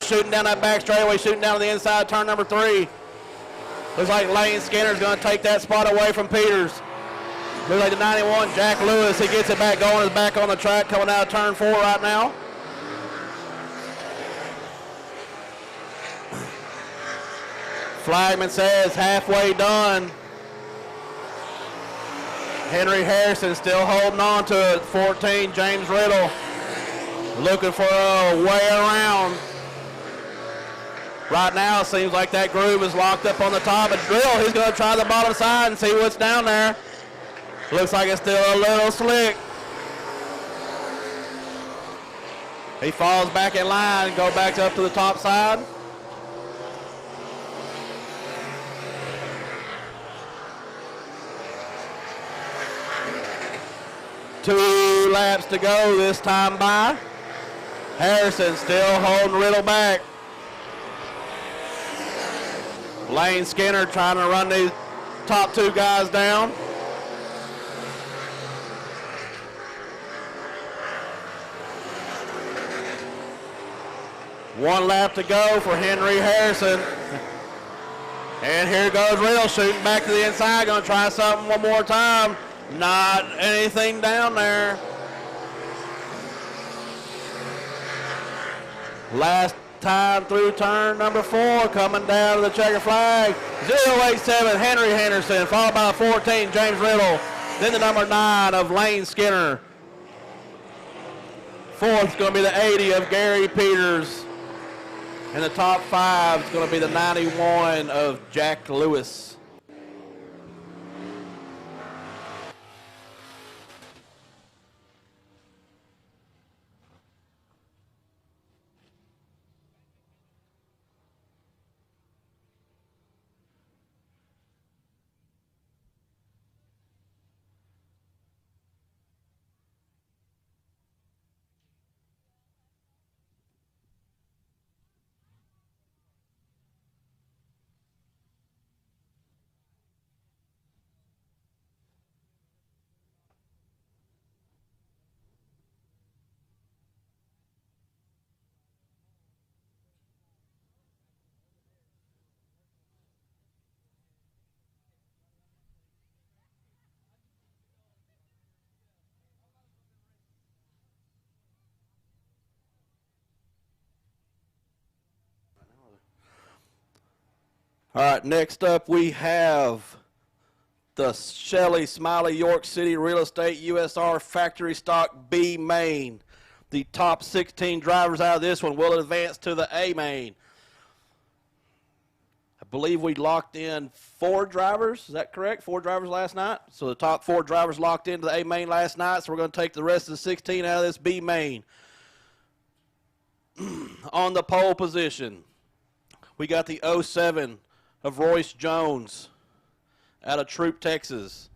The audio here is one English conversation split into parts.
shooting down that back straightaway, shooting down to the inside, turn number 3. Looks like Lane Skinner's going to take that spot away from Peters. Looks like the 91, Jack Lewis, he gets it back going, is back on the track, coming out of turn 4 right now. Flagman says halfway done. Henry Harrison still holding on to it. 14, James Riddle looking for a way around. Right now, it seems like that groove is locked up on the top. But Riddle, he's going to try the bottom side and see what's down there. Looks like it's still a little slick. He falls back in line, go back up to the top side. Two laps to go this time by. Harrison still holding Riddle back. Lane Skinner trying to run these top 2 guys down. One lap to go for Henry Harrison. And here goes Riddle shooting back to the inside. Going to try something one more time. Not anything down there. Last time through turn number 4, coming down to the checker flag. 087 Henry Henderson, followed by 14 James Riddle. Then the number 9 of Lane Skinner. 4th is going to be the 80 of Gary Peters. And the top 5 is going to be the 91 of Jack Lewis. All right, next up we have the Shelley Smiley York City Real Estate USR Factory Stock B main. The top 16 drivers out of this one will advance to the A main. I believe we locked in 4 drivers. Is that correct? 4 drivers last night. So the top 4 drivers locked into the A main last night. So we're going to take the rest of the 16 out of this B main. On the pole position, we got the 07 of Royce Jones out of Troop, Texas.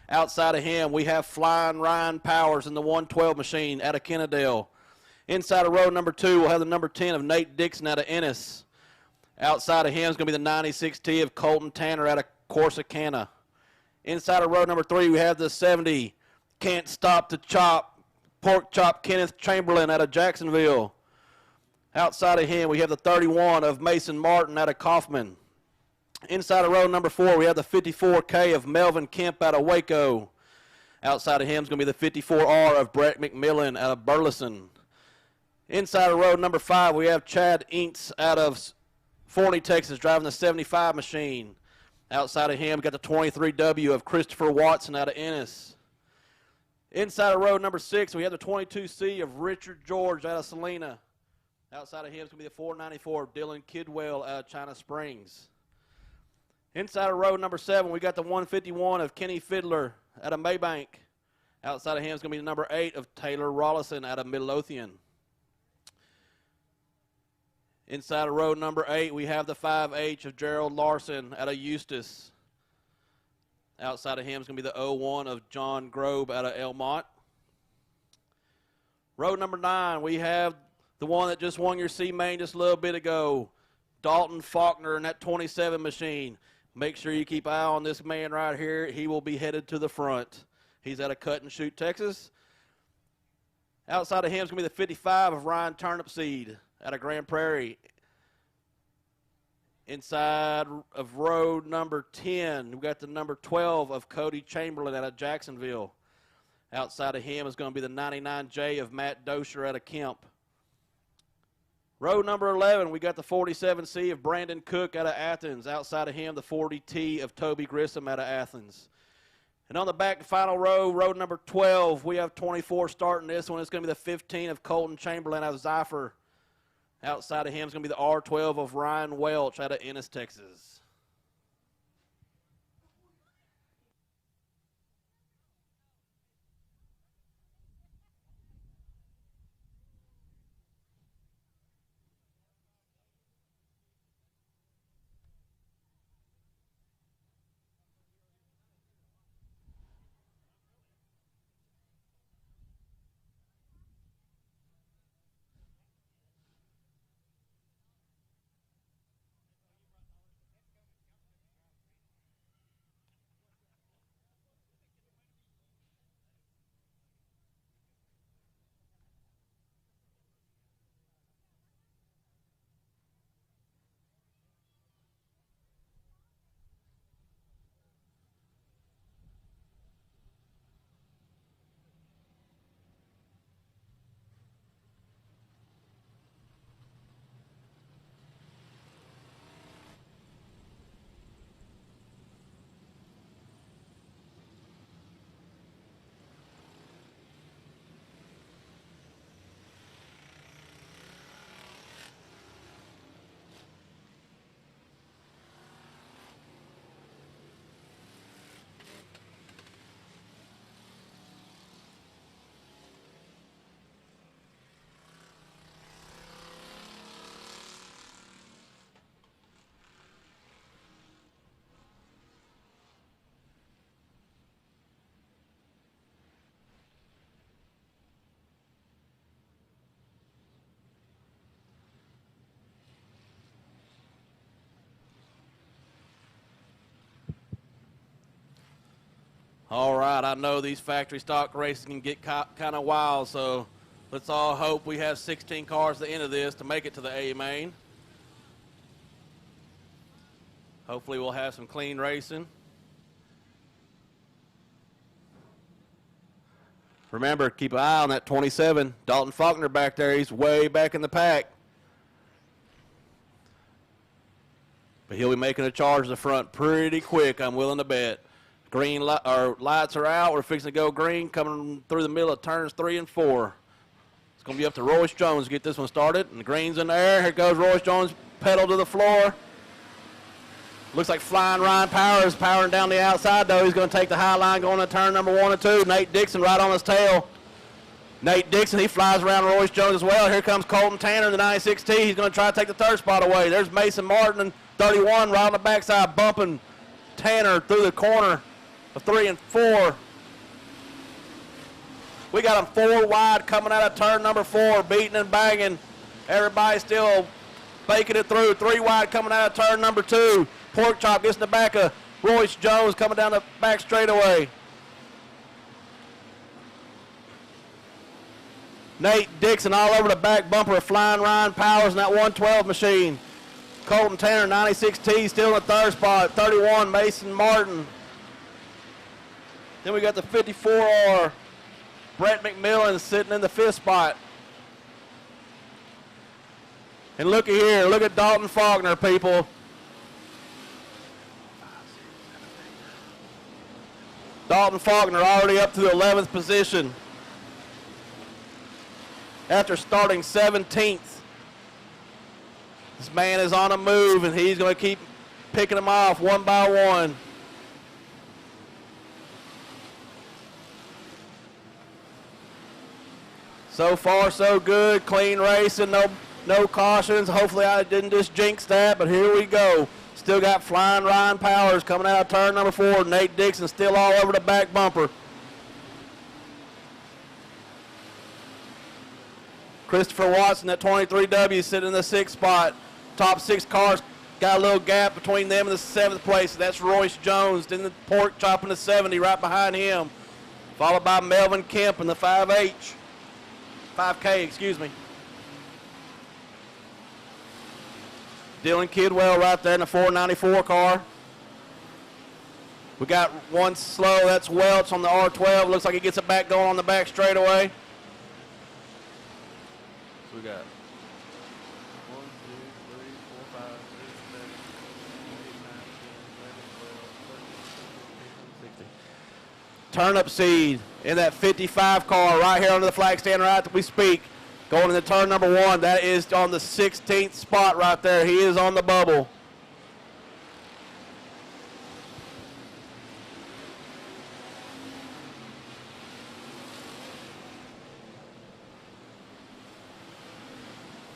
Outside of him, we have Flying Ryan Powers in the 112 machine out of Kennedale. Inside of row number 2, we'll have the number 10 of Nate Dixon out of Ennis. Outside of him is going to be the 96T of Colton Tanner out of Corsicana. Inside of row number 3, we have the 70 Can't Stop to Chop, Pork Chop Kenneth Chamberlain out of Jacksonville. Outside of him, we have the 31 of Mason Martin out of Kaufman. Inside of row number 4, we have the 54K of Melvin Kemp out of Waco. Outside of him is going to be the 54R of Brett McMillan out of Burleson. Inside of row number 5, we have Chad Inks out of Forney, Texas, driving the 75 machine. Outside of him, we got the 23W of Christopher Watson out of Ennis. Inside of row number 6, we have the 22C of Richard George out of Salina. Outside of him is going to be the 494 of Dylan Kidwell out of China Springs. Inside of row number 7, we got the 151 of Kenny Fiddler out of Maybank. Outside of him is going to be the number 8 of Taylor Rollison out of Midlothian. Inside of row number 8, we have the 5H of Gerald Larson out of Eustis. Outside of him is going to be the 01 of John Grobe out of Elmont. Row number 9, we have the one that just won your C main just a little bit ago, Dalton Faulkner in that 27 machine. Make sure you keep an eye on this man right here. He will be headed to the front. He's out of Cut and Shoot, Texas. Outside of him is going to be the 55 of Ryan Turnipseed out of Grand Prairie. Inside of row number 10, we've got the number 12 of Cody Chamberlain out of Jacksonville. Outside of him is going to be the 99J of Matt Dosher out of Kemp. Row number 11, we got the 47C of Brandon Cook out of Athens. Outside of him, the 40T of Toby Grissom out of Athens. And on the back final row, row number 12, we have 24 starting this one. It's going to be the 15 of Colton Chamberlain out of Zypher. Outside of him is going to be the R12 of Ryan Welch out of Ennis, Texas. All right, I know these factory stock races can get kind of wild, so let's all hope we have 16 cars at the end of this to make it to the A main. Hopefully we'll have some clean racing. Remember, keep an eye on that 27. Dalton Faulkner back there. He's way back in the pack. But he'll be making a charge to the front pretty quick, I'm willing to bet. Green lights are out. We're fixing to go green, coming through the middle of turns 3 and 4. It's going to be up to Royce Jones to get this one started. And the green's in the air. Here goes Royce Jones, pedal to the floor. Looks like Flying Ryan Power is powering down the outside, though. He's going to take the high line going to turn number 1 and 2. Nate Dixon right on his tail. Nate Dixon, he flies around Royce Jones as well. Here comes Colton Tanner in the 96T. He's going to try to take the third spot away. There's Mason Martin and 31 right on the backside, bumping Tanner through the corner of 3 and 4. We got them 4 wide coming out of turn number 4, beating and banging. Everybody still baking it through. 3 wide coming out of turn number 2. Pork Chop gets in the back of Royce Jones coming down the back straightaway. Nate Dixon all over the back bumper of Flying Ryan Powers in that 112 machine. Colton Tanner, 96T, still in the third spot. 31, Mason Martin. Then we got the 54R, Brett McMillan sitting in the 5th spot. And looky here, look at Dalton Faulkner, people. Dalton Faulkner already up to the 11th position after starting 17th. This man is on a move, and he's going to keep picking them off one by one. So far, so good. Clean racing, no cautions. Hopefully I didn't just jinx that, but here we go. Still got Flying Ryan Powers coming out of turn number 4. Nate Dixon still all over the back bumper. Christopher Watson at 23W sitting in the 6th spot. Top 6 cars got a little gap between them and the 7th place. That's Royce Jones. Then the Pork Chop in the 70 right behind him. Followed by Melvin Kemp in the 5K, excuse me. Dylan Kidwell right there in the 494 car. We got one slow. That's Welch on the R12. Looks like he gets it back going on the back straightaway. So we got 1, 2, 3, 4, 5, 6, 7, 8, 9, 10, 11, 12, 13, 14, 15, 16. Turnip seed in that 55 car right here under the flag stand right that we speak. Going into turn number 1. That is on the 16th spot right there. He is on the bubble.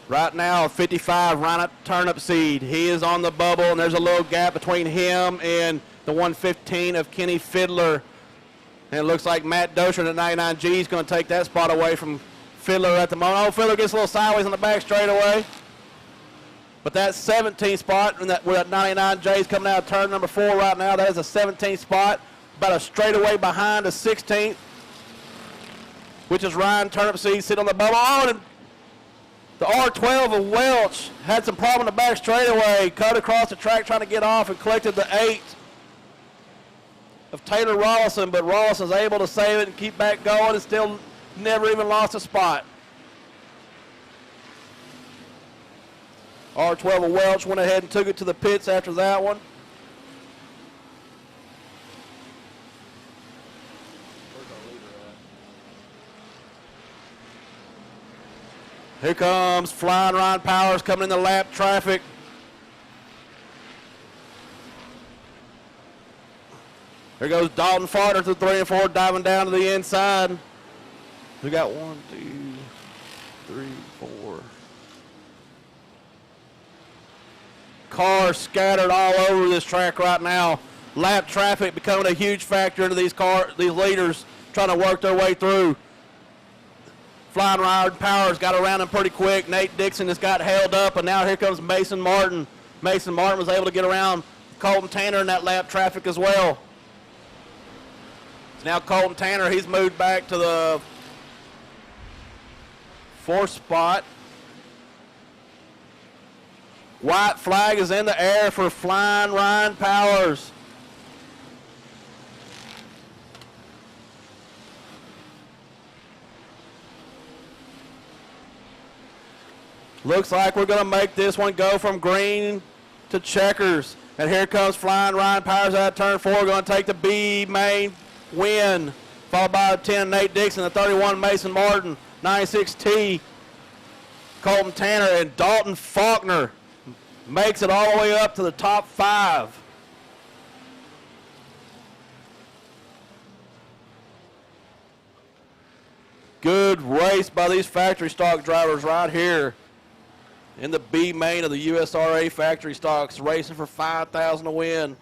Right now, 55, Ryan Turnip Seed. He is on the bubble, and there's a little gap between him and the 115 of Kenny Fiddler. And it looks like Matt Dosher at 99G is going to take that spot away from Fiddler at the moment. Oh, Fiddler gets a little sideways on the back straightaway. But that 17th spot, where that 99J is coming out of turn number 4 right now, that is a 17th spot, about a straightaway behind the 16th, which is Ryan Turnip Seed sitting on the bubble. Oh, and the R12 of Welch had some problem in the back straightaway, cut across the track trying to get off and collected the 8 of Taylor Rollison, but Rollison's able to save it and keep back going and still never even lost a spot. R12 of Welch went ahead and took it to the pits after that one. Here comes Flying Ryan Powers coming in the lap traffic. There goes Dalton Faulkner through 3 and 4, diving down to the inside. We got 1, 2, 3, 4. Cars scattered all over this track right now. Lap traffic becoming a huge factor into these leaders trying to work their way through. Flying Ryan Powers got around him pretty quick. Nate Dixon just got held up, and now here comes Mason Martin. Mason Martin was able to get around Colton Tanner in that lap traffic as well. So now Colton Tanner, he's moved back to the 4th spot. White flag is in the air for Flying Ryan Powers. Looks like we're going to make this one go from green to checkers. And here comes Flying Ryan Powers out of turn 4, going to take the B main win. Followed by 10 Nate Dixon, the 31 Mason Martin, 96T Colton Tanner, and Dalton Faulkner makes it all the way up to the top 5. Good race by these factory stock drivers right here in the B main of the USRA factory stocks, racing for $5,000 to win.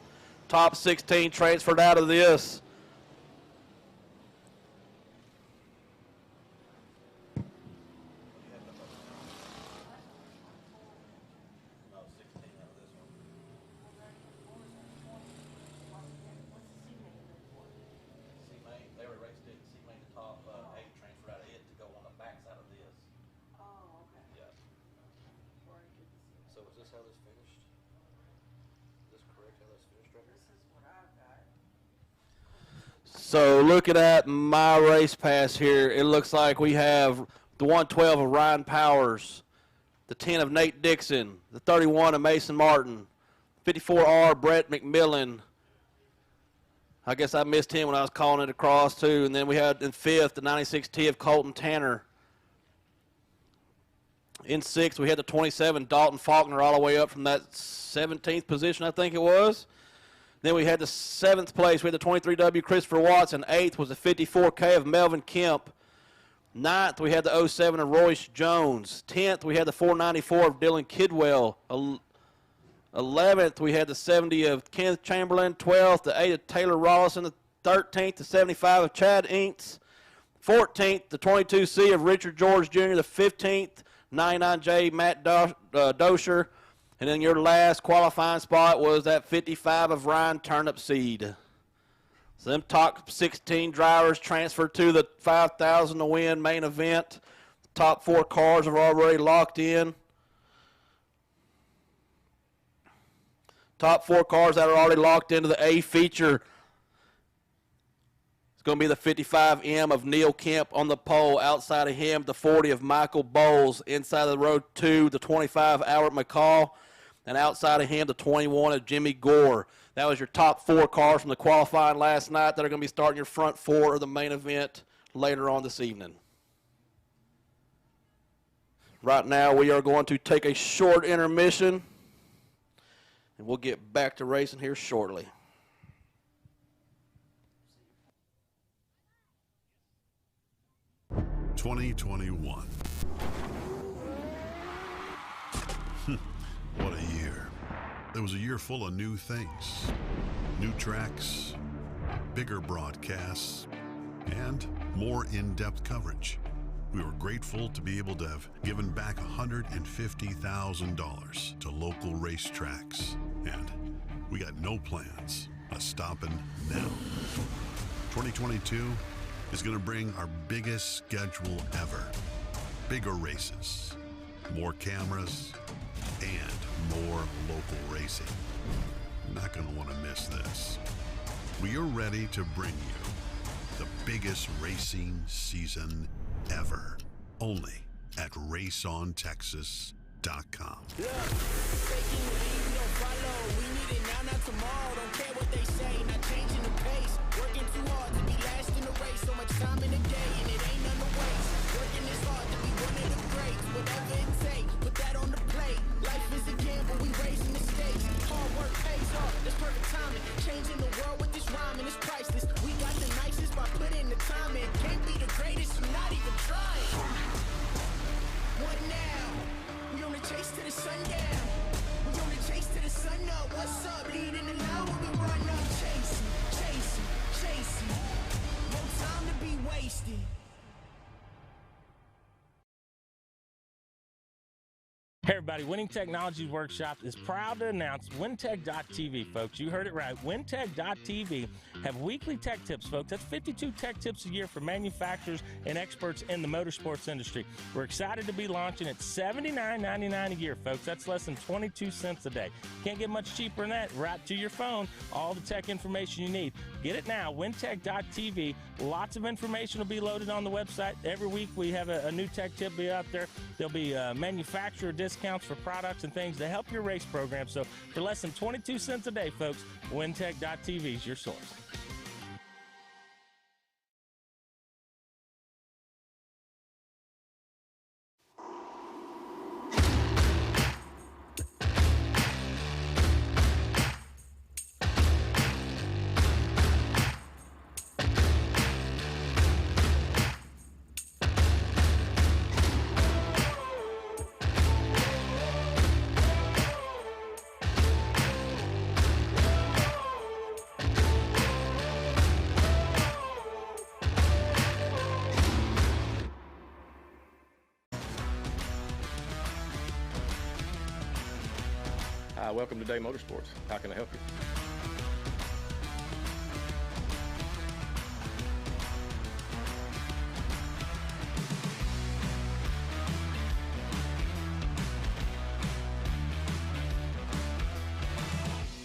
Top 16 transferred out of this. So looking at my race pass here, it looks like we have the 112 of Ryan Powers, the 10 of Nate Dixon, the 31 of Mason Martin, 54R Brett McMillan. I guess I missed him when I was calling it across too. And then we had in 5th the 96T of Colton Tanner. In 6th we had the 27 Dalton Faulkner all the way up from that 17th position, I think it was. Then we had the 7th place. We had the 23W Christopher Watson. 8th was the 54K of Melvin Kemp. 9th, we had the 07 of Royce Jones. 10th, we had the 494 of Dylan Kidwell. 11th, we had the 70 of Kenneth Chamberlain. 12th, the 8 of Taylor Rollison. The 13th, the 75 of Chad Inks. 14th, the 22C of Richard George Jr. The 15th, 99J Matt Dosher. And then your last qualifying spot was that 55 of Ryan Turnip Seed. So them top 16 drivers transferred to the 5,000 to win main event. Top 4 cars are already locked in. Top 4 cars that are already locked into the A feature. It's going to be the 55M of Neil Kemp on the pole. Outside of him, the 40 of Michael Bowles. Inside of the row 2, the 25 Albert McCall. And outside of him, the 21 of Jimmy Gore. That was your top 4 cars from the qualifying last night that are going to be starting your front 4 of the main event later on this evening. Right now, we are going to take a short intermission, and we'll get back to racing here shortly. (2021) What a year. It was a year full of new things, new tracks, bigger broadcasts, and more in-depth coverage. We were grateful to be able to have given back $150,000 to local racetracks, and we got no plans of stopping now. 2022 is going to bring our biggest schedule ever. Bigger races, more cameras, and more local racing. You're not going to want to miss this. We are ready to bring you the biggest racing season ever, only at raceontexas.com. Look, faking the lead, we don't follow. We need it now, not tomorrow. Don't care what they say, not changing the pace. Working too hard to be last in the race. So much time in the day, and it ain't none to waste. Working this hard to be one of the greats. Whatever it takes, put that on the plate. Life is a gamble, we raising the stakes. Hard work pays off, that's perfect timing. Changing the world with this rhyming is priceless. We got the nicest by putting the time in. Can't be the greatest, you're not even trying. What now? We on the chase to the sundown. We on the chase to the sun up. What's up? Leading the line when we run up. Chasing, chasing, chasing. No time to be wasted. Hey everybody, Winning Technologies Workshop is proud to announce WinTech.tv, folks. You heard it right. WinTech.tv have weekly tech tips, folks. That's 52 tech tips a year for manufacturers and experts in the motorsports industry. We're excited to be launching at $79.99 a year, folks. That's less than 22 cents a day. Can't get much cheaper than that. Right to your phone, all the tech information you need. Get it now, WinTech.tv. Lots of information will be loaded on the website. Every week we have a new tech tip be out there. There'll be manufacturer discounts for products and things to help your race program. So for less than 22 cents a day, folks, WinTech.tv is your source. Hi, welcome to Day Motorsports. How can I help you?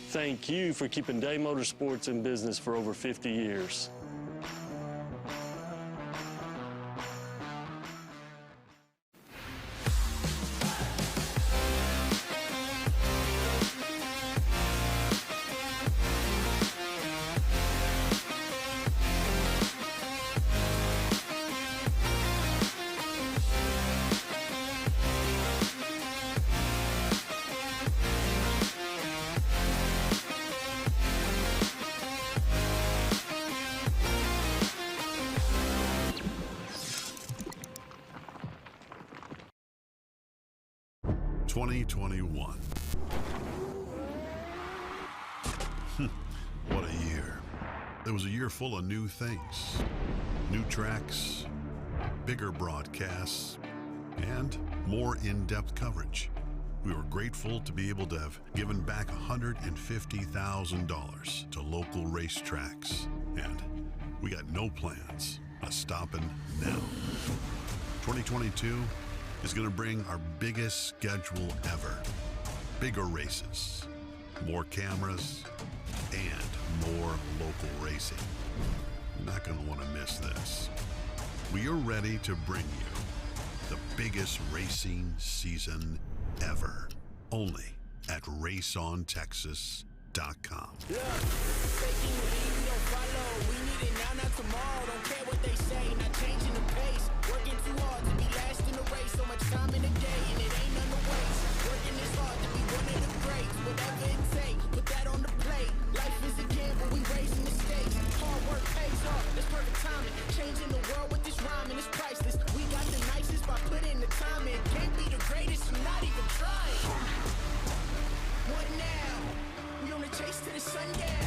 Thank you for keeping Day Motorsports in business for over 50 years. (2021) What a year. It was a year full of new things, new tracks, bigger broadcasts, and more in-depth coverage. We were grateful to be able to have given back $150,000 to local racetracks, and we got no plans of stopping now. 2022 is going to bring our biggest schedule ever. Bigger races, more cameras, and more local racing. You're not going to want to miss this. We are ready to bring you the biggest racing season ever, only at raceontexas.com. Faking the lead, we don't follow. We need it now, not tomorrow. Don't care what they say, not changing the pace. Working too hard to be last in the race. So much time in the day, and it ain't none to waste. Working this hard to be one of the greats. Whatever it takes, put that on the plate. Life is a gamble, we raising the stakes. Hard work pays off, that's perfect timing. Changing the world with this rhyming is priceless. We got the nicest by putting the time in. Can't be the greatest, I'm not even trying. What now? We on the chase to the sundown.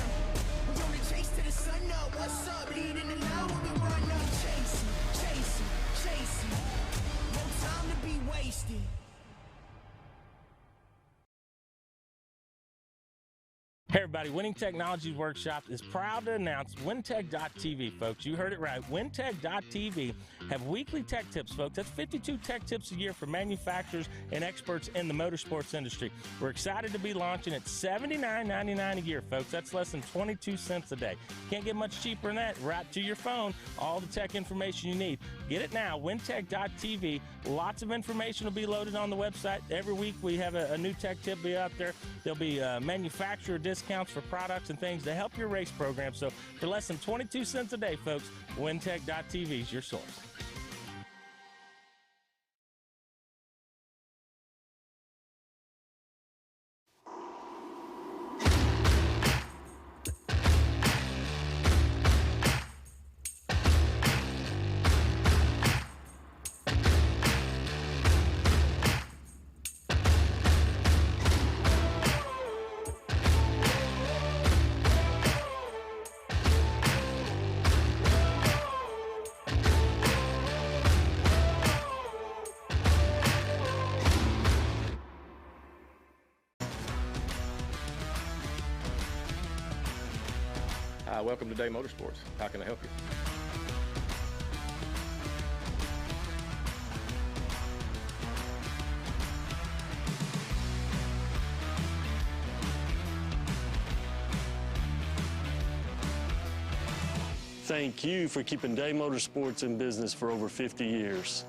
We on the chase to the sun up. What's up? Leading the line when we run up. Chasing, chasing, chasing. No time to be wasted. Hey everybody, Winning Technologies Workshop is proud to announce WinTech.tv, folks. You heard it right. WinTech.tv have weekly tech tips, folks. That's 52 tech tips a year for manufacturers and experts in the motorsports industry. We're excited to be launching at $79.99 a year, folks. That's less than 22 cents a day. Can't get much cheaper than that. Right to your phone, all the tech information you need. Get it now, WinTech.tv. Lots of information will be loaded on the website. Every week we have a new tech tip be out there. There'll be manufacturer discounts for products and things to help your race program. So for less than 22 cents a day, folks, WinTech.tv is your source. Hi, welcome to Day Motorsports. How can I help you? Thank you for keeping Day Motorsports in business for over 50 years.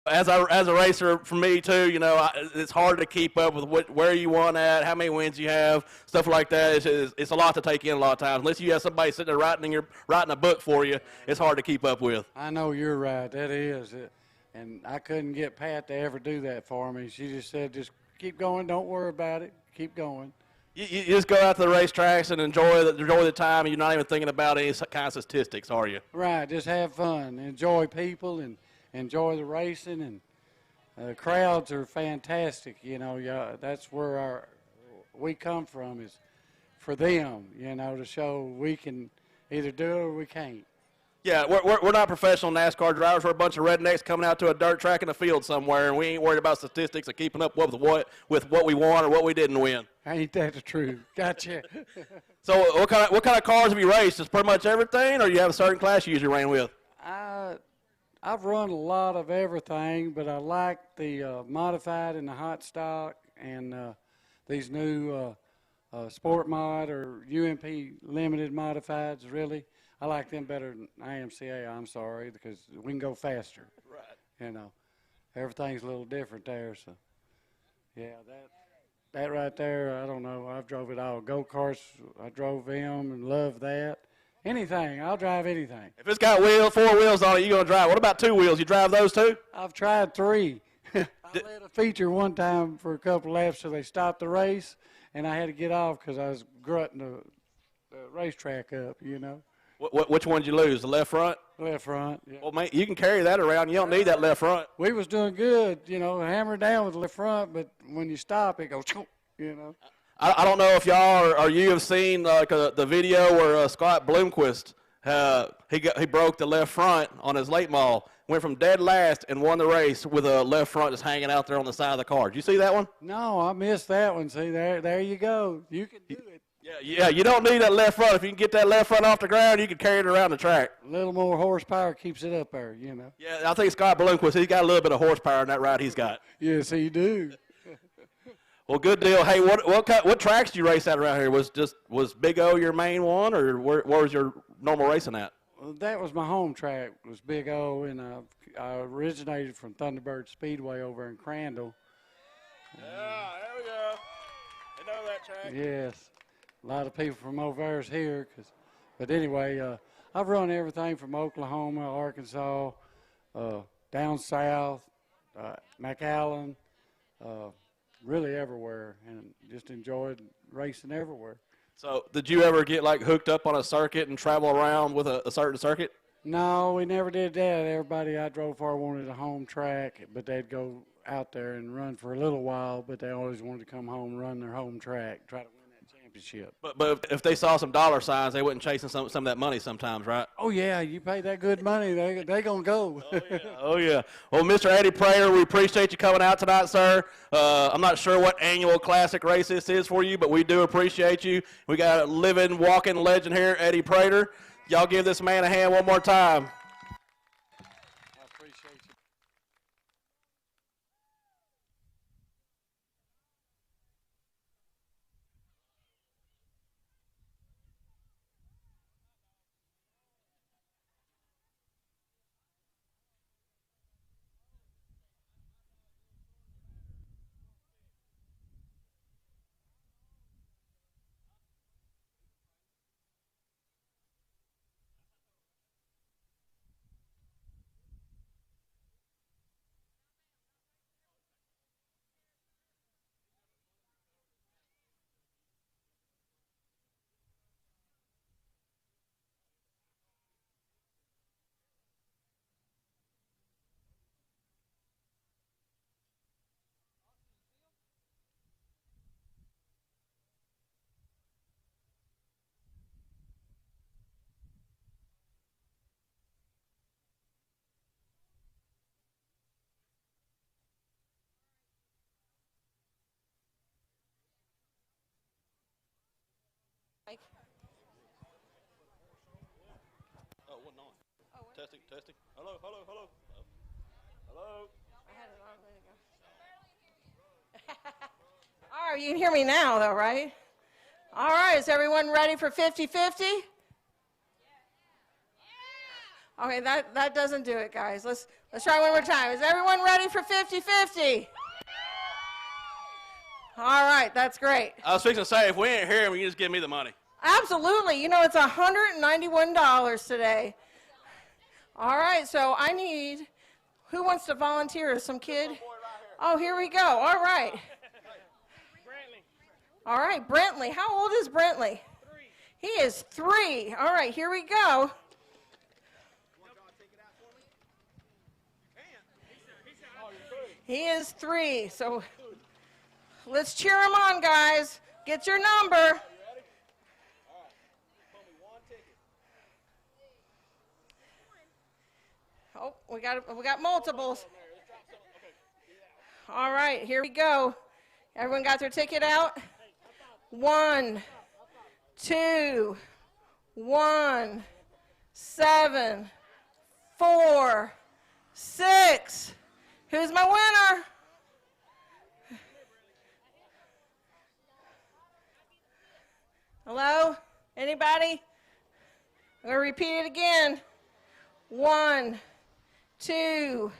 As a racer, for me too, you know, it's hard to keep up with where you won at, how many wins you have, stuff like that. It's a lot to take in a lot of times. Unless you have somebody sitting there writing a book for you, it's hard to keep up with. I know you're right. That is it. And I couldn't get Pat to ever do that for me. She just said, just keep going. Don't worry about it. Keep going. You just go out to the racetracks and enjoy the time, and you're not even thinking about any kind of statistics, are you? Right. Just have fun. Enjoy people and enjoy the racing. And the crowds are fantastic. You know, that's where we come from, is for them, you know, to show we can either do it or we can't. Yeah, we're not professional NASCAR drivers. We're a bunch of rednecks coming out to a dirt track in a field somewhere, and we ain't worried about statistics or keeping up with what we won or what we didn't win. Ain't that the truth? Gotcha. So what kind of cars have you raced? Just pretty much everything, or you have a certain class you usually ran with? I've run a lot of everything, but I like the modified and the hot stock and these new Sport Mod or UMP limited modifieds, really. I like them better than IMCA, I'm sorry, because we can go faster. Right. You know, everything's a little different there. So, yeah, that right there, I don't know. I've drove it all. Go-karts, I drove them and love that. Anything. I'll drive anything. If it's got 4 wheels on it, you're going to drive. What about 2 wheels? You drive those too? I've tried 3. I led a feature one time for a couple laps, so they stopped the race, and I had to get off because I was grunting the racetrack up, you know. Which one did you lose? The left front? Left front. Yeah. Well, man, you can carry that around. You don't need that left front. We was doing good, you know, hammer down with the left front, but when you stop, it goes, you know. I don't know if y'all or you have seen like the video where Scott Bloomquist he broke the left front on his late model, went from dead last and won the race with a left front just hanging out there on the side of the car. Did you see that one? No, I missed that one. See, there you go. You can do it. Yeah. You don't need that left front. If you can get that left front off the ground, you can carry it around the track. A little more horsepower keeps it up there, you know. Yeah, I think Scott Bloomquist, he's got a little bit of horsepower in that ride he's got. Yes, he do. Well, good deal. Hey, what tracks do you race at around here? Was Big O your main one, or where was your normal racing at? Well, that was my home track, was Big O, and I originated from Thunderbird Speedway over in Crandall. Yeah, there we go. I know that track. Yes, a lot of people from over there is here. But anyway, I've run everything from Oklahoma, Arkansas, down south, McAllen, really everywhere, and just enjoyed racing everywhere. So did you ever get like hooked up on a circuit and travel around with a certain circuit? No, we never did that. Everybody I drove for wanted a home track, but they'd go out there and run for a little while, but they always wanted to come home and run their home track, try to win that championship. But if they saw some dollar signs, they wouldn't chasing some of that money sometimes, right? Oh, yeah, you pay that good money, they going to go. Oh, yeah. Well, Mr. Eddie Prator, we appreciate you coming out tonight, sir. I'm not sure what annual classic race this is for you, but we do appreciate you. We got a living, walking legend here, Eddie Prator. Y'all give this man a hand one more time. I appreciate you. Oh, it wasn't on. Testing. Hello. Hello. I had it on. There you go. All right, you can hear me now, though, right? All right, is everyone ready for 50-50? Okay, that doesn't do it, guys. Let's try one more time. Is everyone ready for 50-50? All right, that's great. I was fixing to say, if we ain't here, you can just give me the money. Absolutely. You know, it's $191 today. All right, so I need, who wants to volunteer? Some kid? Oh, here we go. All right. All right, Brentley. How old is Brentley? 3. He is 3. All right, here we go. He is 3, so let's cheer him on, guys. Get your number. Oh, we got multiples. All right, here we go. Everyone got their ticket out? 1, 2, 1, 7, 4, 6. Who's my winner? Hello? Anybody? I'm going to repeat it again. 1, 2,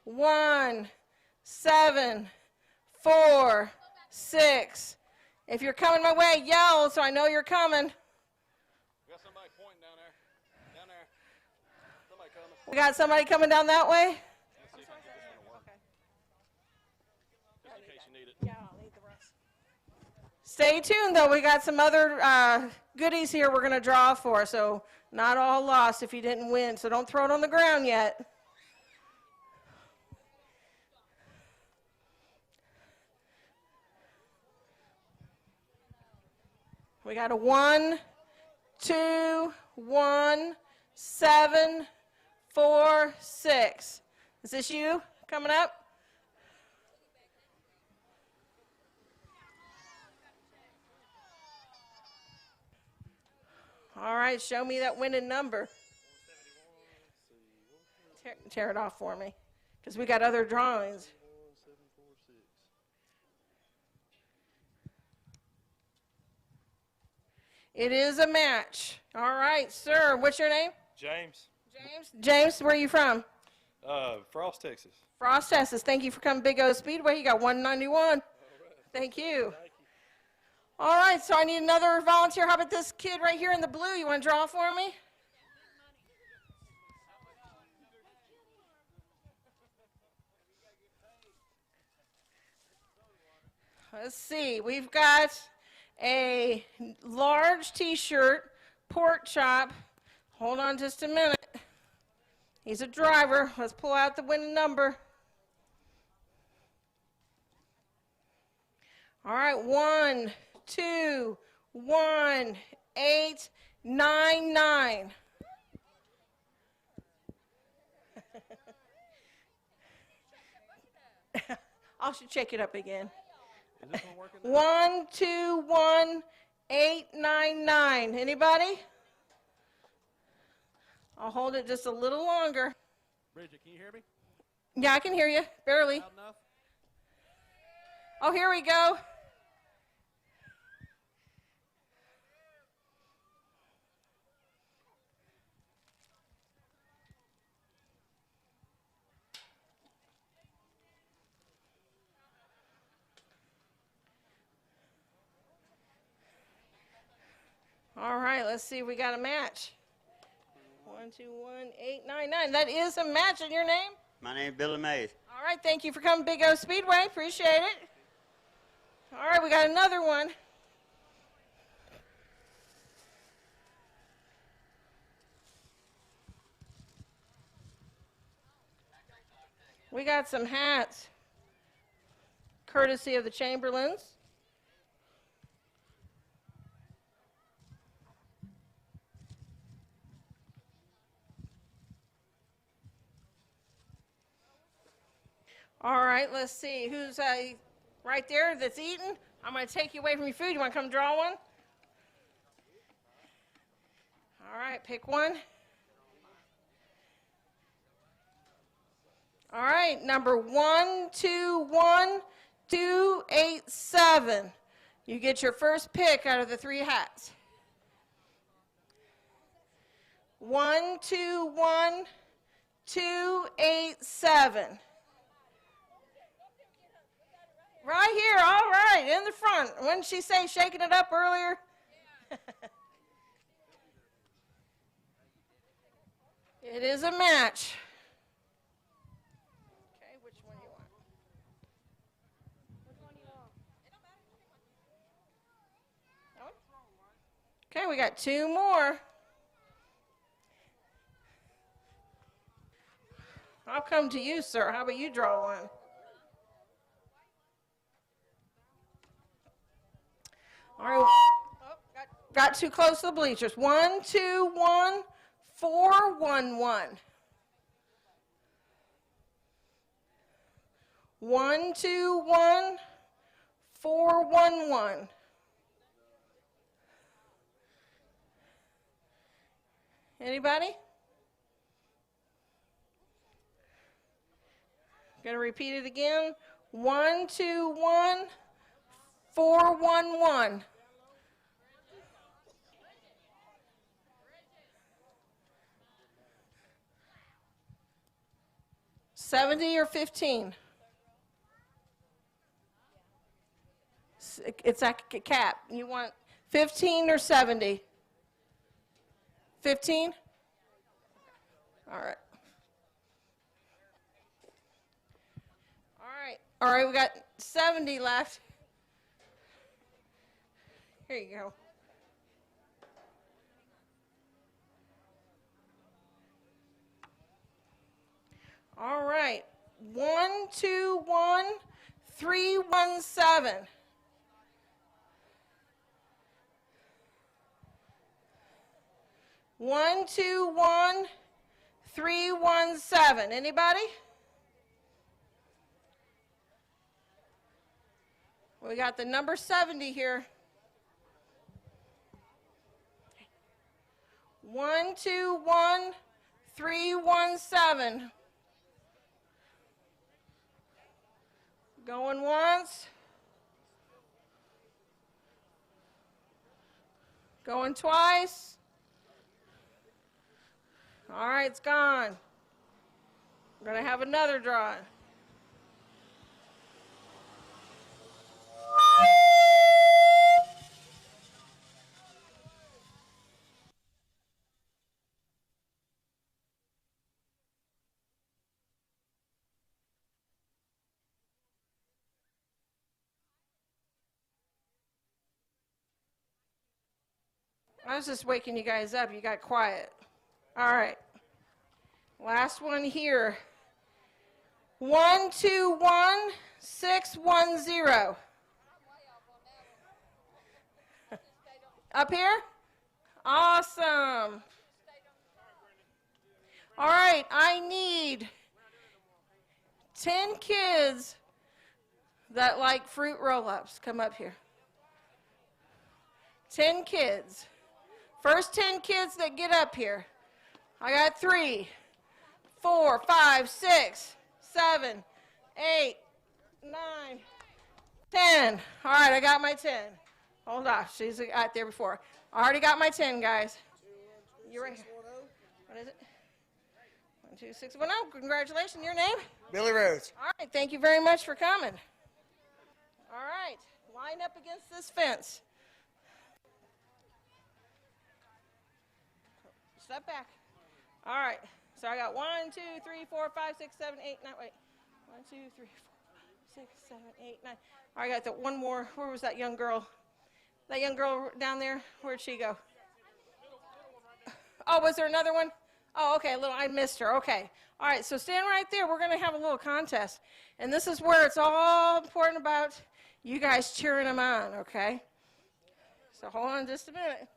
1, 7, 4, 6. If you're coming my way, yell so I know you're coming. We got somebody pointing down there. Down there. Somebody coming. We got somebody coming down that way? Let's see if I can get this one to work. Just in case you need it. Yeah, I'll need the rest. Stay tuned, though. We got some other goodies here we're going to draw for, so Not all lost if you didn't win, so don't throw it on the ground yet. We got a 1, 2, 1, 7, 4, 6. Is this you coming up? All right, show me that winning number. Tear it off for me, because we got other drawings. It is a match. All right, sir. What's your name? James. James, where are you from? Frost, Texas. Frost, Texas. Thank you for coming Big O Speedway. You got 191. All right. Thank you. All right, so I need another volunteer. How about this kid right here in the blue? You want to draw for me? Let's see. We've got a large T-shirt, pork chop. Hold on just a minute. He's a driver. Let's pull out the winning number. All right, 1, 2, 1, 8, 9, 9. I should check it up again. 1, 2, 1, 8, 9, 9. Anybody? I'll hold it just a little longer. Bridget, can you hear me? Yeah, I can hear you. Barely. Loud enough? Oh, here we go. All right, let's see if we got a match. 1, 2, 1, 8, 9, 9. That is a match. And your name? My name is Billy Mays. All right, thank you for coming Big O Speedway. Appreciate it. All right, we got another one. We got some hats, courtesy of the Chamberlains. All right, let's see. Who's right there that's eating? I'm going to take you away from your food. You want to come draw one? All right, pick one. All right, number 121287. You get your first pick out of the 3 hats. 121287. Right here, all right, in the front. When did she say shaking it up earlier? It is a match. Okay, which one do you want? Which one do you want? That one? Okay, we got 2 more. I'll come to you, sir. How about you draw one? All right. Oh, got too close to the bleachers. 121411. 121411. Anybody? Gonna repeat it again. 121411. 70 or 15? It's like a cap. You want 15 or 70? 15? All right. All right, we got 70 left. Here you go. 121317. One, 2, 1, 3, 1, 7. Anybody? We got the number 70 here. 1, 2, 1, 3, 1, 7. Going once. Going twice. All right, it's gone. We're going to have another draw. I was just waking you guys up. You got quiet. All right. Last one here. 1, 2, 1, 6, 1, 0. Up here? Awesome. All right, I need 10 kids that like fruit roll-ups. Come up here. 10 kids. First 10 kids that get up here. I got 3, 4, 5, 6, 7, 8, 9, 10. All right, I got my 10. Hold on, she's out there before. I already got my 10, guys. You're right here. What is it? 12610. Congratulations. Your name? Billy Rhodes. All right, thank you very much for coming. All right, line up against this fence. Step back. All right, so I got 1, 2, 3, 4, 5, 6, 7, 8, 9. Wait, 1, 2, 3, 4, 5, 6, 7, 8, 9. All right, I got the one more. Where was that young girl? That young girl down there, where'd she go? Oh, was there another one? Oh, okay, I missed her. Okay. All right, so stand right there. We're going to have a little contest. And this is where it's all important about you guys cheering them on, okay? So hold on just a minute.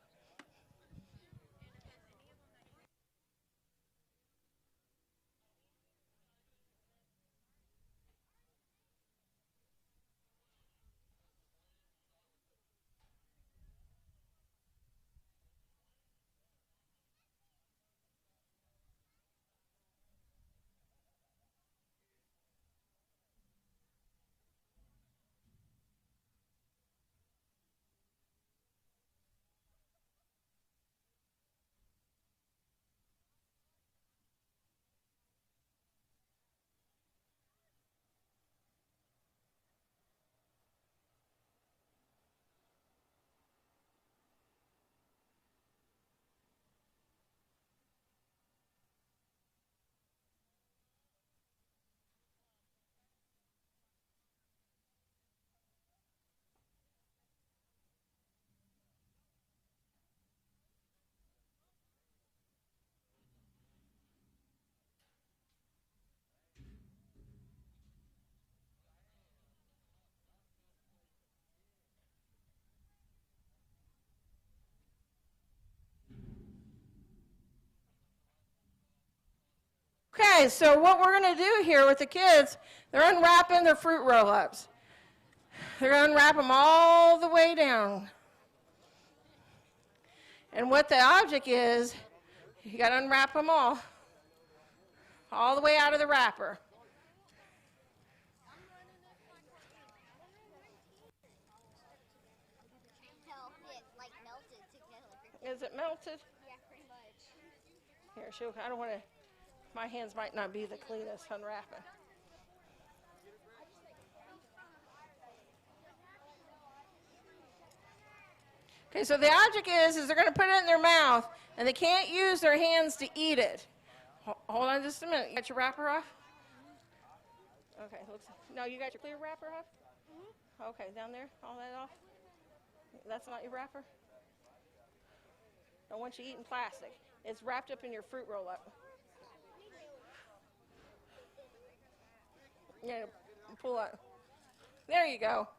Okay, so what we're going to do here with the kids, they're unwrapping their fruit roll-ups. They're going to unwrap them all the way down. And what the object is, you got to unwrap them all the way out of the wrapper. Is it melted? Yeah, pretty much. Here, I don't want to, my hands might not be the cleanest unwrapping. Okay, so the object is they're going to put it in their mouth, and they can't use their hands to eat it. Hold on just a minute. You got your wrapper off? Okay, no, you got your clear wrapper off? Okay, down there, all that off? That's not your wrapper? Don't want you eating plastic. It's wrapped up in your fruit roll-up. Yeah, pull it. There you go.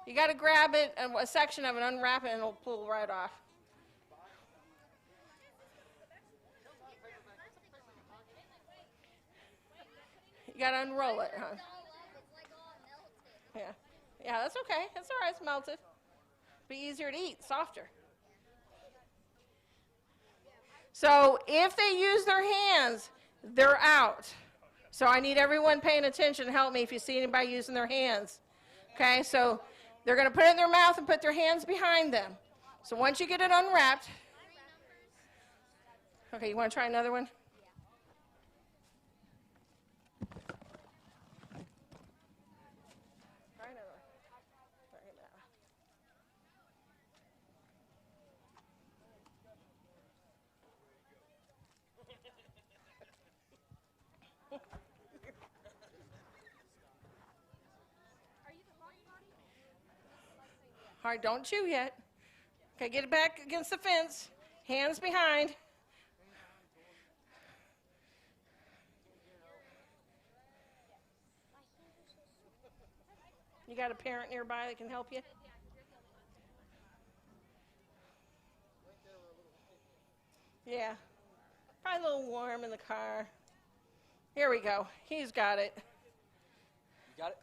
You got to grab it, a section of it, unwrap it, and it'll pull right off. You got to unroll it, huh? Yeah. Yeah, that's okay. It's all right. It's melted. Be easier to eat, softer. So if they use their hands, they're out. So I need everyone paying attention. Help me if you see anybody using their hands. Okay, so they're going to put it in their mouth and put their hands behind them. So once you get it unwrapped. Okay, you want to try another one? Try another one. All right, don't chew yet. Okay, get it back against the fence. Hands behind. You got a parent nearby that can help you? Yeah. Probably a little warm in the car. Here we go. He's got it. You got it?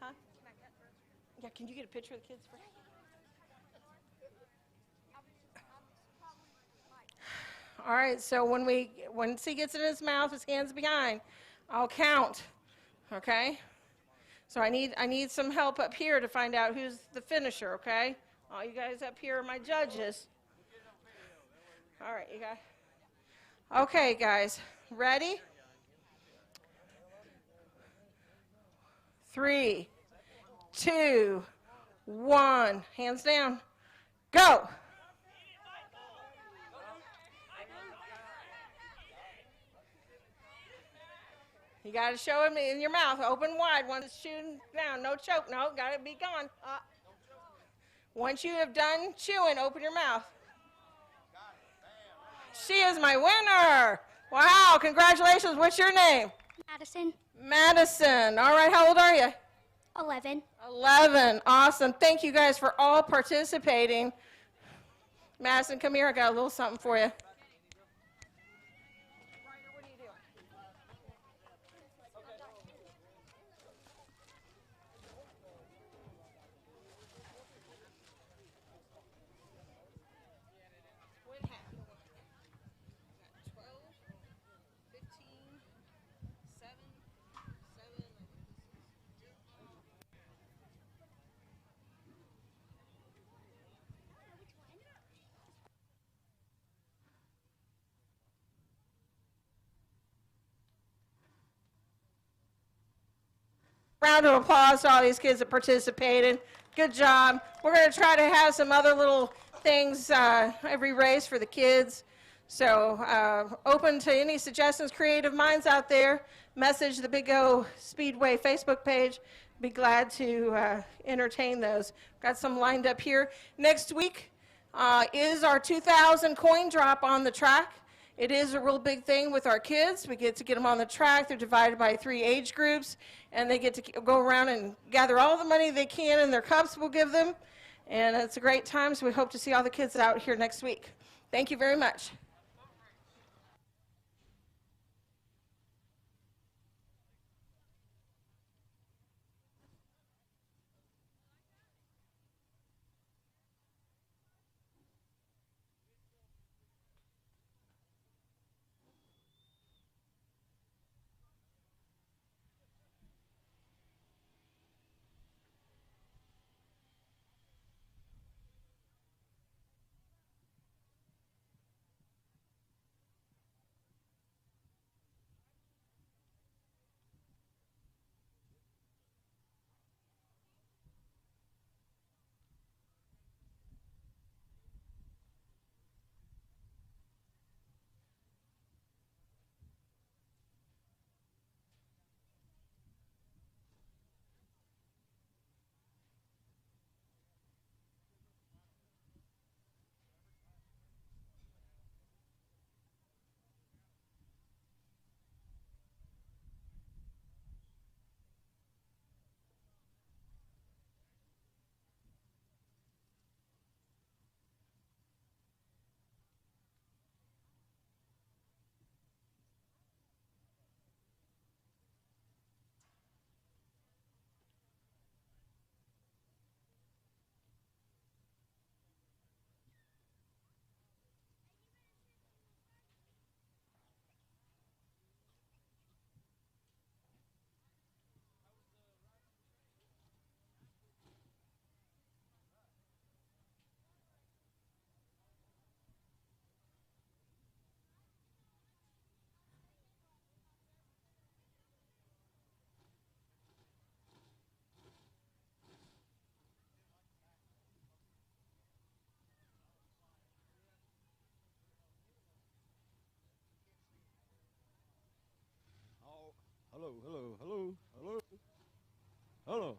Huh? Yeah, can you get a picture of the kids first? All right, so once he gets it in his mouth, his hands behind, I'll count. Okay? So I need some help up here to find out who's the finisher, okay? All you guys up here are my judges. All right, you guys. Okay, guys. Ready? 3, 2, 1. Hands down. Go. You got to show him in your mouth, open wide. Once it's shooting down, no choke, no, got to be gone. Once you have done chewing, open your mouth. She is my winner. Wow, congratulations. What's your name? Madison. Madison. All right, how old are you? 11. 11. Awesome. Thank you guys for all participating. Madison, come here. I got a little something for you. Round of applause to all these kids that participated. Good job. We're going to try to have some other little things every race for the kids. So open to any suggestions, creative minds out there. Message the Big O Speedway Facebook page. Be glad to entertain those. Got some lined up here. Next week is our 2000 coin drop on the track. It is a real big thing with our kids. We get to get them on the track. They're divided by 3 age groups, and they get to go around and gather all the money they can in their cups we'll give them. And it's a great time, so we hope to see all the kids out here next week. Thank you very much. Hello, hello, hello, hello, hello.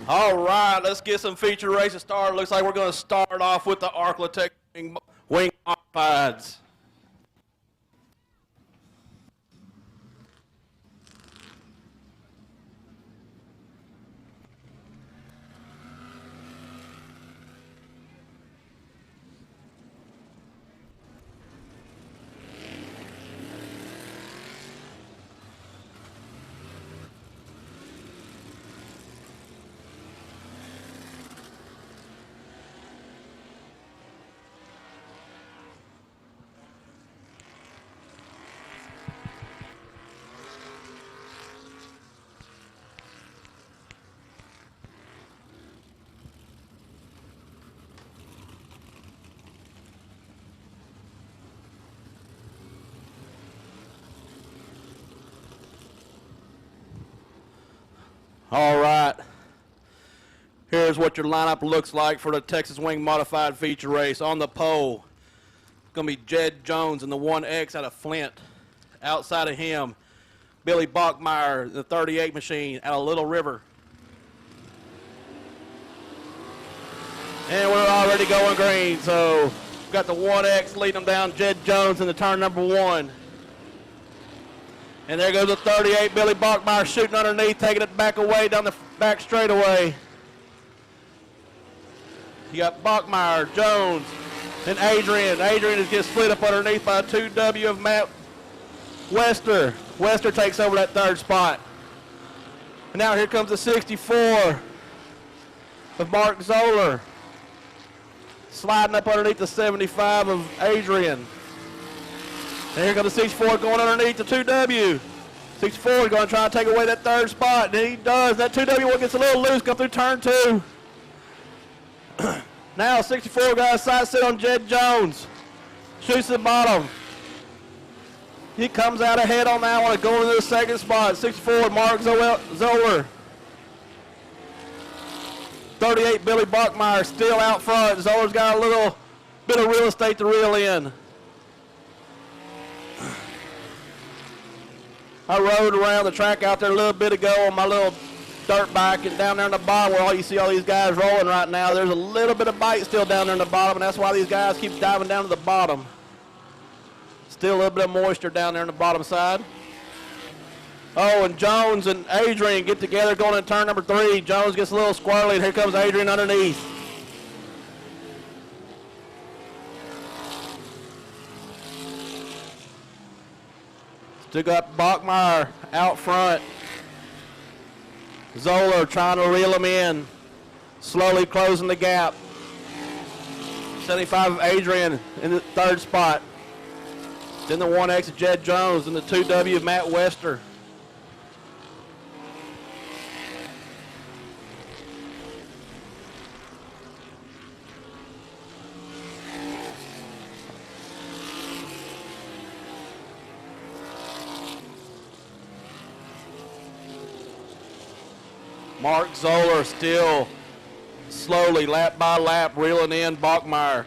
All right, let's get some feature races started. Looks like we're going to start off with the Arclitech wing modifieds. All right, here's what your lineup looks like for the Texas Wing Modified Feature Race. On the pole, it's going to be Jed Jones in the 1X out of Flint. Outside of him, Billy Bachmeyer, the 38 machine out of Little River. And we're already going green, so we've got the 1X leading them down, Jed Jones in the turn number 1. And there goes the 38, Billy Bachmeyer shooting underneath, taking it back away down the back straightaway. You got Bachmeyer, Jones, and Adrian. Adrian is getting split up underneath by a 2W of Matt Wester. Wester takes over that third spot. And now here comes the 64 of Mark Zoller. Sliding up underneath the 75 of Adrian. And here comes the 64 going underneath the 2W. 64 is going to try to take away that third spot. And he does. That 2W gets a little loose, come through turn 2. Now 64 got a side sit on Jed Jones. Shoots the bottom. He comes out ahead on that one, going into the second spot. 64, Mark Zoller. 38, Billy Bachmeyer still out front. Zoller's got a little bit of real estate to reel in. I rode around the track out there a little bit ago on my little dirt bike, and down there in the bottom where all you see all these guys rolling right now, there's a little bit of bite still down there in the bottom, and that's why these guys keep diving down to the bottom. Still a little bit of moisture down there in the bottom side. Oh, and Jones and Adrian get together going in turn number 3. Jones gets a little squirrely, and here comes Adrian underneath. Still got Bachmeyer out front. Zoller trying to reel him in. Slowly closing the gap. 75 of Adrian in the third spot. Then the 1X of Jed Jones and the 2W of Matt Wester. Mark Zoller still slowly, lap by lap, reeling in Bachmeyer.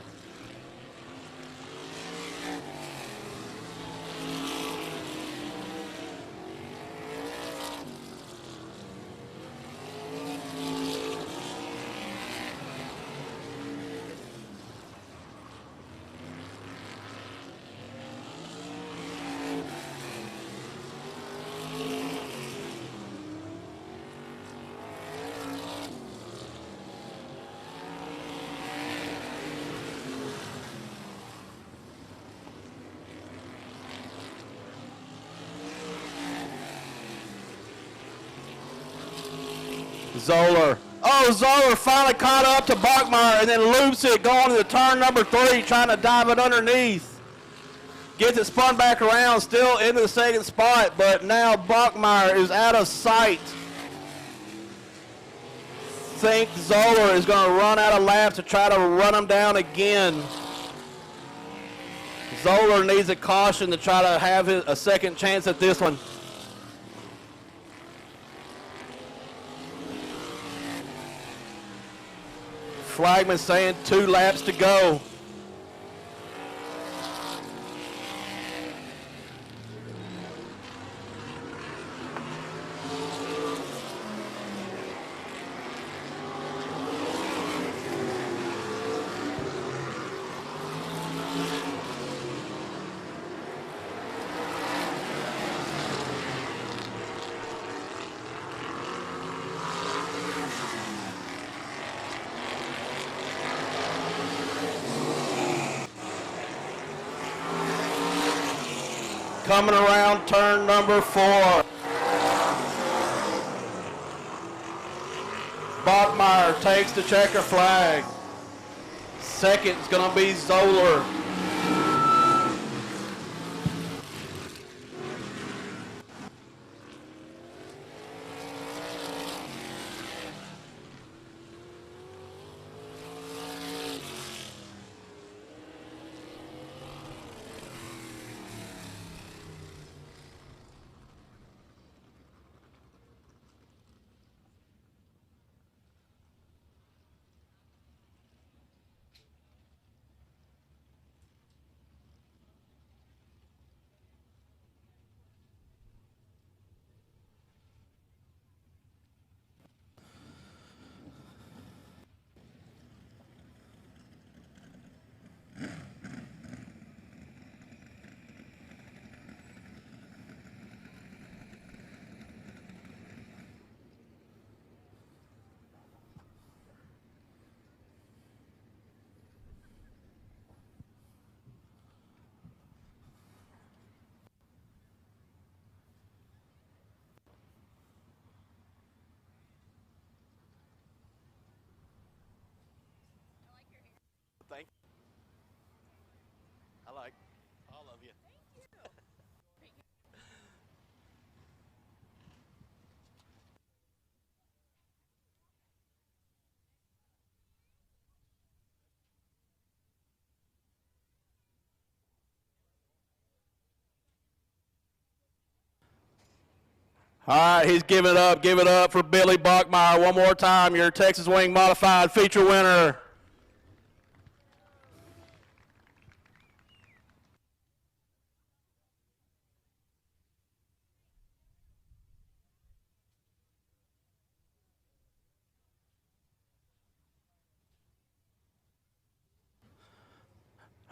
Zoller. Oh, Zoller finally caught up to Bachmeyer and then loops it going to turn number 3, trying to dive it underneath. Gets it spun back around, still into the second spot, but now Bachmeyer is out of sight. Think Zoller is going to run out of laps to try to run him down again. Zoller needs a caution to try to have a second chance at this one. Flagman saying 2 laps to go. Coming around turn number 4. Bachmeyer takes the checker flag. Second is going to be Zoller. Thank you. I like all of you. All right, he's giving it up. Give it up for Billy Bachmeyer one more time, your Texas Wing Modified feature winner.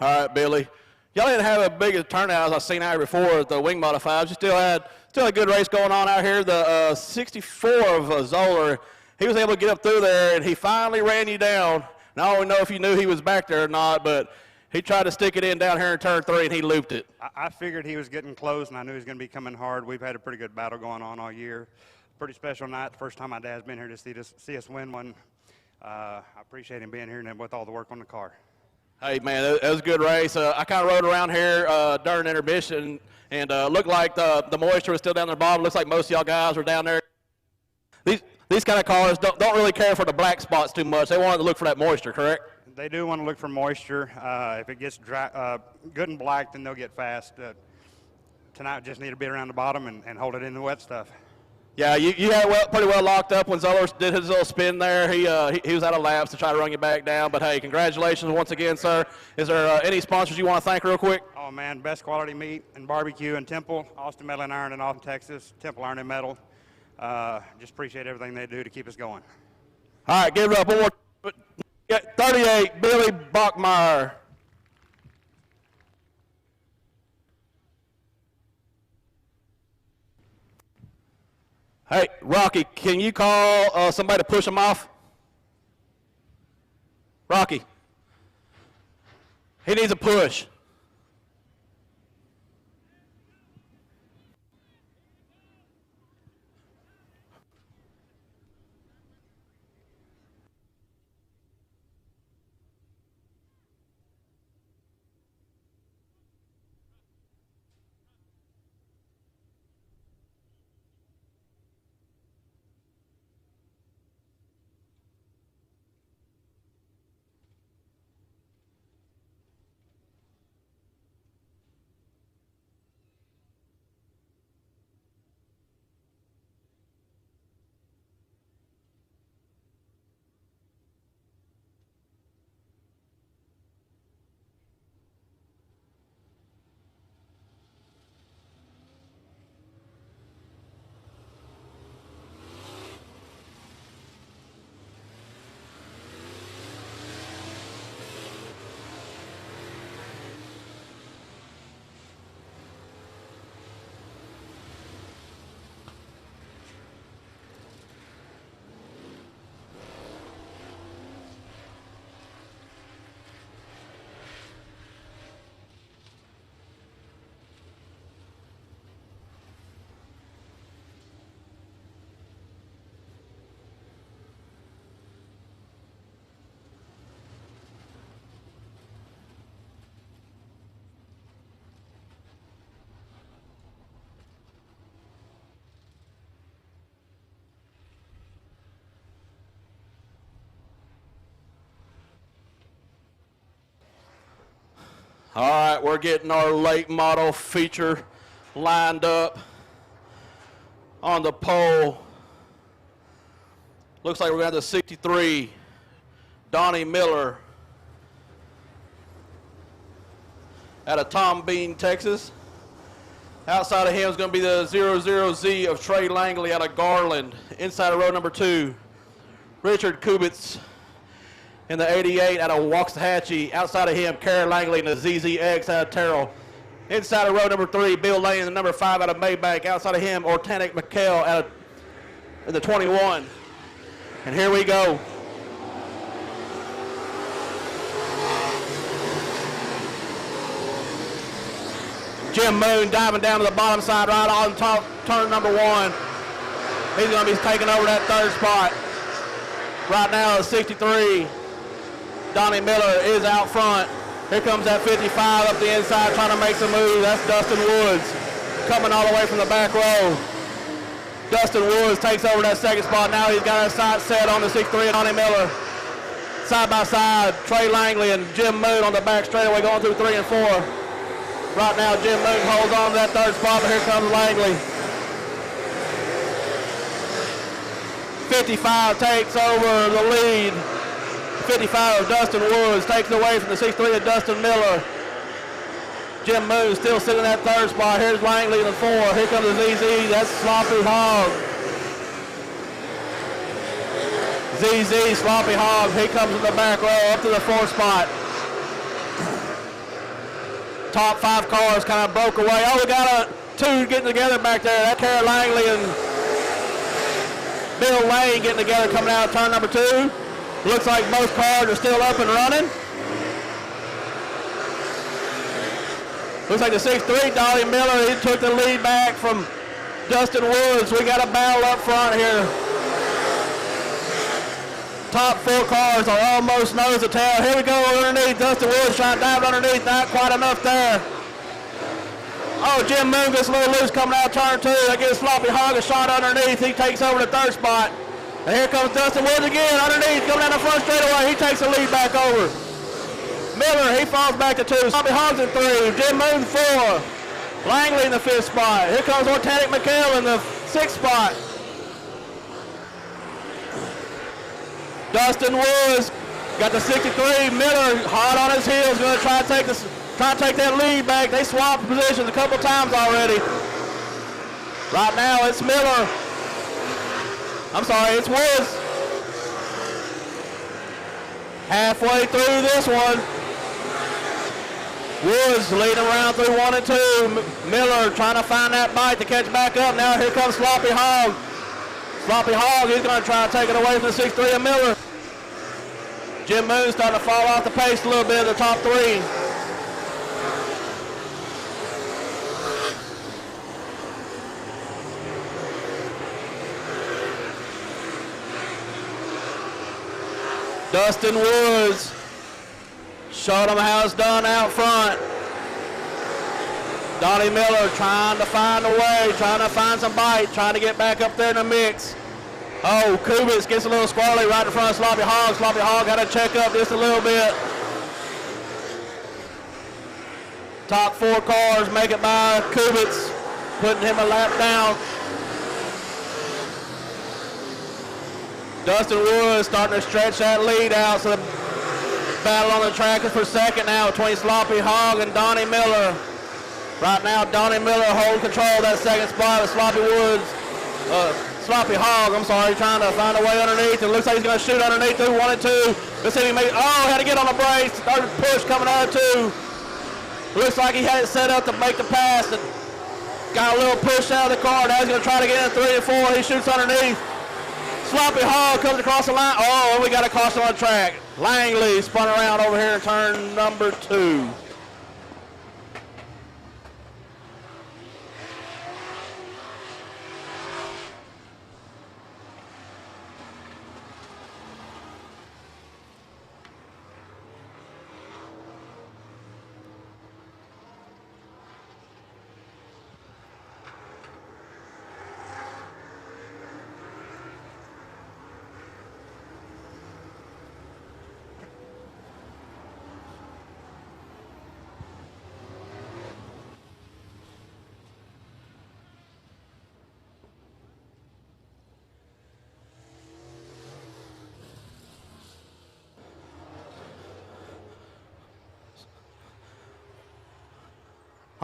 All right, Billy. Y'all didn't have a big a turnout as I've seen out here before at the Wing Modifieds. You still had a good race going on out here. The 64 of Zoller, he was able to get up through there, and he finally ran you down. And I don't know if you knew he was back there or not, but he tried to stick it in down here in turn 3, and he looped it. I figured he was getting close, and I knew he was going to be coming hard. We've had a pretty good battle going on all year. Pretty special night. The first time my dad's been here to see us win one. I appreciate him being here and with all the work on the car. Hey, man, that was a good race. I kind of rode around here during intermission, and looked like the moisture was still down there bottom. Looks like most of y'all guys were down there. These kind of cars don't really care for the black spots too much. They want to look for that moisture, correct? They do want to look for moisture. If it gets dry, good and black, then they'll get fast. Tonight, we just need to be around the bottom and hold it in the wet stuff. Yeah, you had pretty well locked up when Zoller did his little spin there. He was out of laps to try to run you back down. But, hey, congratulations once again, sir. Is there any sponsors you want to thank real quick? Oh, man, Best Quality Meat and Barbecue in Temple, Austin Metal and Iron in Austin, Texas, Temple Iron and Metal. Just appreciate everything they do to keep us going. All right, give it up one more. 38, Billy Bachmeyer. Hey, Rocky, can you call somebody to push him off? Rocky. He needs a push. All right, we're getting our late model feature lined up on the pole. Looks like we're going to have the 63, Donnie Miller, out of Tom Bean, Texas. Outside of him is going to be the 00Z of Trey Langley out of Garland. Inside of row number 2, Richard Kubitz in the 88 out of Waxahachie. Outside of him, Karen Langley in the ZZX out of Terrell. Inside of row number 3, Bill Lane in the number 5 out of Maybank. Outside of him, Ortanic McHale out of in the 21. And here we go. Jim Moon diving down to the bottom side right on top, turn number 1. He's going to be taking over that 3rd spot. Right now, the 63, Donnie Miller is out front. Here comes that 55 up the inside trying to make some moves. That's Dustin Woods coming all the way from the back row. Dustin Woods takes over that 2nd spot. Now he's got his sight set on the 63 and Donnie Miller. Side by side, Trey Langley and Jim Moon on the back straightaway going through 3 and 4. Right now, Jim Moon holds on to that 3rd spot, but here comes Langley. 55 takes over the lead. 55 of Dustin Woods takes it away from the 63 of Dustin Miller. Jim Moon still sitting in that 3rd spot. Here's Langley in the 4. Here comes the ZZ. That's Sloppy Hog. ZZ, Sloppy Hog. He comes in the back row up to the 4th spot. Top 5 cars kind of broke away. Oh, we got 2 getting together back there. That's Karen Langley and Bill Lane getting together coming out of turn number 2. Looks like both cars are still up and running. Looks like the 6'3", Donnie Miller, he took the lead back from Dustin Woods. We got a battle up front here. Top 4 cars are almost nose to tail. Here we go underneath. Dustin Woods trying to dive underneath. Not quite enough there. Oh, Jim Moon gets a little loose coming out of turn 2. That gives Sloppy Hog a shot underneath. He takes over the 3rd spot. And here comes Dustin Woods again underneath. Coming down the front straightaway. He takes the lead back over. Miller, he falls back to 2. Sloppy Hog's in 3. Jim Moon 4. Langley in the 5th spot. Here comes Ortanic McHale in the 6th spot. Dustin Woods got the 63. Miller hard on his heels, going to try to take that lead back. They swapped positions a couple times already. Right now it's Miller. I'm sorry, it's Woods. Halfway through this one. Woods leading around through 1 and 2. Miller trying to find that bite to catch back up. Now here comes Sloppy Hog. Sloppy Hog, he's going to try to take it away from the 6'3" of Miller. Jim Moon starting to fall off the pace a little bit in the top 3. Dustin Woods showed them how it's done out front. Donnie Miller trying to find a way, trying to find some bite, trying to get back up there in the mix. Oh, Kubitz gets a little squirrely right in front of Sloppy Hog. Sloppy Hog got to check up just a little bit. Top 4 cars make it by Kubitz, putting him a lap down. Dustin Woods starting to stretch that lead out, so the battle on the track is for 2nd now between Sloppy Hog and Donnie Miller. Right now, Donnie Miller holding control of that 2nd spot with Sloppy Hog, I'm sorry, trying to find a way underneath. It looks like he's going to shoot underneath through 1 and 2. Let's see if he makes, had to get on the brakes. Started push coming out of 2. Looks like he had it set up to make the pass. And got a little push out of the car. Now he's going to try to get in 3 and 4. He shoots underneath. Sloppy Hog comes across the line. Oh, we got a caution on the track. Langley spun around over here in turn number 2.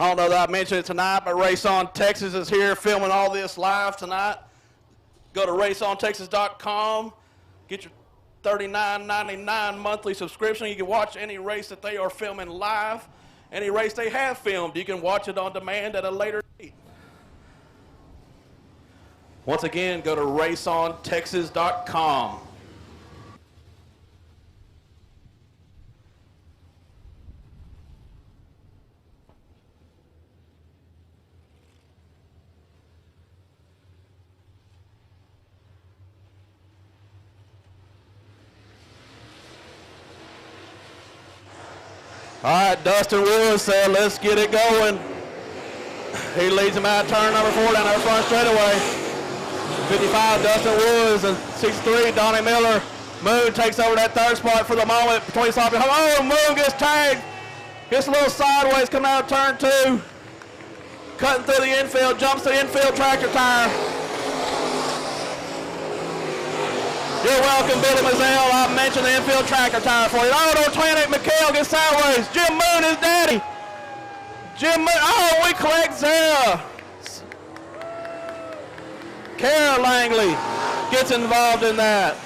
I don't know that I mentioned it tonight, but Race On Texas is here filming all this live tonight. Go to raceontexas.com, get your $39.99 monthly subscription. You can watch any race that they are filming live. Any race they have filmed, you can watch it on demand at a later date. Once again, go to raceontexas.com. All right, Dustin Woods said, let's get it going. He leads him out turn number 4 down the front straightaway. 55, Dustin Woods, and 63, Donnie Miller. Moon takes over that third spot for the moment between Sloppy Hog. Oh, Moon gets tagged. Gets a little sideways coming out of turn 2. Cutting through the infield, jumps the infield tractor tire. You're welcome, Billy Mazzell. I mentioned the infield tractor tire for you. Oh, Titanic McHale gets sideways. Jim Moon is daddy. Jim Moon. Oh, we collect Zara. Kara Langley gets involved in that.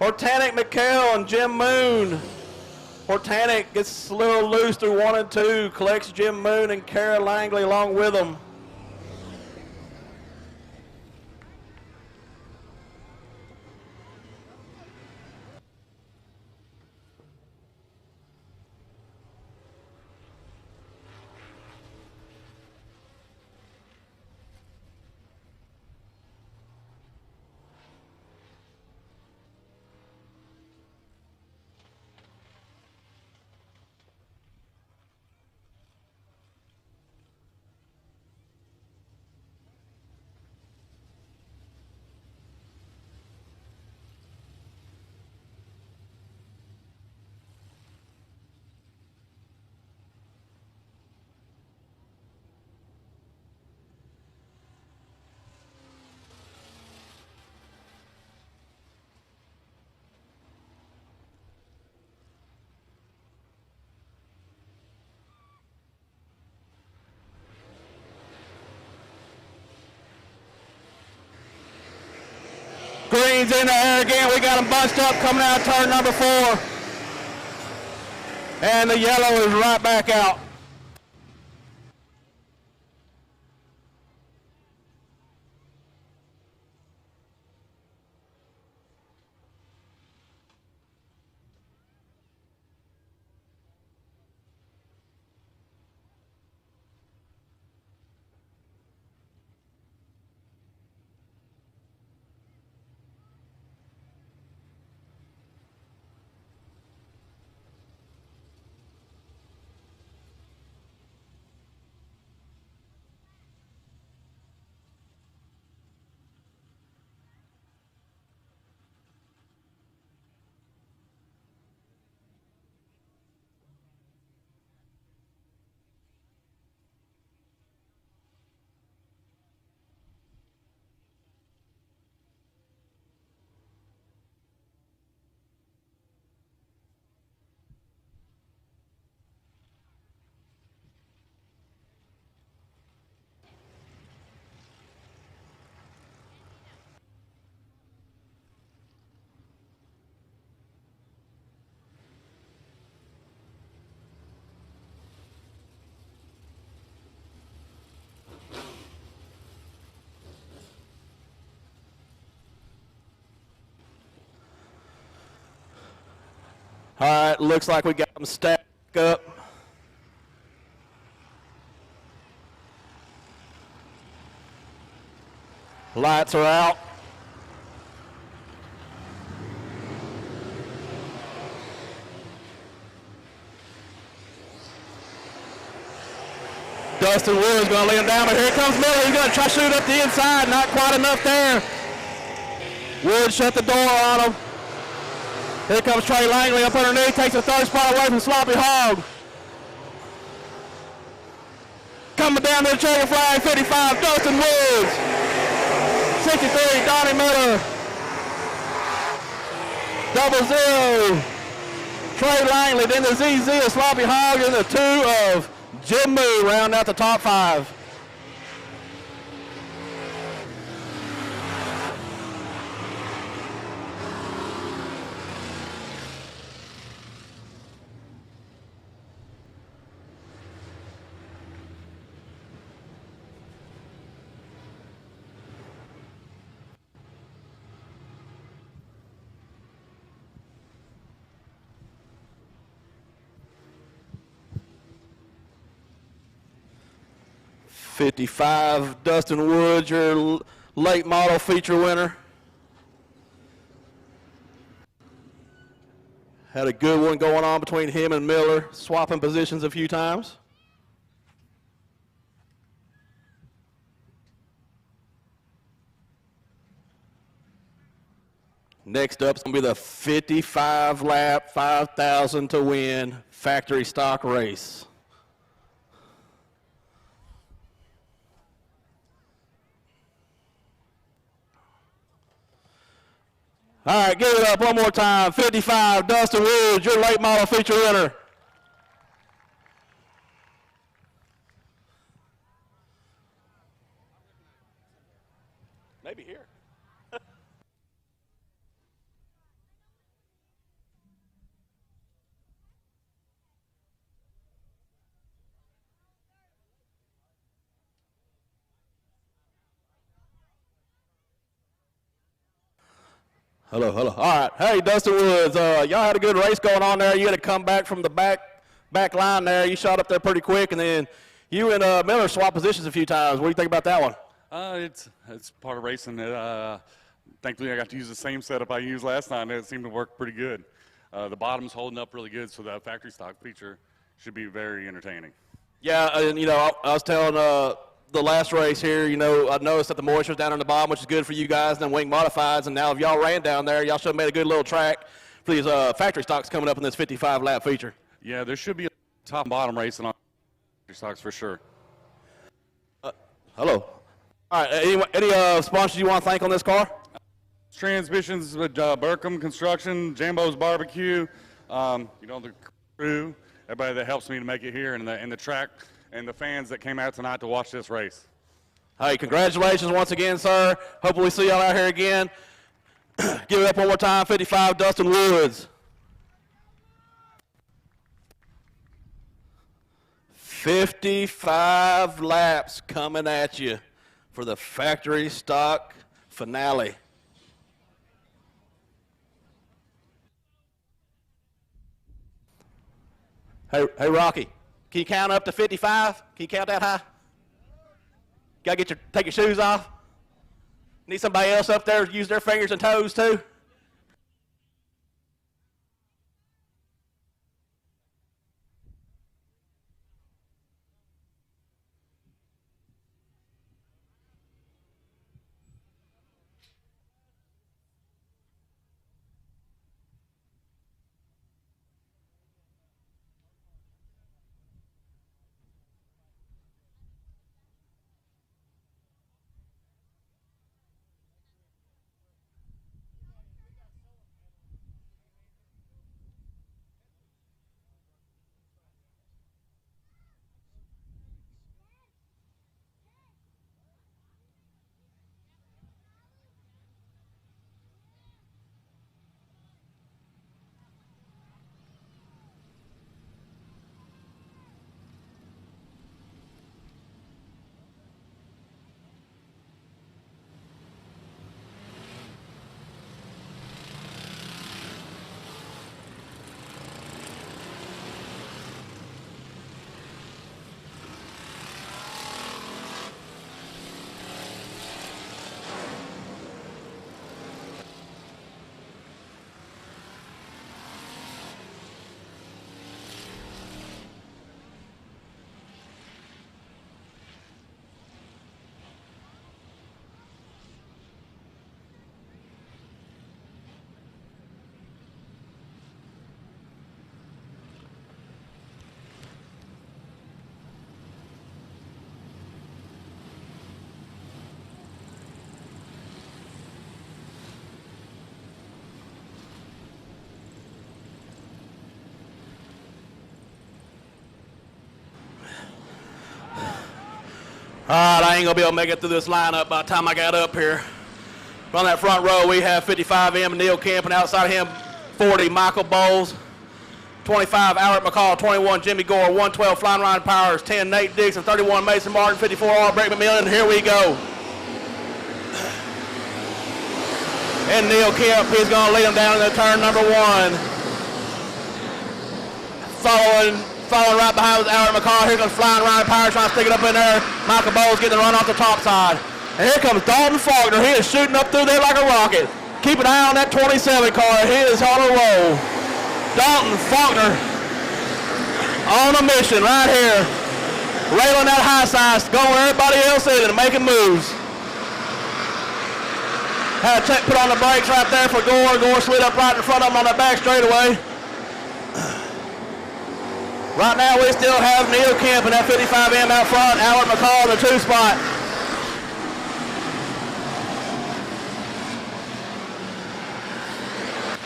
Hortanic McHale and Jim Moon. Hortanic gets a little loose through 1 and 2. Collects Jim Moon and Kara Langley along with him. Green's in the air again. We got them bunched up coming out turn number 4. And the yellow is right back out. All right, looks like we got them stacked up. Lights are out. Dustin Woods going to lay him down, but here comes Miller. He's going to try to shoot up the inside. Not quite enough there. Woods shut the door on him. Here comes Trey Langley up underneath, takes the third spot away from Sloppy Hog. Coming down to the checkered flag, 55, Dustin Woods. 63, Donnie Miller. 00, Trey Langley. Then the ZZ of Sloppy Hog, and the 2 of Jim Moo round out the top 5. '55, Dustin Woods, your late model feature winner. Had a good one going on between him and Miller, swapping positions a few times. Next up is going to be the 55 lap, 5,000 to win factory stock race. All right, give it up one more time. 55, Dustin Woods, your late model feature winner. Maybe here. Hello, hello. All right. Hey, Dustin Woods, y'all had a good race going on there. You had to come back from the back line there. You shot up there pretty quick, and then you and Miller swapped positions a few times. What do you think about that one? It's part of racing. Thankfully, I got to use the same setup I used last time. It seemed to work pretty good. The bottom's holding up really good, so that factory stock feature should be very entertaining. Yeah, and, you know, I was telling the last race here, you know, I noticed that the moisture's down on the bottom, which is good for you guys, and then wing modifieds, and now if y'all ran down there, y'all should have made a good little track for these factory stocks coming up in this 55 lap feature. Yeah, there should be a top and bottom racing on factory stocks for sure. Hello. All right, any sponsors you want to thank on this car? Transmissions with Burkham Construction, Jambo's Barbecue, you know, the crew, everybody that helps me to make it here, and the track, and the fans that came out tonight to watch this race. Hey, congratulations once again, sir. Hopefully we see y'all out here again. Give it up one more time, 55, Dustin Woods. 55 laps coming at you for the factory stock finale. Hey, Rocky, can you count up to 55? Can you count that high? Gotta take your shoes off. Need somebody else up there to use their fingers and toes too? All right, I ain't going to be able to make it through this lineup by the time I got up here. On that front row, we have 55M Neil Kemp, and outside of him, 40 Michael Bowles, 25 Albert McCall, 21 Jimmy Gore, 112 Flying Ryan Powers, 10 Nate Dixon, 31 Mason Martin, 54 R. Brett McMillan, and here we go. And Neil Kemp, he's going to lead him down into turn number 1. Following right behind was Albert McCall. Here comes Flying Ryan Powers trying to stick it up in there. Michael Bowles getting the run off the top side. And here comes Dalton Faulkner. He is shooting up through there like a rocket. Keep an eye on that 27 car. He is on a roll. Dalton Faulkner on a mission right here. Railing that high side, going where everybody else is and making moves. Had a check put on the brakes right there for Gore. Gore slid up right in front of him on that back straightaway. Right now we still have Neil Kemp in that 55M out front. Albert McCall in the 2 spot.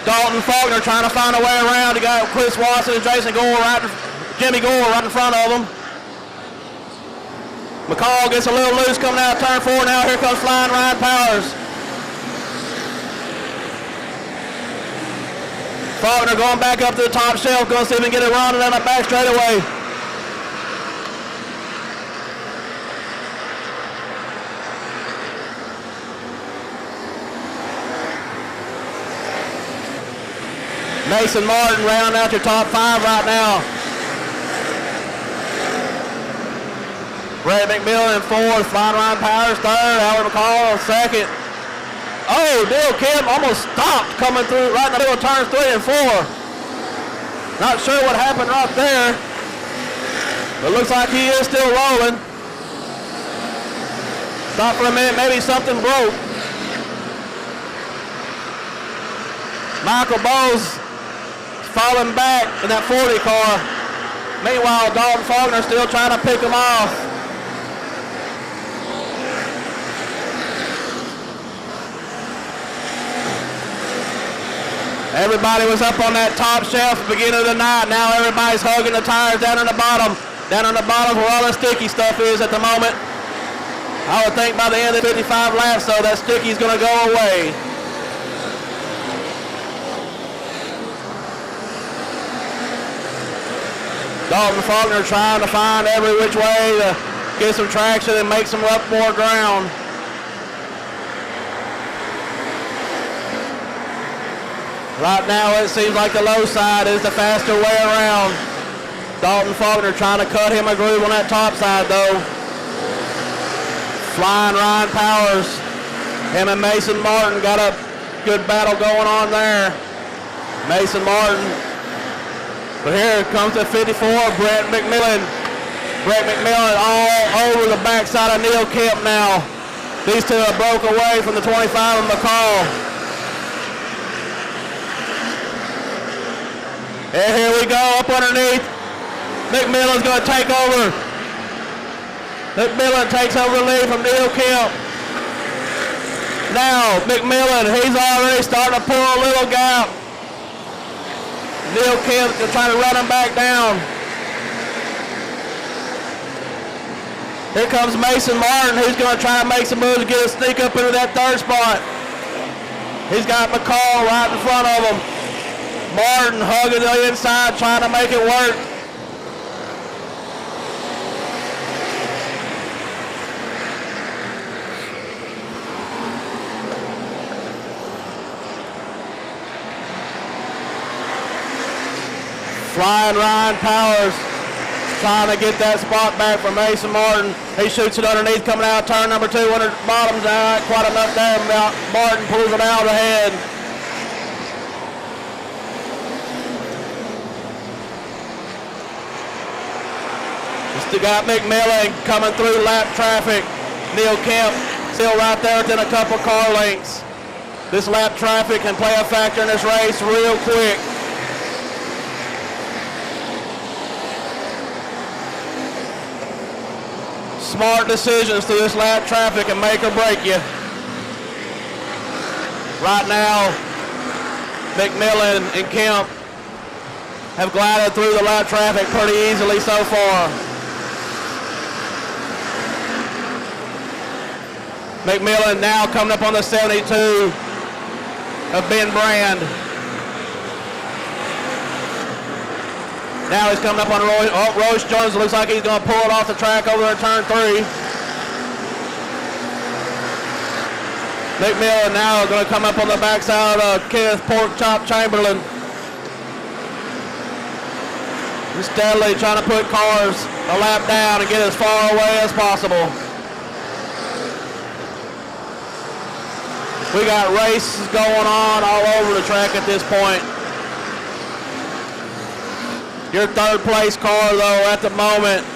Dalton Faulkner trying to find a way around. He got Chris Watson and Jason Gore Jimmy Gore right in front of him. McCall gets a little loose coming out of turn 4 now. Here comes Flying Ryan Powers. Faulkner going back up to the top shelf, going to see if he can get it running down the back straightaway. Mason Martin rounding out your top 5 right now. Brett McMillan in 4th, Flying Ryan Powers 3rd, Albert McCall 2nd. Oh, Neil Kemp almost stopped coming through right in the middle of turns 3 and 4. Not sure what happened right there, but looks like he is still rolling. Stop for a minute, maybe something broke. Michael Bowles falling back in that 40 car. Meanwhile, Dalton Faulkner still trying to pick him off. Everybody was up on that top shelf at the beginning of the night. Now everybody's hugging the tires down on the bottom. Down on the bottom where all the sticky stuff is at the moment. I would think by the end of the 55 laps, though, that sticky's going to go away. Dalton Faulkner trying to find every which way to get some traction and make some up more ground. Right now it seems like the low side is the faster way around. Dalton Faulkner trying to cut him a groove on that top side though. Flying Ryan Powers. Him and Mason Martin got a good battle going on there. Mason Martin. But here comes the 54, Brett McMillan. Brett McMillan all over the backside of Neil Kemp now. These two have broke away from the 25 of McCall. And here we go, up underneath. McMillan's going to take over. McMillan takes over the lead from Neil Kemp. Now, McMillan, he's already starting to pull a little gap. Neil Kemp is trying to run him back down. Here comes Mason Martin, who's going to try to make some moves to get a sneak up into that 3rd spot. He's got McCall right in front of him. Martin hugging the inside, trying to make it work. Flying Ryan Powers trying to get that spot back from Mason Martin. He shoots it underneath, coming out turn number 2. Under bottoms out, quite enough there. Martin pulls it out ahead. Still got McMillan coming through lap traffic. Neil Kemp still right there within a couple car lengths. This lap traffic can play a factor in this race real quick. Smart decisions through this lap traffic can make or break you. Right now, McMillan and Kemp have glided through the lap traffic pretty easily so far. McMillan now coming up on the 72 of Ben Brand. Now he's coming up on Royce Jones. Looks like he's going to pull it off the track over there in turn 3. McMillan now going to come up on the backside of Kenneth Pork Chop Chamberlain. He's steadily trying to put cars a lap down and get as far away as possible. We got races going on all over the track at this point. Your third place car, though, at the moment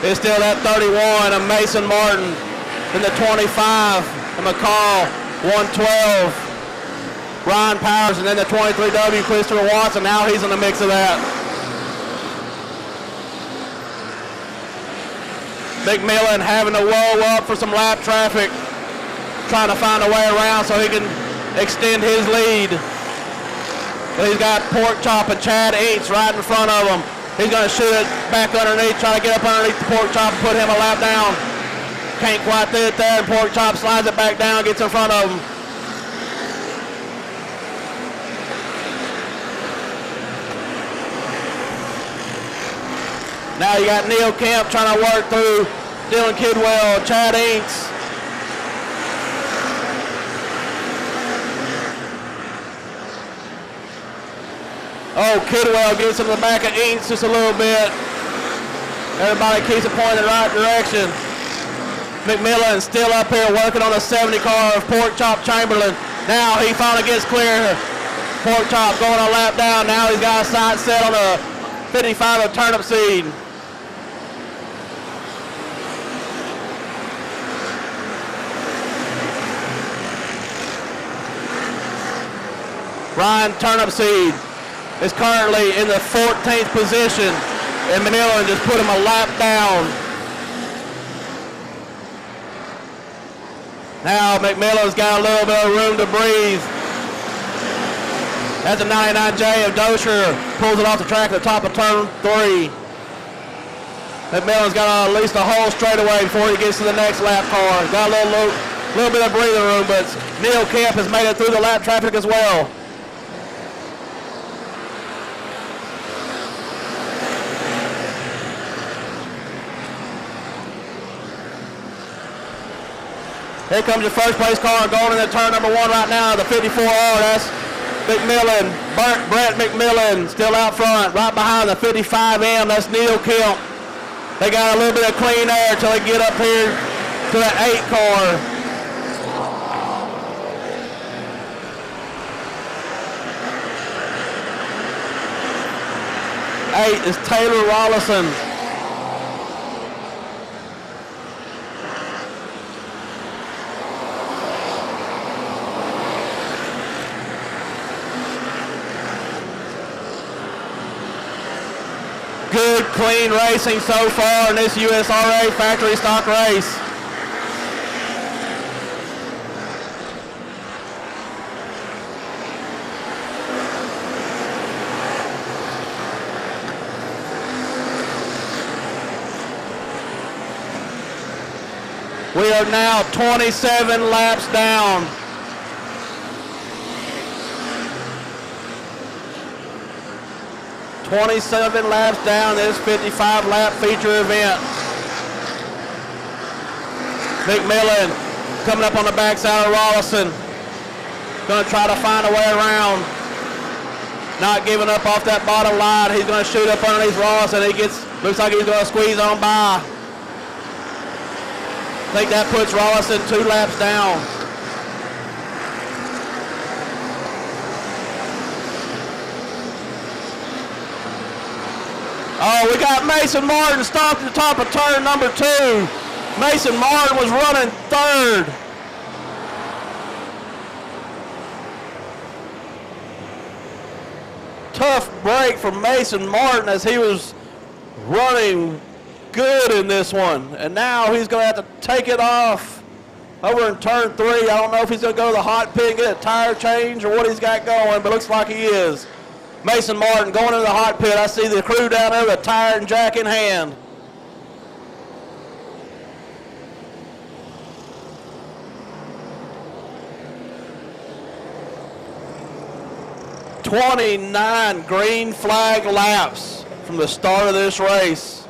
is still that 31 of Mason Martin. Then the 25 of McCall, 112, Ryan Powers, and then the 23W, Christopher Watson. Now he's in the mix of that. McMillan having to roll up for some lap traffic, trying to find a way around so he can extend his lead. But he's got Pork Chop and Chad Eats right in front of him. He's going to shoot it back underneath, try to get up underneath the Pork Chop and put him a lap down. Can't quite do it there, and Pork Chop slides it back down, gets in front of him. Now you got Neil Kemp trying to work through Dylan Kidwell, Chad Inks. Oh, Kidwell gets in the back of Inks just a little bit. Everybody keeps it pointed in the right direction. McMillan still up here working on the 70 car of Pork Chop Chamberlain. Now he finally gets clear. Pork Chop going a lap down. Now he's got a sight set on a 55 of Turnip Seed. Ryan Turnipseed is currently in the 14th position, and McMillan just put him a lap down. Now McMillan's got a little bit of room to breathe. As the 99J of Dosher pulls it off the track at the top of turn 3. McMillan's got at least a whole straightaway before he gets to the next lap car. Got a little bit of breathing room, but Neil Kemp has made it through the lap traffic as well. Here comes your first place car going into turn number 1 right now, the 54R. That's McMillan, Brett McMillan still out front. Right behind the 55M, that's Neil Kemp. They got a little bit of clean air until they get up here to the 8 car. Eight is Taylor Rollison. Good, clean racing so far in this USRA factory stock race. We are now 27 laps down. "27 laps down this 55-lap feature event." McMillan coming up on the backside of Rollison. Going to try to find a way around. Not giving up off that bottom line. He's going to shoot up underneath Rollison. Looks like he's going to squeeze on by. I think that puts Rollison 2 laps down. Oh, we got Mason Martin stopped at the top of turn number 2. Mason Martin was running 3rd. Tough break for Mason Martin as he was running good in this one. And now he's going to have to take it off over in turn 3. I don't know if he's going to go to the hot pit and get a tire change or what he's got going, but looks like he is. Mason Martin going into the hot pit. I see the crew down there with a tire and jack in hand. 29 green flag laps from the start of this race.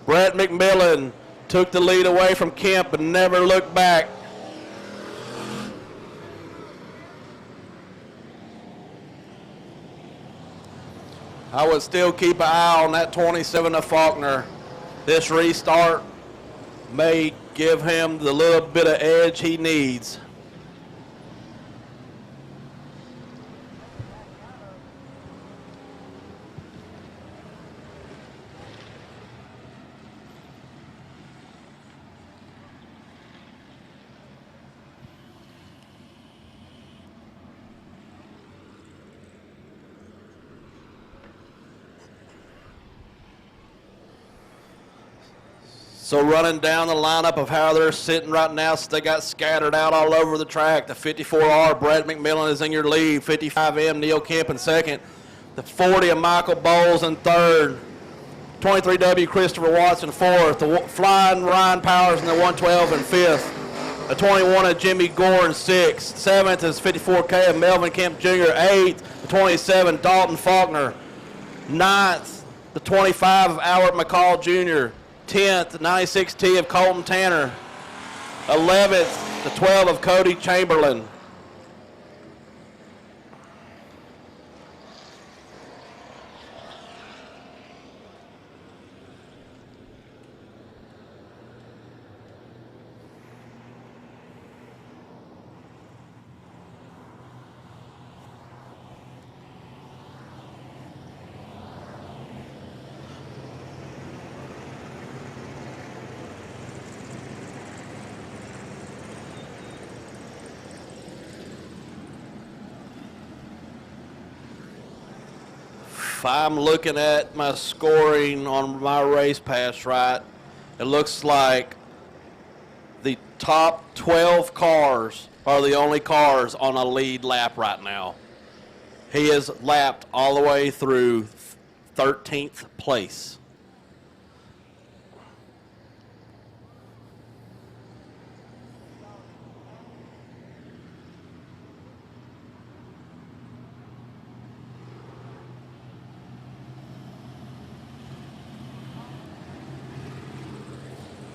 Brett McMillan took the lead away from Kemp but never looked back. I would still keep an eye on that 27 of Faulkner. This restart may give him the little bit of edge he needs. So running down the lineup of how they're sitting right now, so they got scattered out all over the track. The 54R, Brett McMillan is in your lead. 55M, Neil Kemp in second. The 40 of Michael Bowles in third. 23W, Christopher Watson fourth. The Flying Ryan Powers in the 112 in fifth. The 21 of Jimmy Gore in sixth. Seventh is 54K of Melvin Kemp Jr. Eighth, the 27, Dalton Faulkner. Ninth, the 25 of Albert McCall Jr. 10th, the 96T of Colton Tanner. 11th, the 12 of Cody Chamberlain. If I'm looking at my scoring on my race pass right, it looks like the top 12 cars are the only cars on a lead lap right now. He is lapped all the way through 13th place.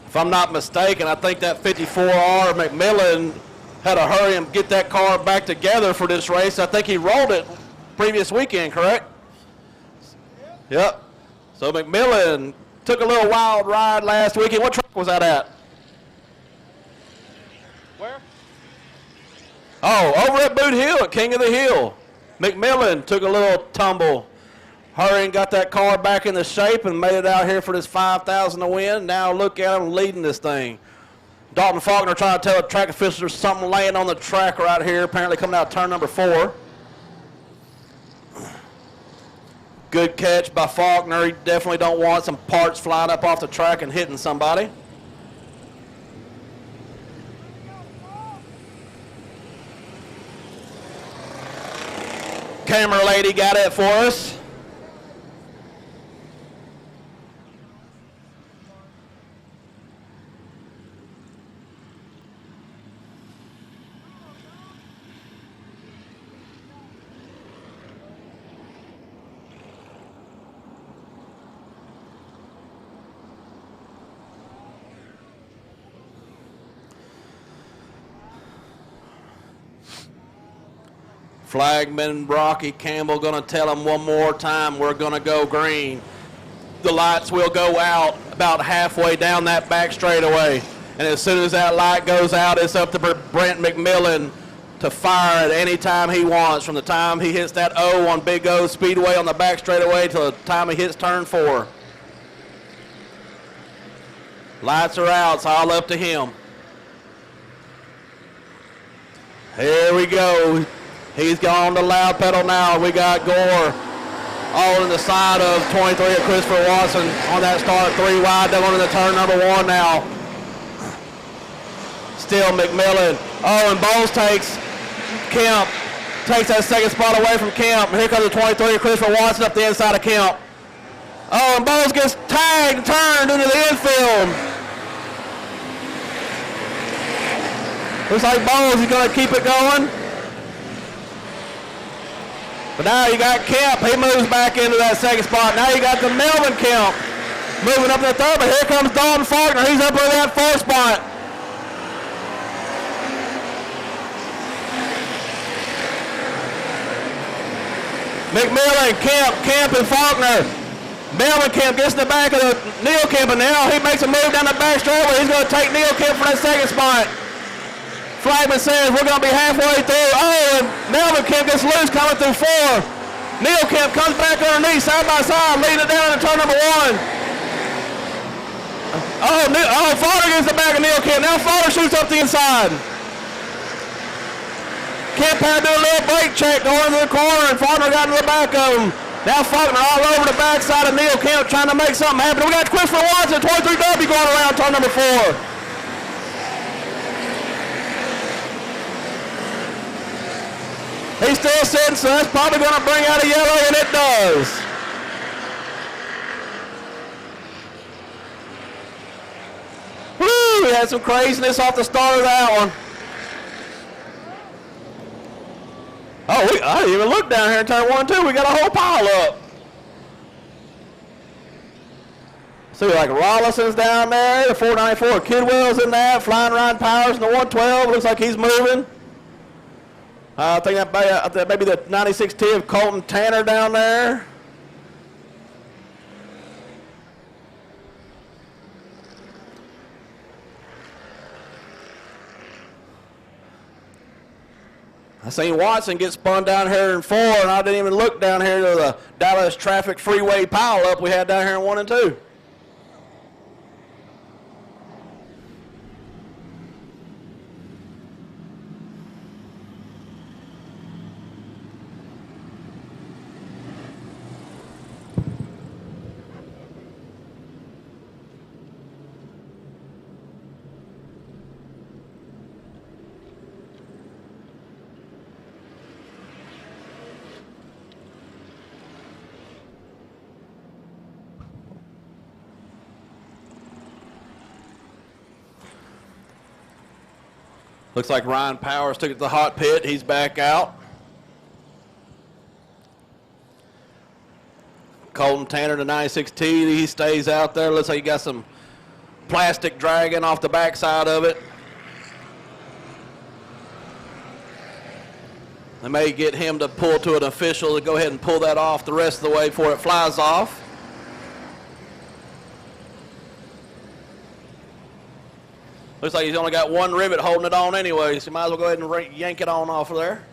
If I'm not mistaken, I think that 54R McMillan had to hurry and get that car back together for this race. I think he rolled it previous weekend, correct? Yep. So McMillan took a little wild ride last weekend. What track was that at? Where? Oh, over at Boot Hill at King of the Hill. McMillan took a little tumble. Hurry and got that car back into shape and made it out here for this 5,000 to win. Now look at him leading this thing. Dalton Faulkner trying to tell the track officials there's something laying on the track right here, apparently coming out turn number 4. Good catch by Faulkner. He definitely don't want some parts flying up off the track and hitting somebody. Camera lady got it for us. Flagman Rocky Campbell going to tell him one more time, we're going to go green. The lights will go out about halfway down that back straightaway. And as soon as that light goes out, it's up to Brent McMillan to fire at any time he wants, from the time he hits that O on Big O Speedway on the back straightaway till the time he hits turn 4. Lights are out, it's all up to him. Here we go. He's gone to loud pedal now. We got Gore all in the side of 23 of Christopher Watson on that start 3 wide. They're going to turn number 1 now. Still McMillan. Oh, and Bowles takes Kemp. Takes that second spot away from Kemp. Here comes the 23 of Christopher Watson up the inside of Kemp. Oh, and Bowles gets tagged, turned into the infield. Looks like Bowles is going to keep it going. But now you got Kemp. He moves back into that second spot. Now you got the Melvin Kemp moving up to the third. But here comes Dalton Faulkner. He's up in that fourth spot. McMillan, Kemp, and Faulkner. Melvin Kemp gets in the back of the Neil Kemp, and now he makes a move down the back straightaway. He's going to take Neil Kemp for that second spot. Flagman says we're going to be halfway through. Oh, and Melvin Kemp gets loose coming through 4. Neil Kemp comes back underneath, side by side, leading it down into turn number 1. Oh, Faulkner gets the back of Neil Kemp. Now Faulkner shoots up the inside. Kemp had to do a little brake check going into the corner, and Faulkner got into the back of him. Now Faulkner all over the backside of Neil Kemp trying to make something happen. We got Christopher Watson, 23W going around turn number 4. He's still sitting, so that's probably going to bring out a yellow, and it does. Woo! We had some craziness off the start of that one. Oh, I didn't even look down here in turn 1 and 2. We got a whole pile up. See, like Rollison's down there, the 494, Kidwell's in that, Flying Ryan Powers in the 112. Looks like he's moving. I think that maybe the 96T of Colton Tanner down there. I seen Watson get spun down here in 4, and I didn't even look down here to the Dallas traffic freeway pileup we had down here in 1 and 2. Looks like Ryan Powers took it to the hot pit. He's back out. Colton Tanner, the 96T, he stays out there. Looks like he got some plastic dragging off the backside of it. They may get him to pull to an official to go ahead and pull that off the rest of the way before it flies off. Looks like he's only got one rivet holding it on anyway, so you might as well go ahead and yank it on off of there.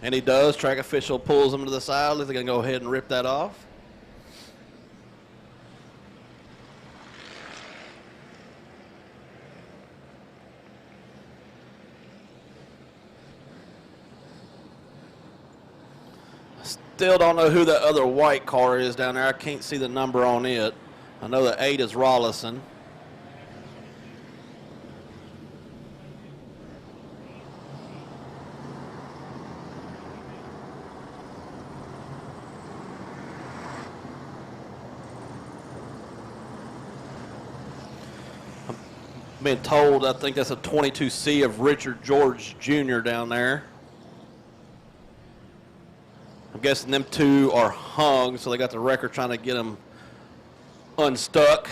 And he does. Track official pulls him to the side. They're going to go ahead and rip that off. Still don't know who that other white car is down there. I can't see the number on it. I know the 8 is Rollison. I'm being told I think that's a 22C of Richard George Jr. down there. I'm guessing them two are hung, so they got the wrecker trying to get them unstuck.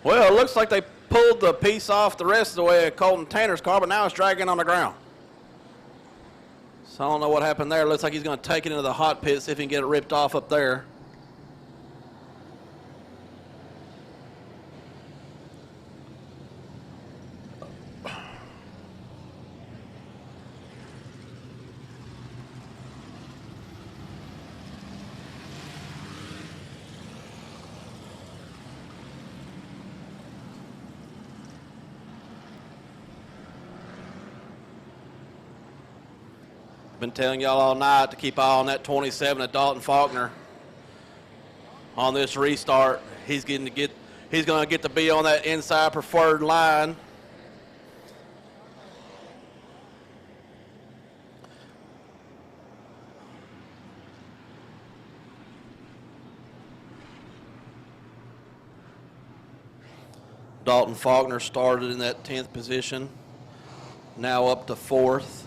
Well, it looks like they pulled the piece off the rest of the way of Colton Tanner's car, but now it's dragging on the ground. So I don't know what happened there. It looks like he's going to take it into the hot pit, see if he can get it ripped off up there. Been telling y'all all night to keep eye on that 27 of Dalton Faulkner. On this restart, he's going to get to be on that inside preferred line. Dalton Faulkner started in that 10th position, now up to 4th.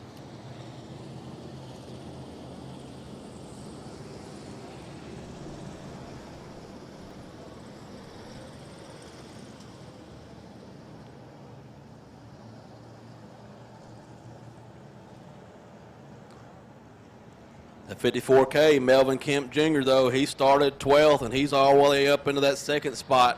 The 54K, Melvin Kemp Jr., though, he started 12th, and he's all the way up into that 2nd spot.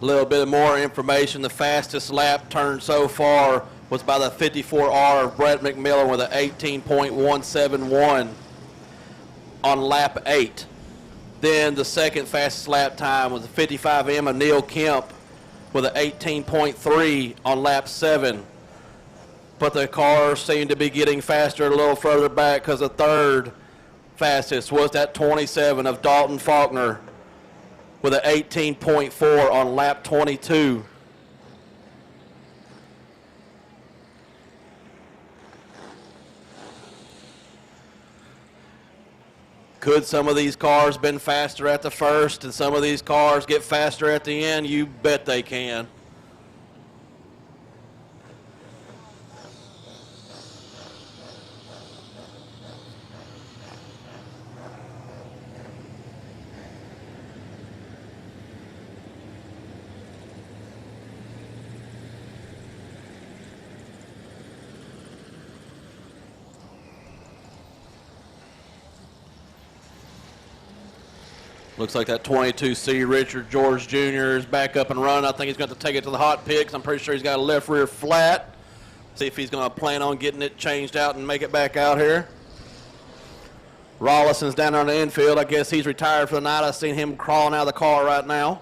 A little bit more information. The fastest lap turned so far was by the 54R of Brett McMillan with an 18.171 on lap 8. Then the second fastest lap time was the 55M of Neil Kemp with an 18.3 on lap 7. But the cars seem to be getting faster a little further back because the third fastest was that 27 of Dalton Faulkner with an 18.4 on lap 22. Could some of these cars been faster at the first and some of these cars get faster at the end? You bet they can. Looks like that 22C Richard George Jr. is back up and running. I think he's going to take it to the hot pit because I'm pretty sure he's got a left rear flat. See if he's going to plan on getting it changed out and make it back out here. Rollison's down on the infield. I guess he's retired for the night. I've seen him crawling out of the car right now.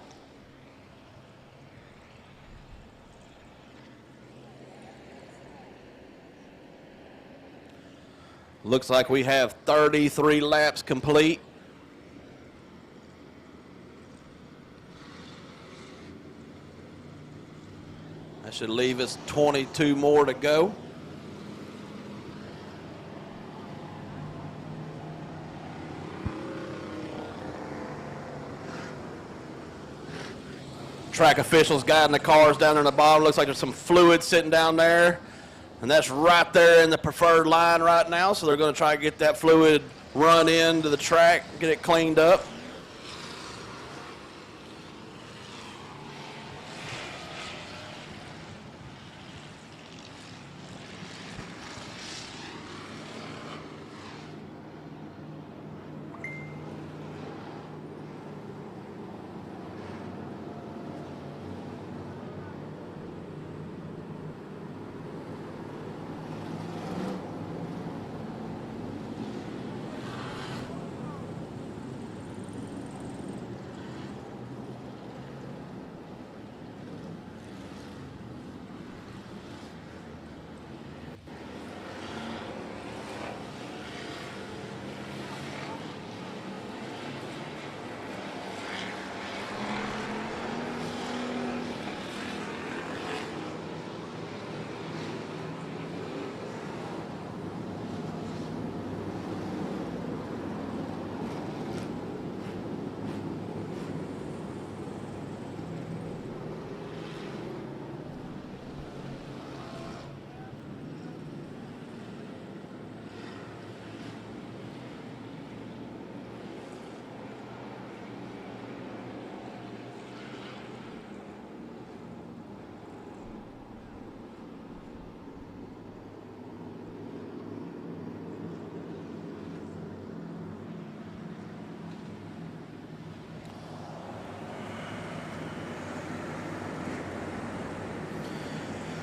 Looks like we have 33 laps complete. That should leave us 22 more to go. Track officials guiding the cars down there in the bottom. Looks like there's some fluid sitting down there. And that's right there in the preferred line right now. So they're going to try to get that fluid run into the track, get it cleaned up.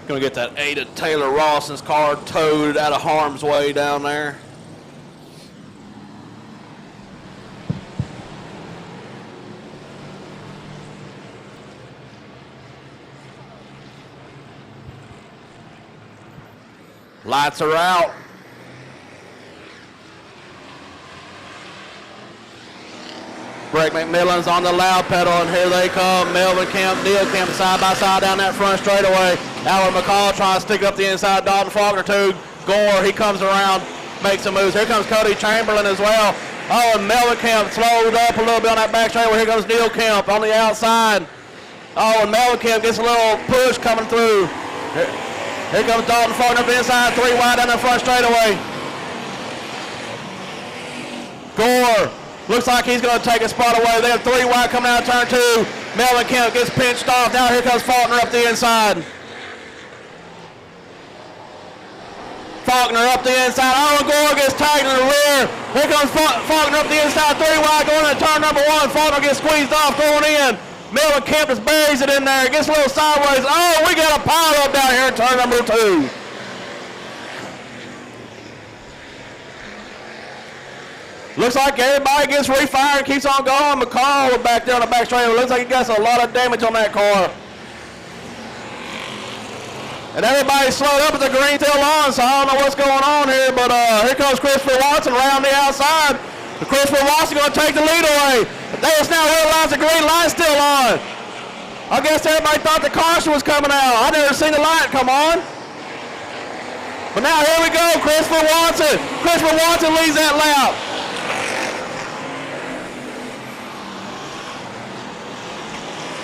Going to get that Ada Taylor Rawson's car towed out of harm's way down there. Lights are out. Breck McMillan's on the loud pedal, and here they come. Melvin Kemp, Neil Kemp side by side down that front straightaway. Howard McCall trying to stick up the inside. Dalton Faulkner too. Gore, he comes around, makes some moves. Here comes Cody Chamberlain as well. Oh, and Melvin Kemp slowed up a little bit on that back straightaway. Here comes Neil Kemp on the outside. Oh, and Melvin Kemp gets a little push coming through. Here comes Dalton Faulkner up the inside, 3 wide down the front straightaway. Gore looks like he's going to take a spot away. They have 3 wide coming out of turn 2. Melvin Kemp gets pinched off. Now here comes Faulkner up the inside. Faulkner up the inside. Oh, Gore gets tagged in the rear. Here comes Faulkner up the inside. 3 wide going into turn number 1. Faulkner gets squeezed off going in. Melvin Kemp just buries it in there. It gets a little sideways. Oh, we got a pile up down here in turn number 2. Looks like everybody gets refired and keeps on going. McCall back there on the back straight. Looks like he got a lot of damage on that car. And everybody's slowed up at the green still on, so I don't know what's going on here, but here comes Christopher Watson around the outside. Christopher Watson going to take the lead away. They just now realize the green light's still on. I guess everybody thought the caution was coming out. I never seen the light come on. But now here we go, Christopher Watson. Christopher Watson leads that lap.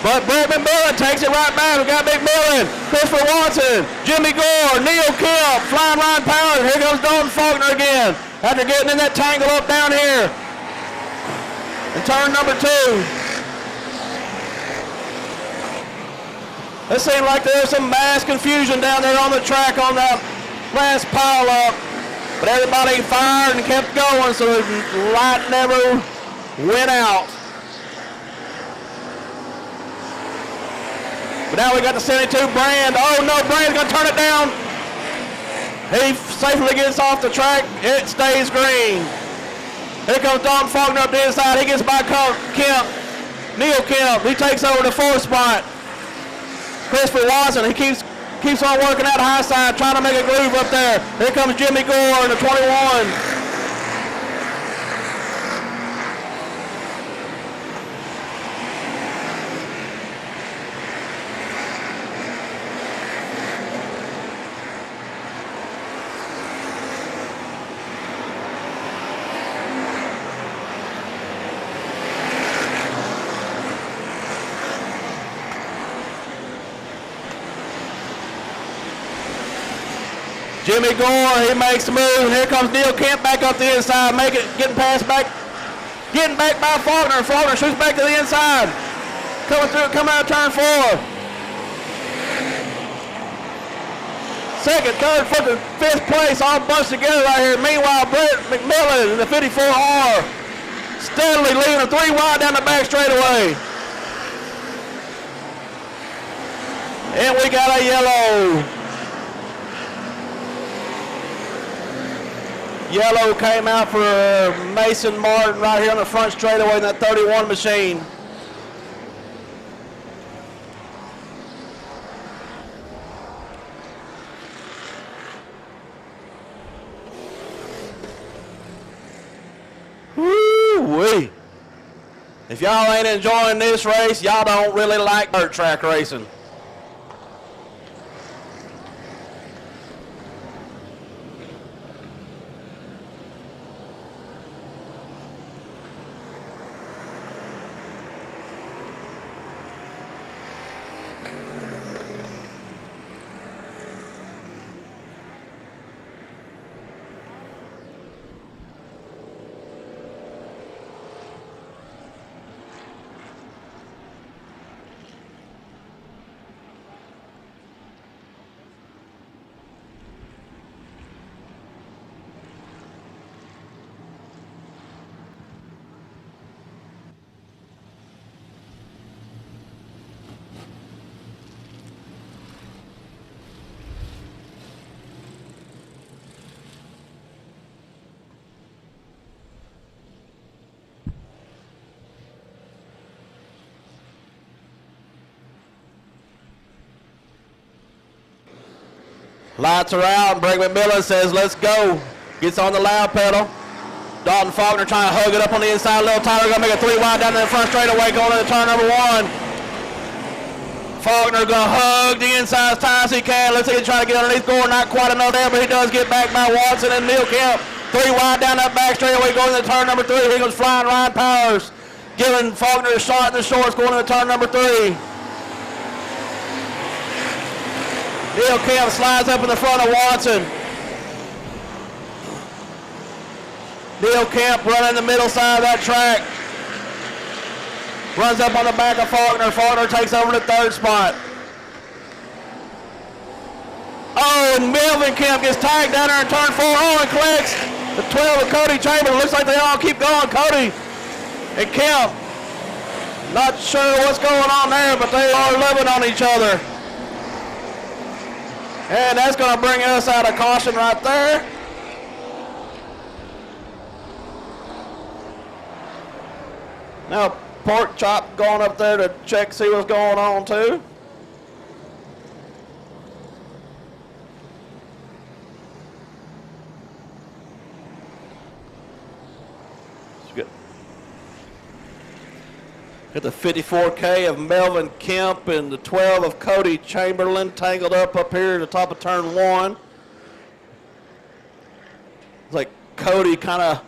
But Brett McMillan takes it right back. We got McMillan, Christopher Watson, Jimmy Gore, Neil Kemp, Flying Ryan Powers. Here comes Dalton Faulkner again after getting in that tangle up down here in turn number 2. It seemed like there was some mass confusion down there on the track on that last pile up. But everybody fired and kept going, so the light never went out. But now we got the 72 Brand. Oh no, Brand's gonna turn it down. He safely gets off the track. It stays green. Here comes Dalton Faulkner up the inside. He gets by Kemp. Neil Kemp. He takes over the 4th spot. Christopher Watson. He keeps on working that high side, trying to make a groove up there. Here comes Jimmy Gore in the 21. Jimmy Gore, he makes the move. Here comes Neil Kemp back up the inside, getting back by Faulkner. Faulkner shoots back to the inside. Coming out of turn 4. 2nd, 3rd, 4th, and 5th place all bunched together right here. Meanwhile, Brett McMillan in the 54R steadily leaving a 3 wide down the back straightaway. And we got a yellow. Yellow came out for Mason Martin right here on the front straightaway in that 31 machine. Woo-wee. If y'all ain't enjoying this race, y'all don't really like dirt track racing. Lights are out. Breck McMillan says, let's go. Gets on the loud pedal. Dalton Faulkner trying to hug it up on the inside a little tighter. Going to make a 3 wide down to the front straightaway going into turn number 1. Faulkner going to hug the inside as tight as he can. Looks like he's trying to get underneath Gore. Not quite enough there, but he does get back by Watson and Neil Kemp. 3 wide down that back straightaway going into turn number 3. Here goes Flying Ryan Powers, giving Faulkner a shot in the shorts going into turn number 3. Neil Kemp slides up in the front of Watson. Neil Kemp running the middle side of that track. Runs up on the back of Faulkner. Faulkner takes over the 3rd spot. Oh, and Melvin Kemp gets tagged down there in turn 4. Oh, and collects the 12 of Cody Chamberlain. Looks like they all keep going. Cody and Kemp. Not sure what's going on there, but they are loving on each other. And that's going to bring us out of caution right there. Now, Pork Chop going up there to check, see what's going on too. It's good. Got the 54K of Melvin Kemp and the 12 of Cody Chamberlain tangled up here at the top of turn 1. It's like Cody kind of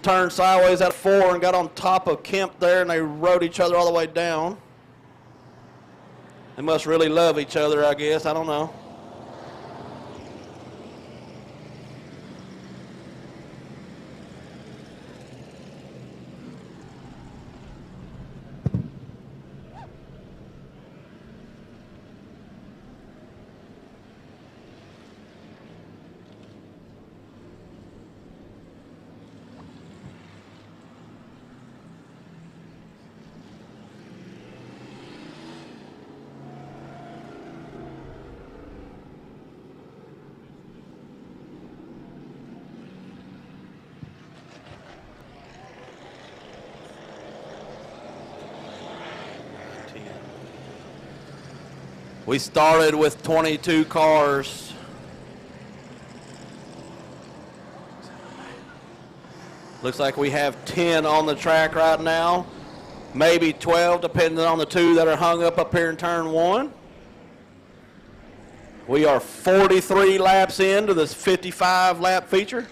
turned sideways at 4 and got on top of Kemp there, and they rode each other all the way down. They must really love each other, I guess. I don't know. We started with 22 cars. Looks like we have 10 on the track right now. Maybe 12, depending on the 2 that are hung up here in turn 1. We are 43 laps into this 55 lap feature.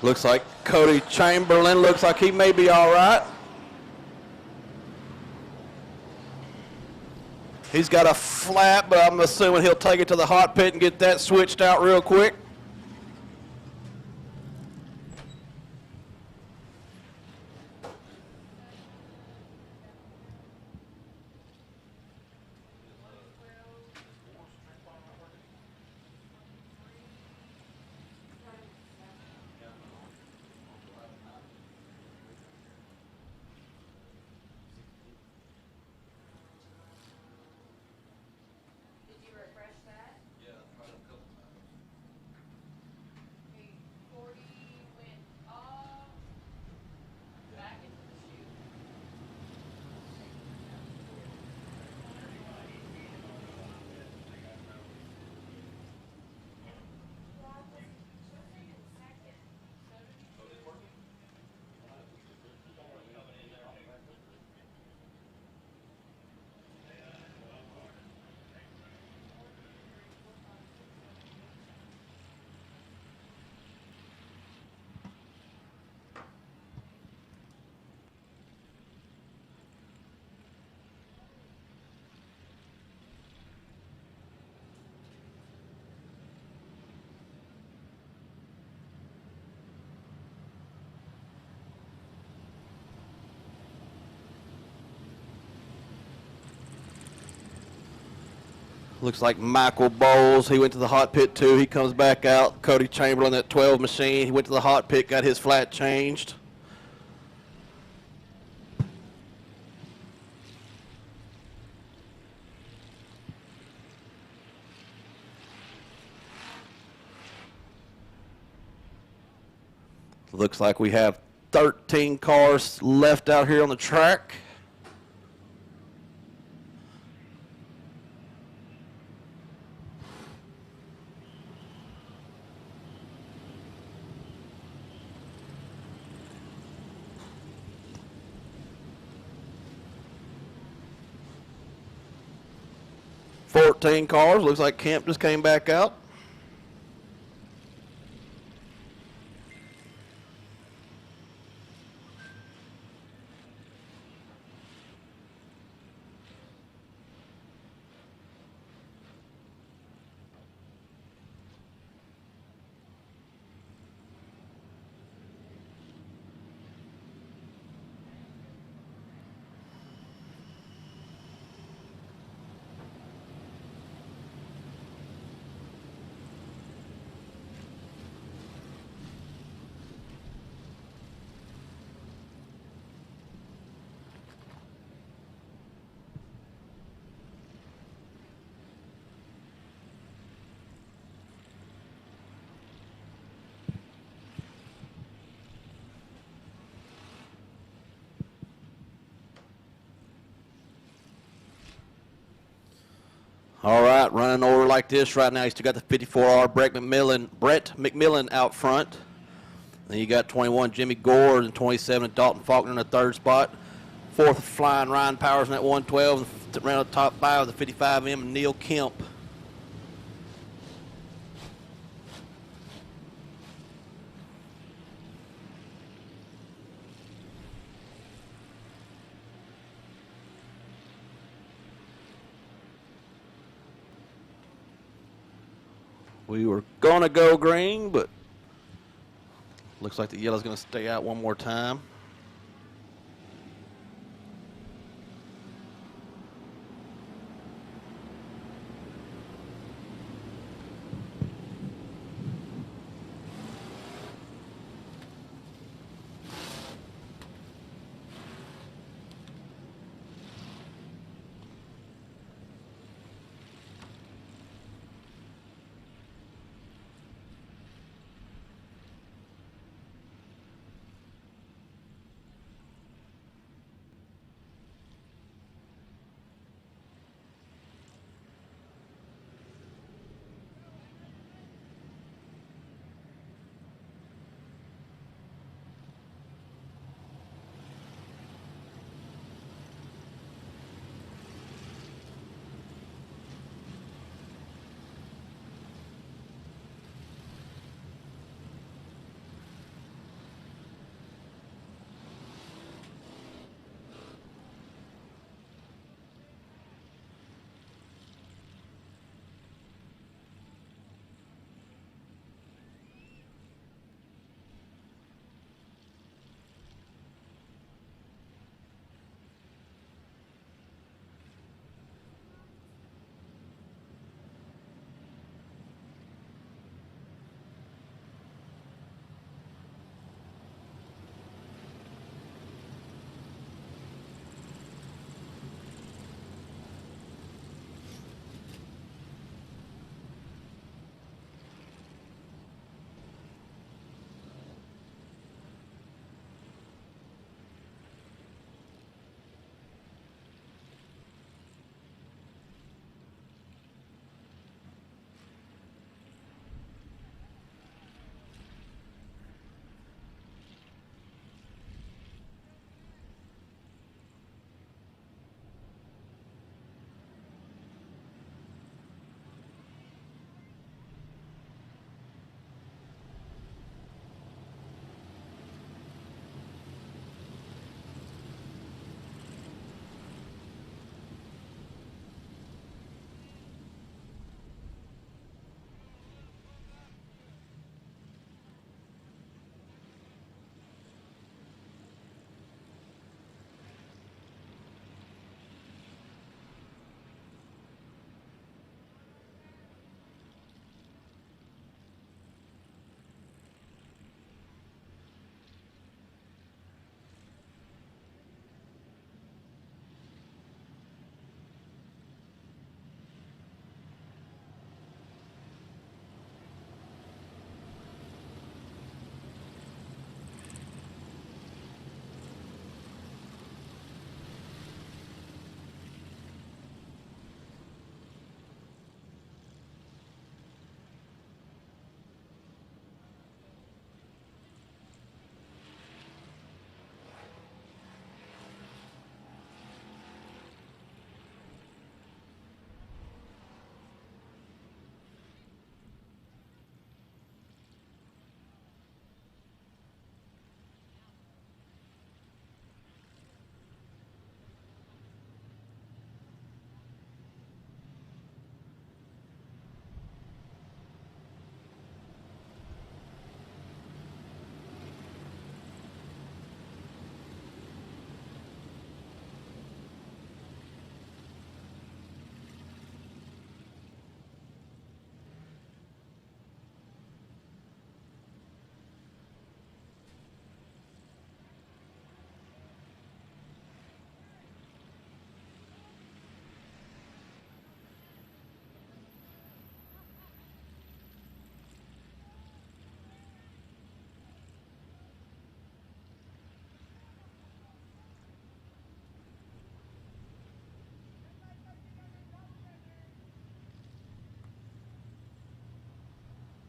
Looks like Cody Chamberlain looks like he may be all right. He's got a flat, but I'm assuming he'll take it to the hot pit and get that switched out real quick. Looks like Michael Bowles. He went to the hot pit too. He comes back out. Cody Chamberlain at 12 machine. He went to the hot pit, got his flat changed. Looks like we have 13 cars left out here on the track. $14 cars. Looks like Kemp just came back out. All right, running over like this right now. You still got the 54R Brett McMillan out front. Then you got 21 Jimmy Gore and 27 Dalton Faulkner in the third spot. Fourth flying Ryan Powers in that 112. Around the top five, the 55M and Neil Kemp. We were going to go green, but looks like the yellow's going to stay out one more time.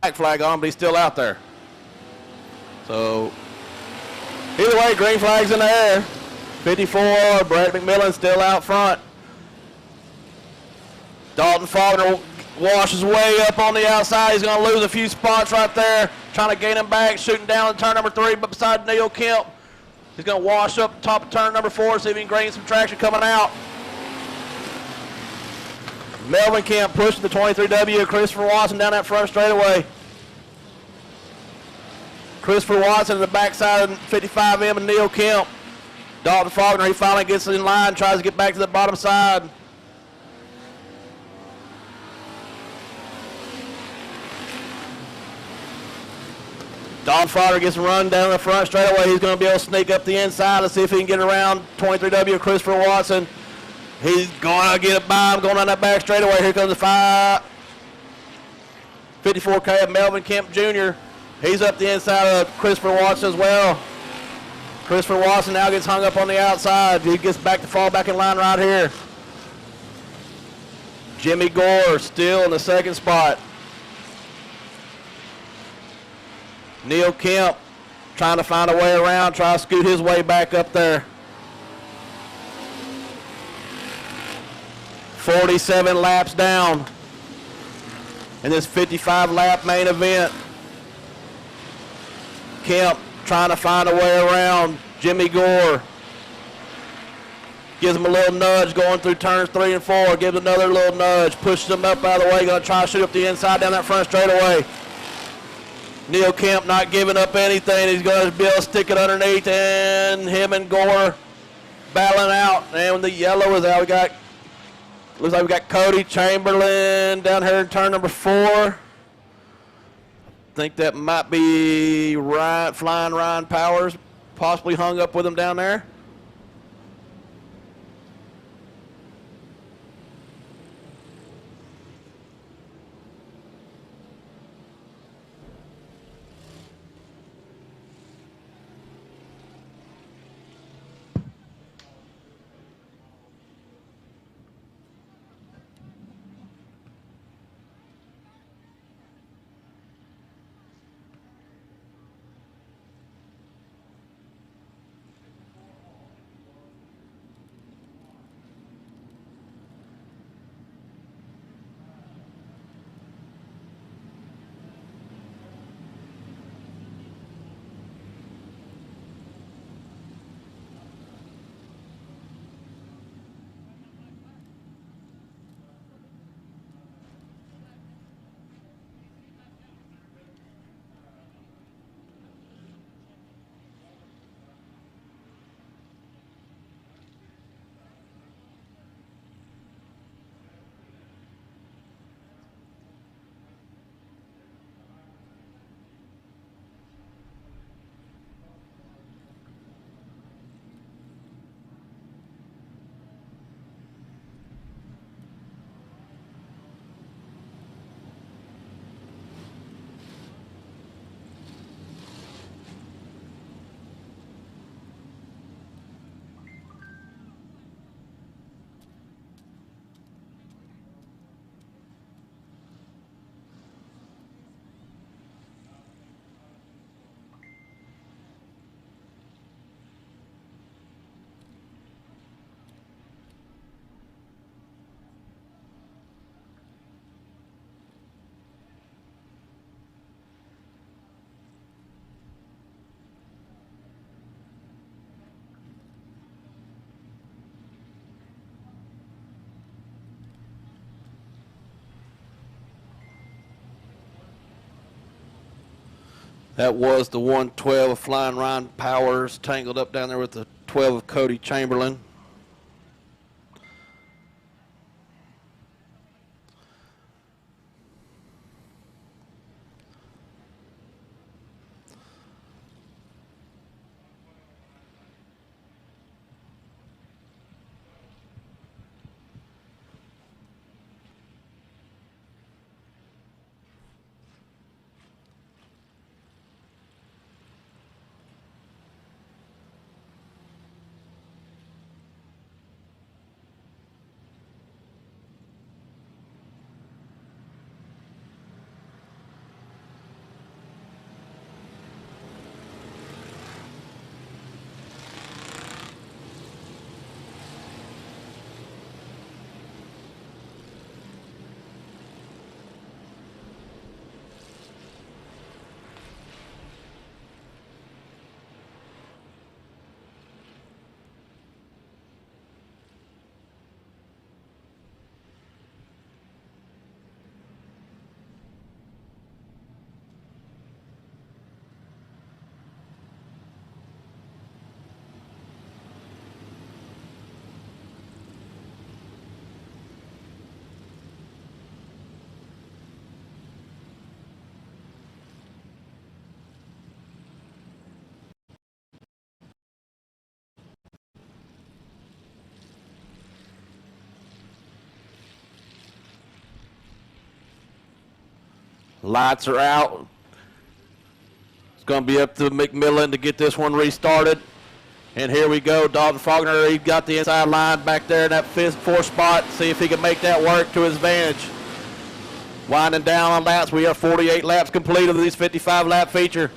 black flag on, but he's still out there. So either way, green flag's in the air. 54, Brett McMillan still out front. Dalton Faulkner washes way up on the outside. He's going to lose a few spots right there. Trying to gain him back, shooting down in turn number 3, but beside Neil Kemp. He's going to wash up top of turn number 4, see if he can gain some traction coming out. Melvin Kemp pushing the 23W. Christopher Watson down that front straightaway. Christopher Watson in the backside of 55M and Neil Kemp. Dalton Faulkner, he finally gets in line, tries to get back to the bottom side. Dalton Faulkner gets a run down the front straightaway. He's going to be able to sneak up the inside. Let's see if he can get around 23W Christopher Watson. He's going to get it by him, going down that back straightaway. Here comes the 54K of Melvin Kemp Jr. He's up the inside of Christopher Watson as well. Christopher Watson now gets hung up on the outside. He gets back to fall back in line right here. Jimmy Gore still in the second spot. Neil Kemp trying to find a way around, try to scoot his way back up there. 47 laps down in this 55-lap main event. Kemp trying to find a way around. Jimmy Gore gives him a little nudge going through turns 3 and 4. Gives another little nudge, pushes him up out of the way. Going to try to shoot up the inside down that front straightaway. Neil Kemp not giving up anything. He's going to be able to stick it underneath, and him and Gore battling out. And when the yellow is out, looks like we got Cody Chamberlain down here in turn number 4. I think that might be Flying Ryan Powers, possibly hung up with him down there. That was the 112 of Flying Ryan Powers, tangled up down there with the 12 of Cody Chamberlain. Lights are out. It's going to be up to McMillan to get this one restarted. And here we go. Dalton Faulkner, he got the inside line back there in that fourth spot. See if he can make that work to his advantage. Winding down on laps. We have 48 laps complete of this 55-lap feature.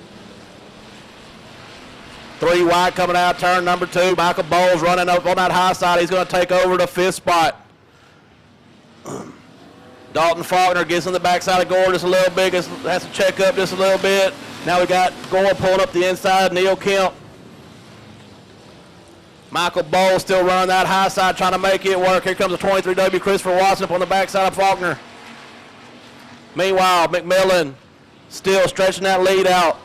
3 wide coming out, turn number 2. Michael Bowles running up on that high side. He's going to take over the 5th spot. Dalton Faulkner gets on the backside of Gore just a little bit. Has to check up just a little bit. Now we got Gore pulling up the inside. Neil Kemp. Michael Bowles still running that high side, trying to make it work. Here comes the 23W Christopher Watson up on the backside of Faulkner. Meanwhile, McMillan still stretching that lead out.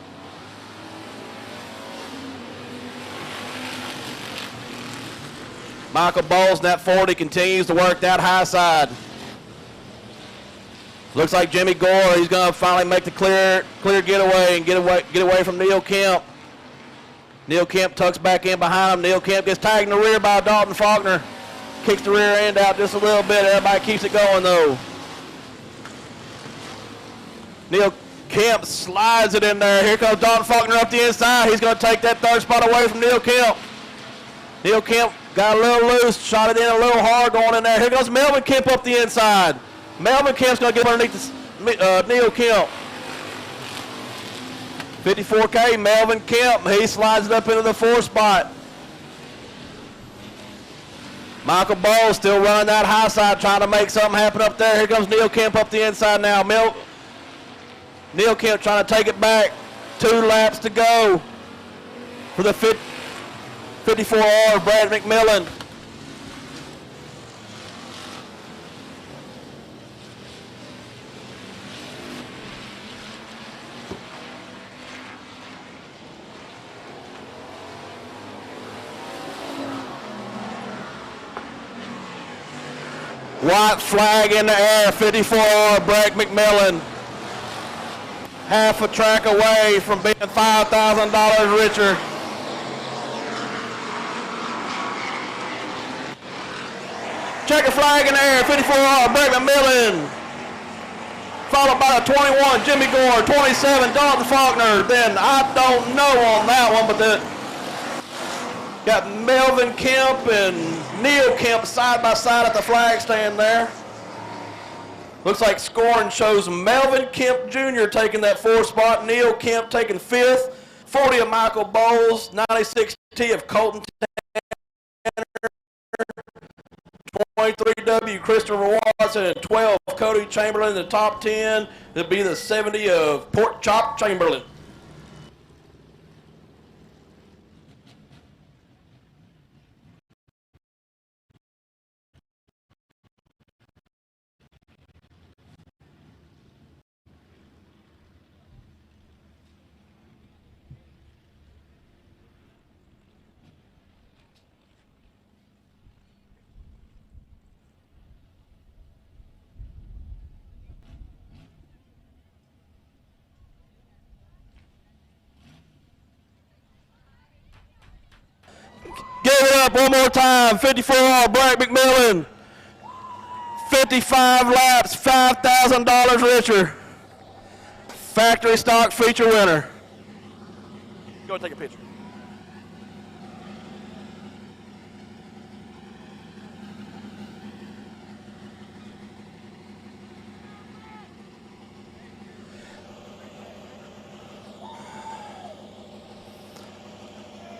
Michael Bowles in that 40 continues to work that high side. Looks like Jimmy Gore, he's going to finally make the clear getaway and get away from Neil Kemp. Neil Kemp tucks back in behind him. Neil Kemp gets tagged in the rear by Dalton Faulkner. Kicks the rear end out just a little bit. Everybody keeps it going, though. Neil Kemp slides it in there. Here comes Dalton Faulkner up the inside. He's going to take that 3rd spot away from Neil Kemp. Neil Kemp got a little loose, shot it in a little hard going in there. Here goes Melvin Kemp up the inside. Melvin Kemp's going to get underneath Neil Kemp. 54K, Melvin Kemp. He slides it up into the 4th spot. Michael Bowles still running that high side, trying to make something happen up there. Here comes Neil Kemp up the inside now. Neil Kemp trying to take it back. 2 laps to go for the 54R of Brad McMillan. White flag in the air, 54R, Brad McMillan. Half a track away from being $5,000 richer. Checker flag in the air, 54R, Brad McMillan. Followed by the 21, Jimmy Gore, 27, Dalton Faulkner. Then I don't know on that one, but got Melvin Kemp and Neil Kemp side by side at the flag stand there. Looks like scoring shows Melvin Kemp Jr. taking that 4th spot, Neil Kemp taking 5th, 40 of Michael Bowles, 96T of Colton Tanner, 23W Christopher Watson, and 12 Cody Chamberlain in the top 10. It'll be the 70 of Pork Chop Chamberlain. Give it up one more time. 54R, Brad McMillan. 55 laps, $5,000 richer. Factory stock feature winner. Go and take a picture.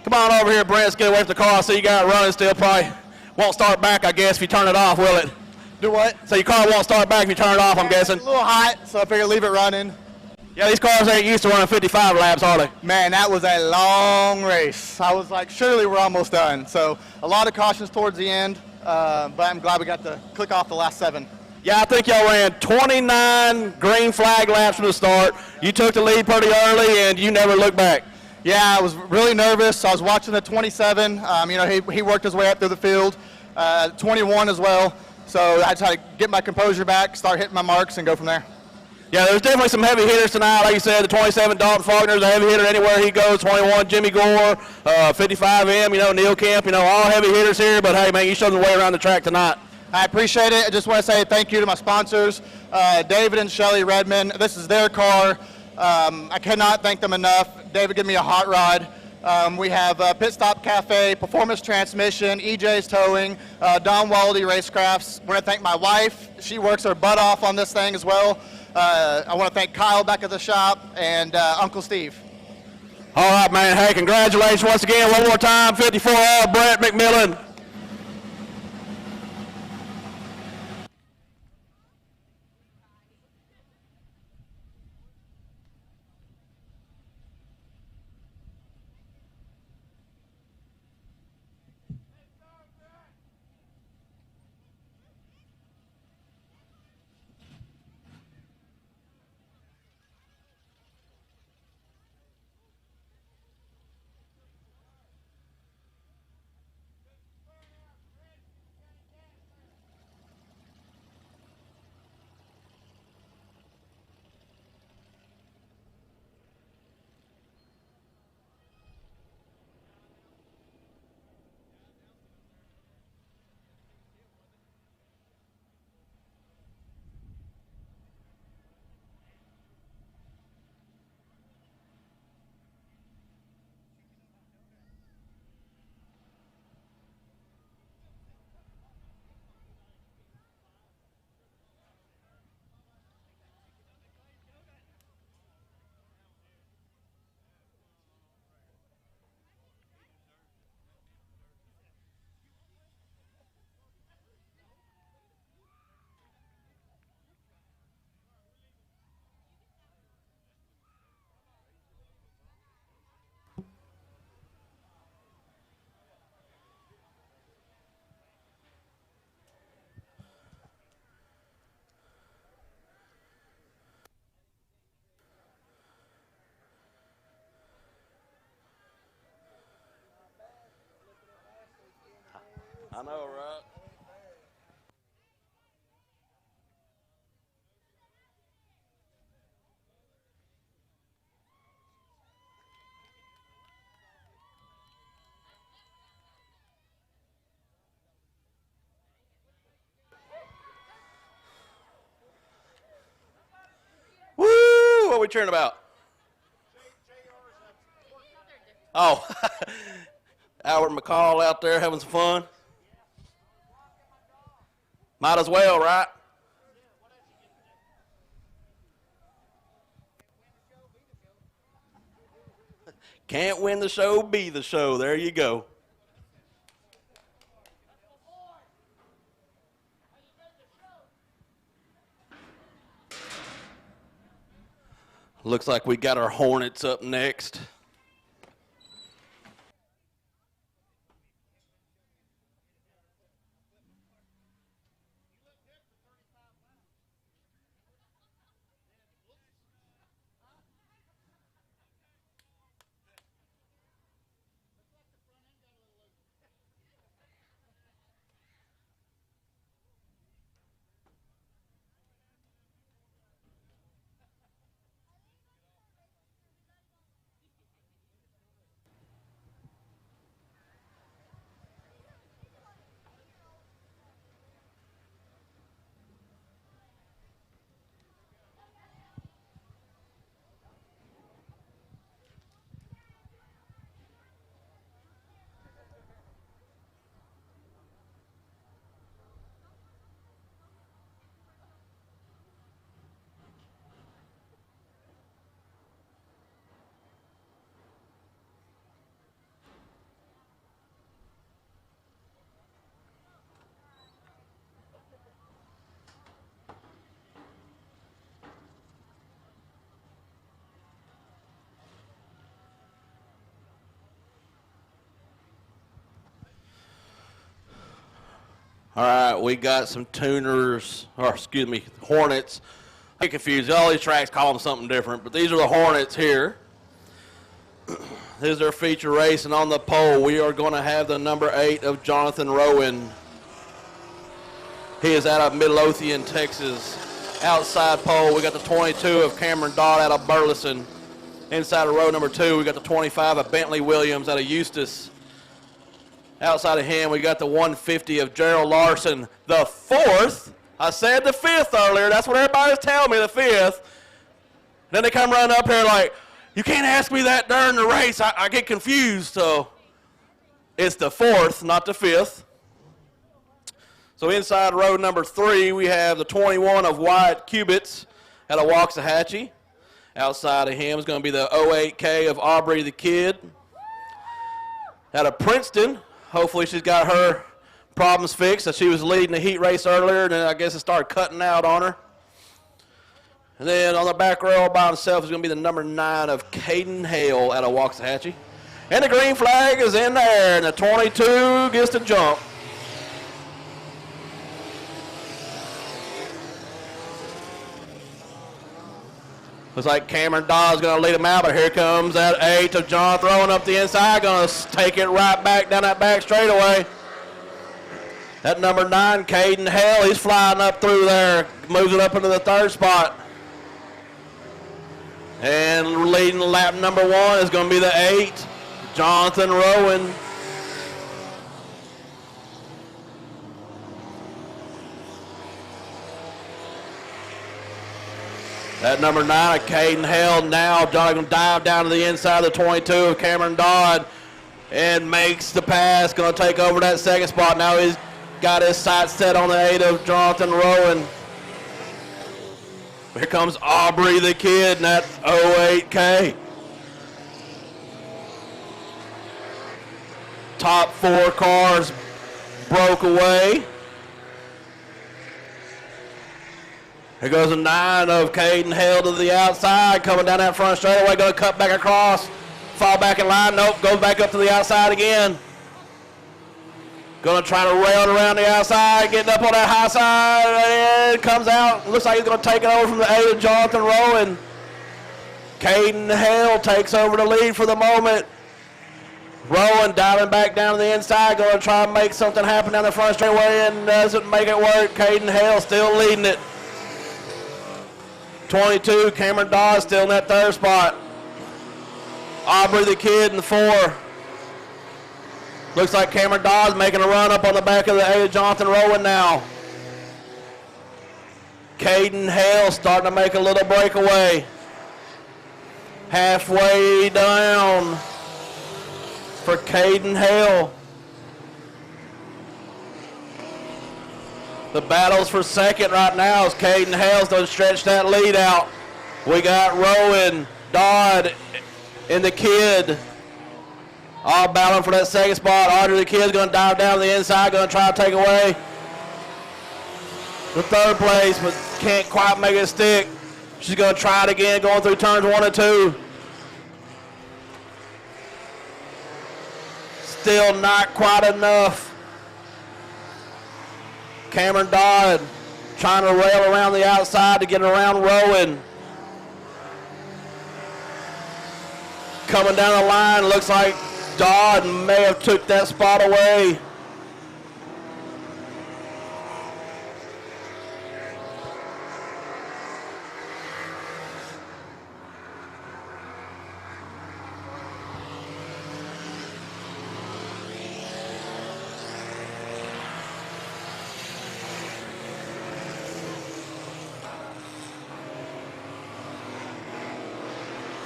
Come on over here, Brent. Let's get away from the car. I see you got it running still. Probably won't start back, I guess, if you turn it off, will it? Do what? So your car won't start back if you turn it off, I'm guessing. It's a little hot, so I figured leave it running. Yeah, these cars ain't used to running 55 laps, are they? Man, that was a long race. I was like, surely we're almost done. So a lot of cautions towards the end, but I'm glad we got to click off the last 7. Yeah, I think y'all ran 29 green flag laps from the start. You took the lead pretty early, and you never looked back. Yeah, I was really nervous. I was watching the 27. He worked his way up through the field. 21 as well. So I tried to get my composure back, start hitting my marks, and go from there. Yeah, there's definitely some heavy hitters tonight. Like you said, the 27, Dalton Faulkner is a heavy hitter anywhere he goes. 21, Jimmy Gore, 55M, Neil Kemp, all heavy hitters here. But, hey, man, you showed them the way around the track tonight. I appreciate it. I just want to say thank you to my sponsors, David and Shelly Redmond. This is their car. I cannot thank them enough. David gave me a hot rod. We have Pit Stop Cafe, Performance Transmission, EJ's Towing, Don Waldy Racecrafts. I want to thank my wife. She works her butt off on this thing as well. I want to thank Kyle back at the shop and Uncle Steve. All right, man. Hey, congratulations once again. One more time, 54R, Brett McMillan. I know, right? Woo! What are we cheering about? Oh, Albert McCall out there having some fun. Might as well, right? Can't win the show, be the show. There you go. Looks like we got our Hornets up next. All right, we got some tuners, or excuse me, Hornets. I get confused. All these tracks call them something different, but these are the Hornets here. This is their feature race, and on the pole, we are going to have the number 8 of Jonathan Rowan. He is out of Midlothian, Texas. Outside pole, we got the 22 of Cameron Dodd out of Burleson. Inside of row number 2, we got the 25 of Bentley Williams out of Eustis. Outside of him, we got the 150 of Gerald Larson, the 4th. I said the 5th earlier. That's what everybody's telling me, the 5th. Then they come running up here like, you can't ask me that during the race. I get confused. So it's the 4th, not the 5th. So inside row number 3, we have the 21 of Wyatt Cubits out of Waxahachie. Outside of him is going to be the 08K of Aubrey the Kid. Out of Princeton, hopefully she's got her problems fixed. So she was leading the heat race earlier, and then I guess it started cutting out on her. And then on the back row by himself is going to be the number 9 of Caden Hale out of Waxahachie. And the green flag is in the air, and the 22 gets to jump. Looks like Cameron Dawes going to lead him out, but here comes that 8 of John throwing up the inside, going to take it right back down that back straightaway. That number 9, Caden Hale, he's flying up through there, moves it up into the 3rd spot. And leading lap number 1 is going to be the 8, Jonathan Rowan. That number 9 of Caden Hale now going to dive down to the inside of the 22 of Cameron Dodd and makes the pass. Going to take over that 2nd spot. Now he's got his sights set on the 8 of Jonathan Rowan. Here comes Aubrey the Kid in that 08K. Top 4 cars broke away. Here goes a 9 of Caden Hale to the outside, coming down that front straightaway, going to cut back across, fall back in line, nope, goes back up to the outside again. Going to try to rail it around the outside, getting up on that high side, and comes out. Looks like he's going to take it over from the 8 of Jonathan Rowan. Caden Hale takes over the lead for the moment. Rowan dialing back down to the inside, going to try and make something happen down the front straightaway, and doesn't make it work. Caden Hale still leading it. 22, Cameron Dawes still in that 3rd spot. Aubrey the Kid in the 4. Looks like Cameron Dawes making a run up on the back of the 8 of Jonathan Rowan now. Caden Hale starting to make a little breakaway. Halfway down for Caden Hale. The battles for 2nd right now as Caden Hale's going to stretch that lead out. We got Rowan, Dodd, and the Kid all battling for that 2nd spot. Audrey the Kid's going to dive down to the inside, going to try to take away the 3rd place, but can't quite make it stick. She's going to try it again, going through turns 1 and 2. Still not quite enough. Cameron Dodd trying to rail around the outside to get around Rowan. Coming down the line, looks like Dodd may have took that spot away.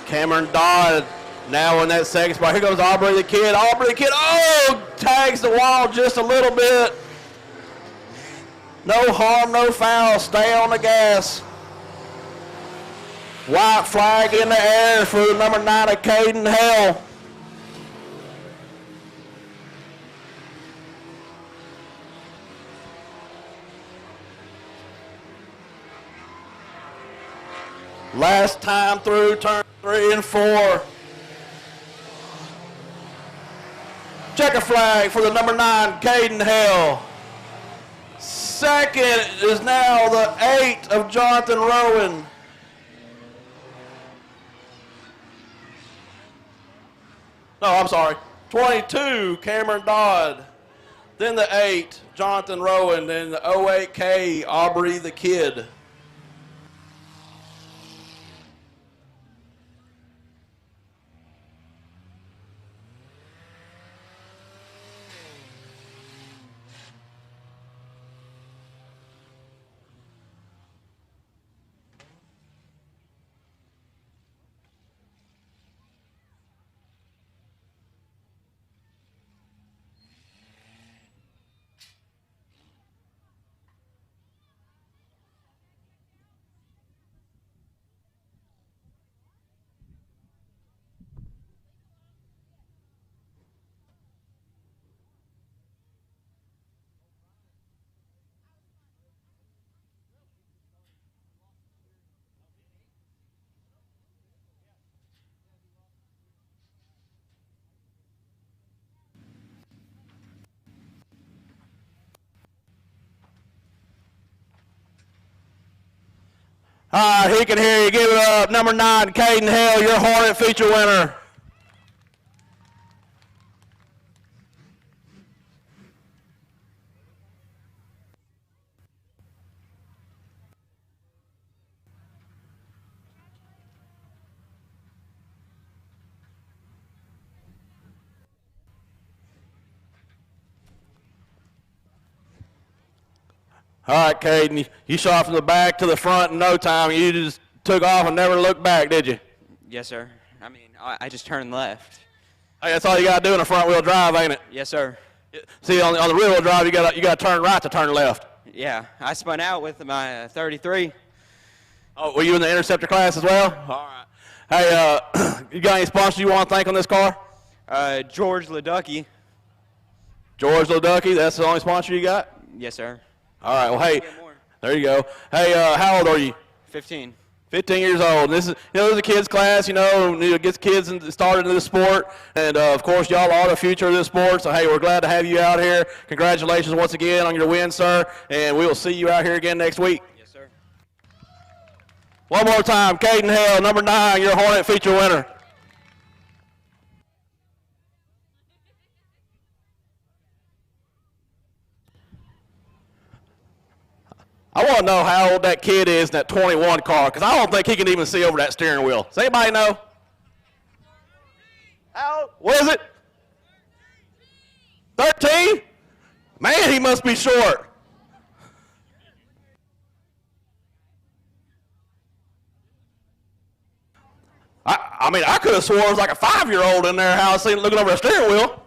Cameron Dodd now in that 2nd spot. Here goes Aubrey the Kid. Aubrey the Kid, oh, tags the wall just a little bit. No harm, no foul. Stay on the gas. White flag in the air for the number 9 of Caden Hale. Last time through turn 3 and 4. Checker flag for the number 9, Caden Hale. 2nd is now the 8 of Jonathan Rowan. No, I'm sorry. 22, Cameron Dodd. Then the 8, Jonathan Rowan. Then the 08K, Aubrey the Kid. All right, he can hear you. Give it up. Number 9, Caden Hale, your Hornet feature winner. All right, Caden, you shot from the back to the front in no time. You just took off and never looked back, did you? Yes, sir. I mean, I just turned left. Hey, that's all you got to do in a front-wheel drive, ain't it? Yes, sir. See, on the rear-wheel drive, you got to turn right to turn left. Yeah, I spun out with my 33. Oh, were you in the Interceptor class as well? All right. Hey, you got any sponsors you want to thank on this car? George Leducky. George Leducky, that's the only sponsor you got? Yes, sir. All right, well, hey, there you go. Hey, how old are you? 15. 15 years old. This is, this is a kids class, gets kids started in this sport. And, of course, y'all are the future of this sport. So, hey, we're glad to have you out here. Congratulations once again on your win, sir. And we will see you out here again next week. Yes, sir. One more time, Caden Hale, number 9, your Hornet feature winner. I want to know how old that kid is in that 21 car, because I don't think he can even see over that steering wheel. Does anybody know? How old? What is it? 13? Man, he must be short. I mean, I could have swore it was like a 5-year-old in there, how I seen looking over a steering wheel.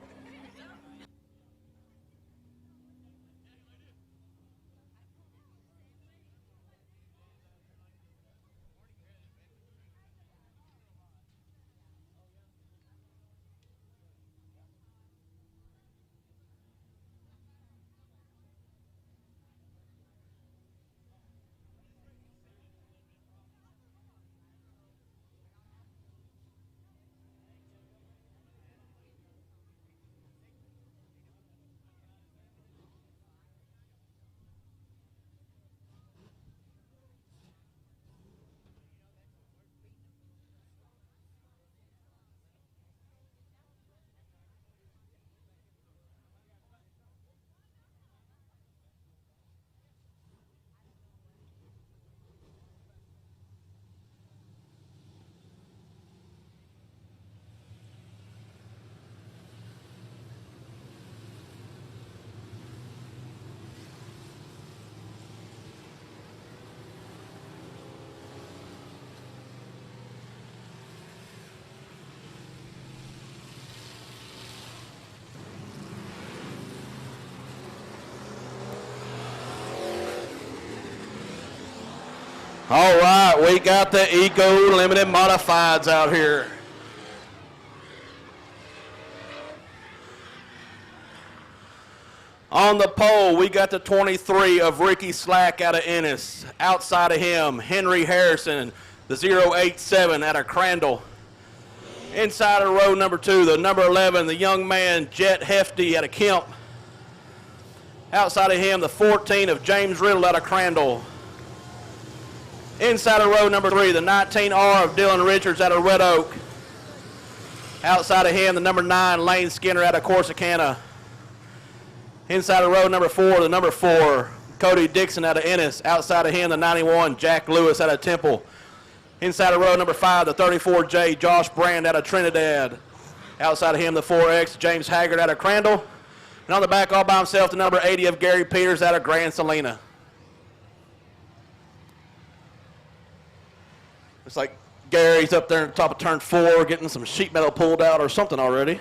All right, we got the Eco Limited Modifieds out here. On the pole, we got the 23 of Ricky Slack out of Ennis. Outside of him, Henry Harrison, the 087 out of Crandall. Inside of row number 2, the number 11, the young man Jet Hefty out of Kemp. Outside of him, the 14 of James Riddle out of Crandall. Inside of row number 3, the 19R of Dylan Richards out of Red Oak. Outside of him, the number 9, Lane Skinner out of Corsicana. Inside of row number 4, the number 4, Cody Dixon out of Ennis. Outside of him, the 91, Jack Lewis out of Temple. Inside of row number 5, the 34J, Josh Brand out of Trinidad. Outside of him, the 4X, James Haggard out of Crandall. And on the back all by himself, the number 80 of Gary Peters out of Grand Salina. It's like Gary's up there on top of turn 4 getting some sheet metal pulled out or something already.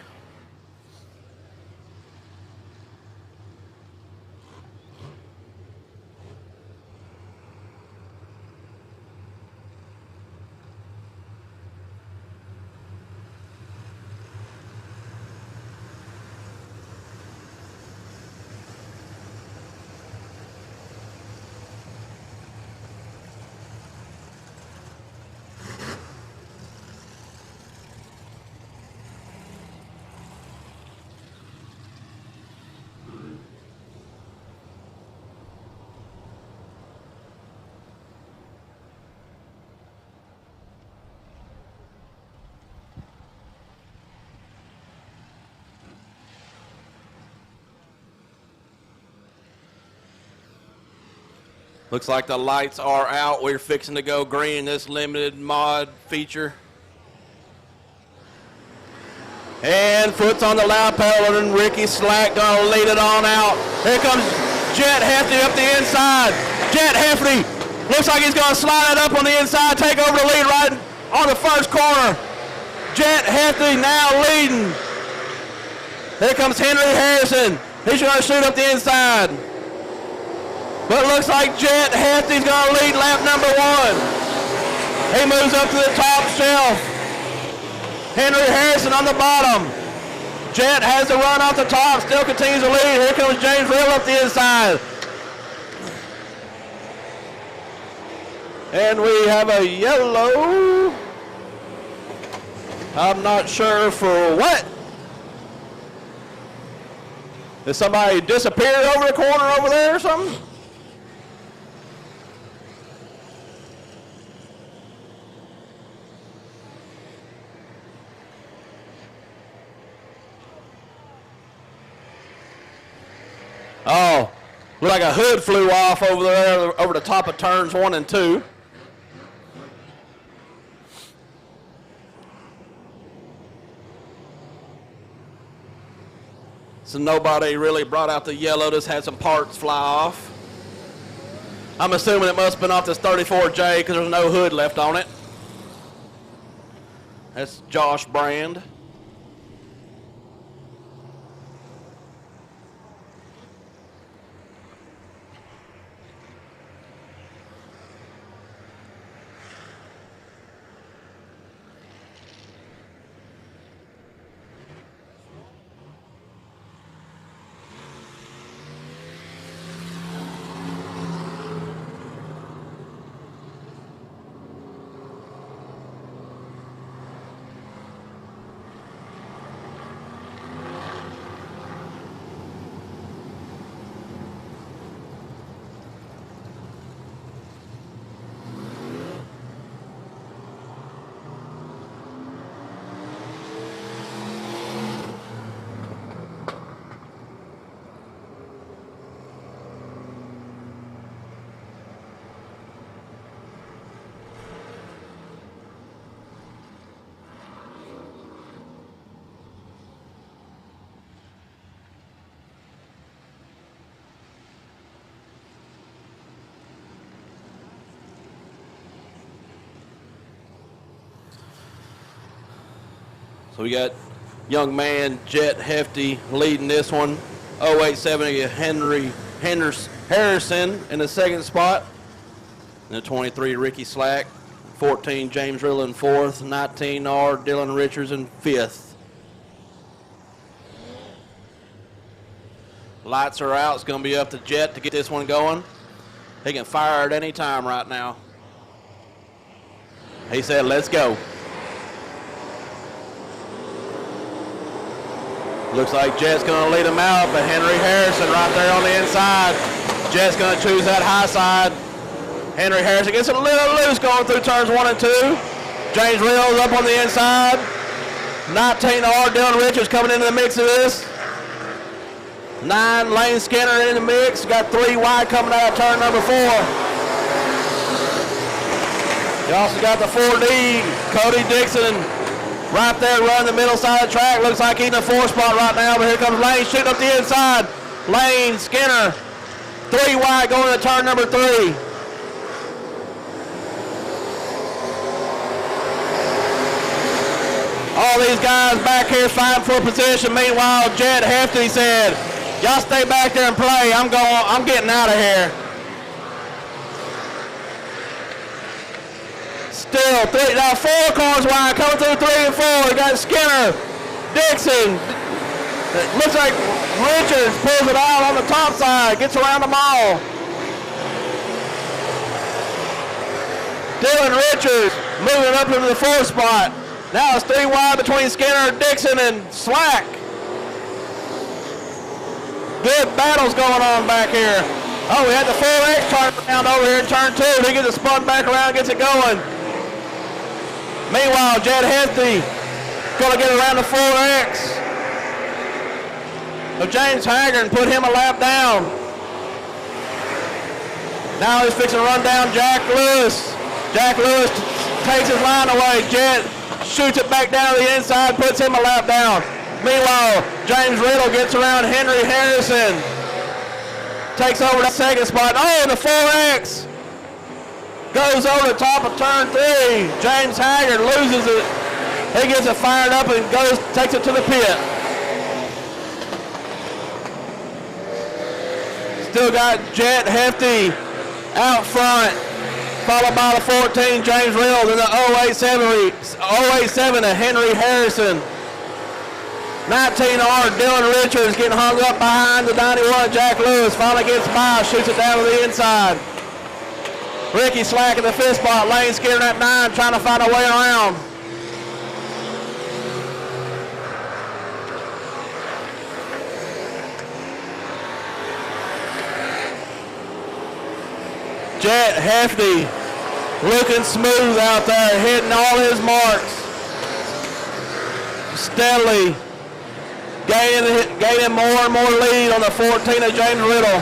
Looks like the lights are out. We're fixing to go green in this limited mod feature. And foot's on the loud pedal, and Ricky Slack gonna lead it on out. Here comes Jet Hefty up the inside. Jet Hefty looks like he's gonna slide it up on the inside, take over the lead right on the first corner. Jet Hefty now leading. Here comes Henry Harrison. He's gonna shoot up the inside. But it looks like Jet Hefty's gonna lead lap number 1. He moves up to the top shelf. Henry Harrison on the bottom. Jet has the run off the top, still continues to lead. Here comes James Rill up the inside. And we have a yellow. I'm not sure for what. Did somebody disappear over the corner over there or something? Oh, looked like a hood flew off over there over the top of turns 1 and 2. So nobody really brought out the yellow, just had some parts fly off. I'm assuming it must have been off this 34J because there's no hood left on it. That's Josh Brand. So we got young man Jet Hefty leading this one. 0870 Henry Harrison in the second spot. And the 23 Ricky Slack. 14 James Rill in fourth. 19 R Dylan Richards in fifth. Lights are out. It's going to be up to Jet to get this one going. He can fire at any time right now. He said, let's go. Looks like Jet's going to lead him out, but Henry Harrison right there on the inside. Jet's going to choose that high side. Henry Harrison gets a little loose going through turns 1 and 2. James Reels up on the inside. 19 R Dylan Richards coming into the mix of this. 9 Lane Skinner in the mix. Got 3 wide coming out of turn number 4. You also got the 4D, Cody Dixon, right there running the middle side of the track. Looks like he's in the 4th spot right now, but here comes Lane shooting up the inside. Lane Skinner, 3 wide going to turn number 3. All these guys back here fighting for position. Meanwhile, Jet Hefty said, y'all stay back there and play. I'm getting out of here. Still, 4 cars wide, coming through 3 and 4. We got Skinner, Dixon. It looks like Richards pulls it out on the top side, gets around them all. Dylan Richards moving up into the 4th spot. Now it's 3 wide between Skinner, Dixon, and Slack. Good battles going on back here. Oh, we had the 4X turn around over here in turn 2. He gets it spun back around, gets it going. Meanwhile, Jet Hefty going to get around the 4X. So James Haggard put him a lap down. Now he's fixing to run down Jack Lewis. Jack Lewis takes his line away. Jet shoots it back down to the inside, puts him a lap down. Meanwhile, James Riddle gets around Henry Harrison. Takes over that second spot. Oh, the 4X goes over the top of turn 3. James Haggard loses it. He gets it fired up and takes it to the pit. Still got Jet Hefty out front, followed by the 14, James Riddle, then the 087 to Henry Harrison. 19R, Dylan Richards getting hung up behind the 91, Jack Lewis, finally gets by, shoots it down to the inside. Ricky Slack in the 5th spot, Lane Skinner at 9, trying to find a way around. Jet Hefty looking smooth out there, hitting all his marks. Steadily gaining more and more lead on the 14 of James Riddle.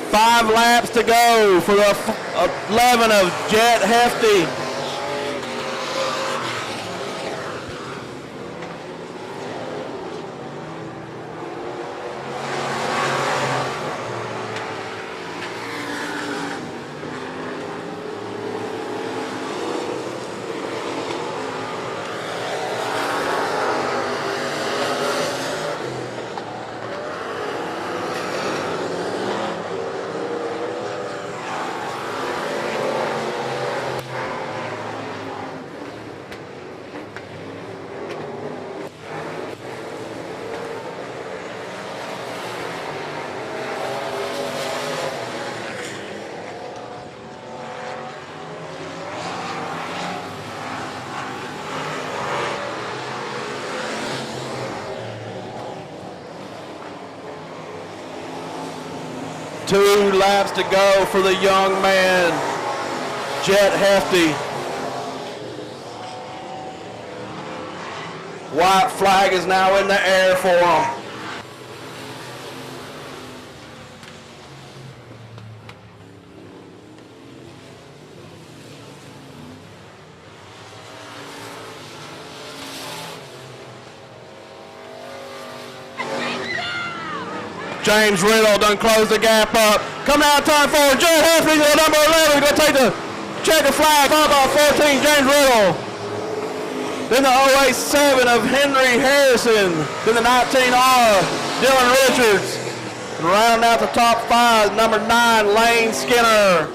Five laps to go for the 11 of Jet Hefty. Two laps to go for the young man, Jet Hefty. White flag is now in the air for him. James Riddle done close the gap up. Coming out turn 4, Jet Hefty to the number 11. Going to take the checker flag off by 14, James Riddle. Then the 087 of Henry Harrison. Then the 19R, Dylan Richards. And rounding out the top 5, number 9, Lane Skinner.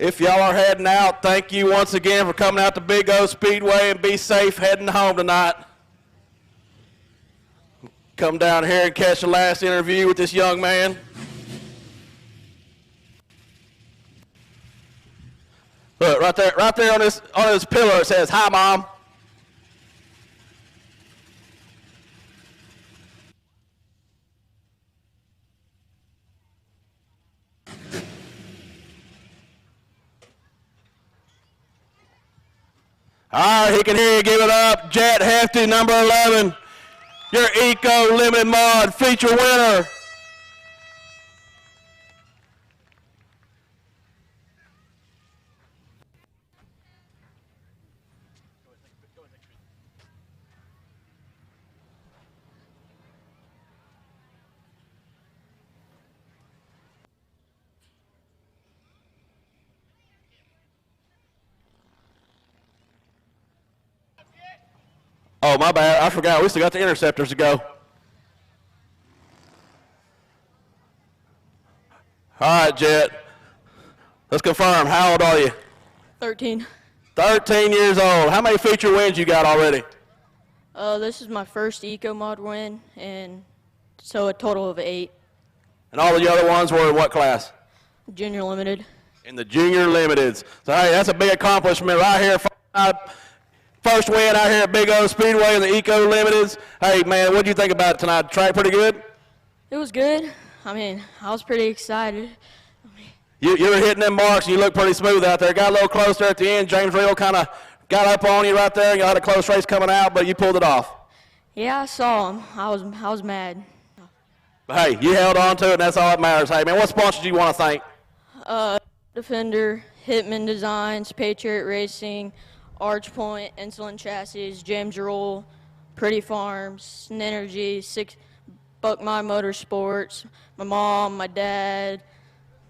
If y'all are heading out, thank you once again for coming out to Big O Speedway, and be safe heading home tonight. Come down here and catch the last interview with this young man. Look, right there on this pillar it says, "Hi, Mom." All right, he can hear you. Give it up. Jet Hefty, number 11. Your Eco Limited Mod feature winner. Oh, my bad. I forgot. We still got the interceptors to go. All right, Jet. Let's confirm. How old are you? 13. 13 years old. How many feature wins you got already? This is my first Eco Mod win, and so a total of 8. And all the other ones were in what class? Junior Limited. In the Junior Limiteds. So, hey, that's a big accomplishment right here. First win out here at Big O Speedway in the Eco Limiteds. Hey, man, what do you think about it tonight? Track pretty good? It was good. I mean, I was pretty excited. You were hitting them marks, and you looked pretty smooth out there. Got a little close there at the end. James Real kind of got up on you right there. You had a close race coming out, but you pulled it off. Yeah, I saw him. I was mad. But, hey, you held on to it, and that's all that matters. Hey, man, what sponsors do you want to thank? Defender, Hitman Designs, Patriot Racing, Arch Point, Insulin Chassis, James Roll, Pretty Farms, Synergy, Buck My Motorsports, my mom, my dad,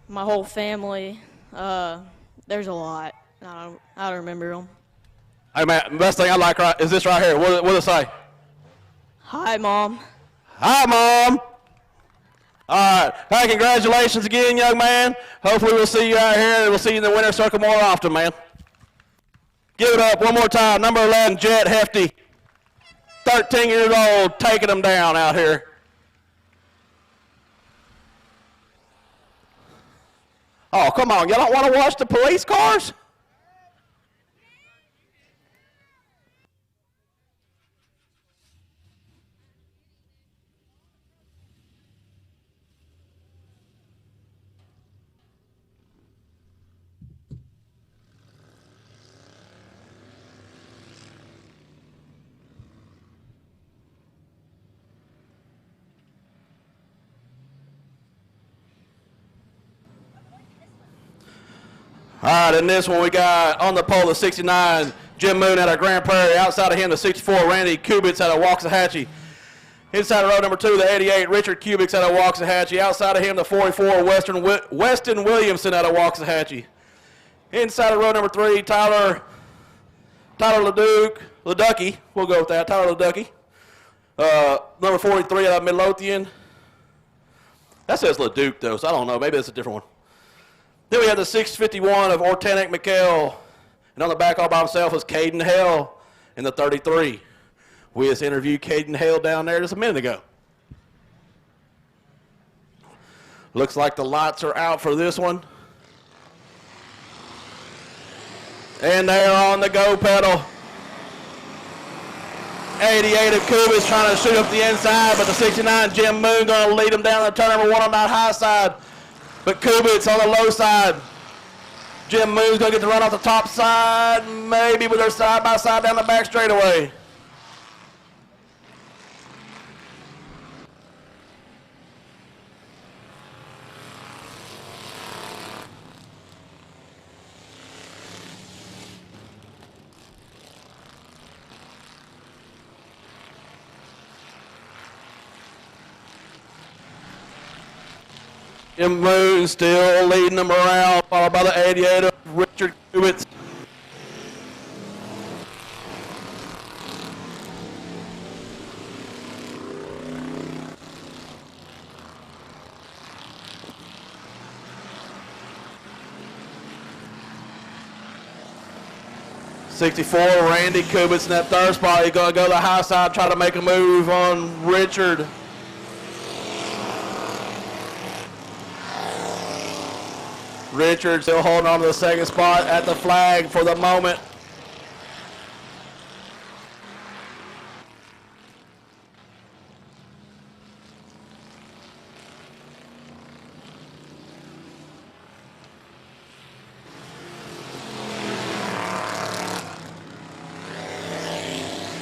my whole family. There's a lot. I don't remember them. Hey, man, the best thing I like is this right here. What does it say? Hi, Mom. Hi, Mom. All right. Hey, congratulations again, young man. Hopefully we'll see you out here, and we'll see you in the winner's circle more often, man. Give it up one more time. Number 11, Jet Hefty. 13 years old, taking them down out here. Oh, come on. Y'all don't want to watch the police cars? All right, in this one we got on the pole the 69, Jim Moon out of Grand Prairie. Outside of him, the 64, Randy Kubitz out of Waxahachie. Inside of row number 2, the 88, Richard Kubitz out of Waxahachie. Outside of him, the 44, Weston Williamson out of Waxahachie. Inside of row number 3, Tyler Leducky. We'll go with that, Tyler Leducky. Number 43 out of Midlothian. That says Leduc, though, so I don't know. Maybe that's a different one. Then we have the 651 of Ortanic McHale. And on the back all by himself is Caden Hale in the 33. We just interviewed Caden Hale down there just a minute ago. Looks like the lights are out for this one. And they're on the go pedal. 88 of Kubis trying to shoot up the inside, but the 69 Jim Moon going to lead him down to turn number 1 on that high side. But Kubitz on the low side. Jim Moon's going to get the run off the top side, maybe with their side by side down the back straightaway. Jim Moon still leading them around, followed by the 88 of Richard Kubitz. '64, Randy Kubitz in that third spot. He's going to go to the high side, try to make a move on Richard. Richard still holding on to the second spot at the flag for the moment.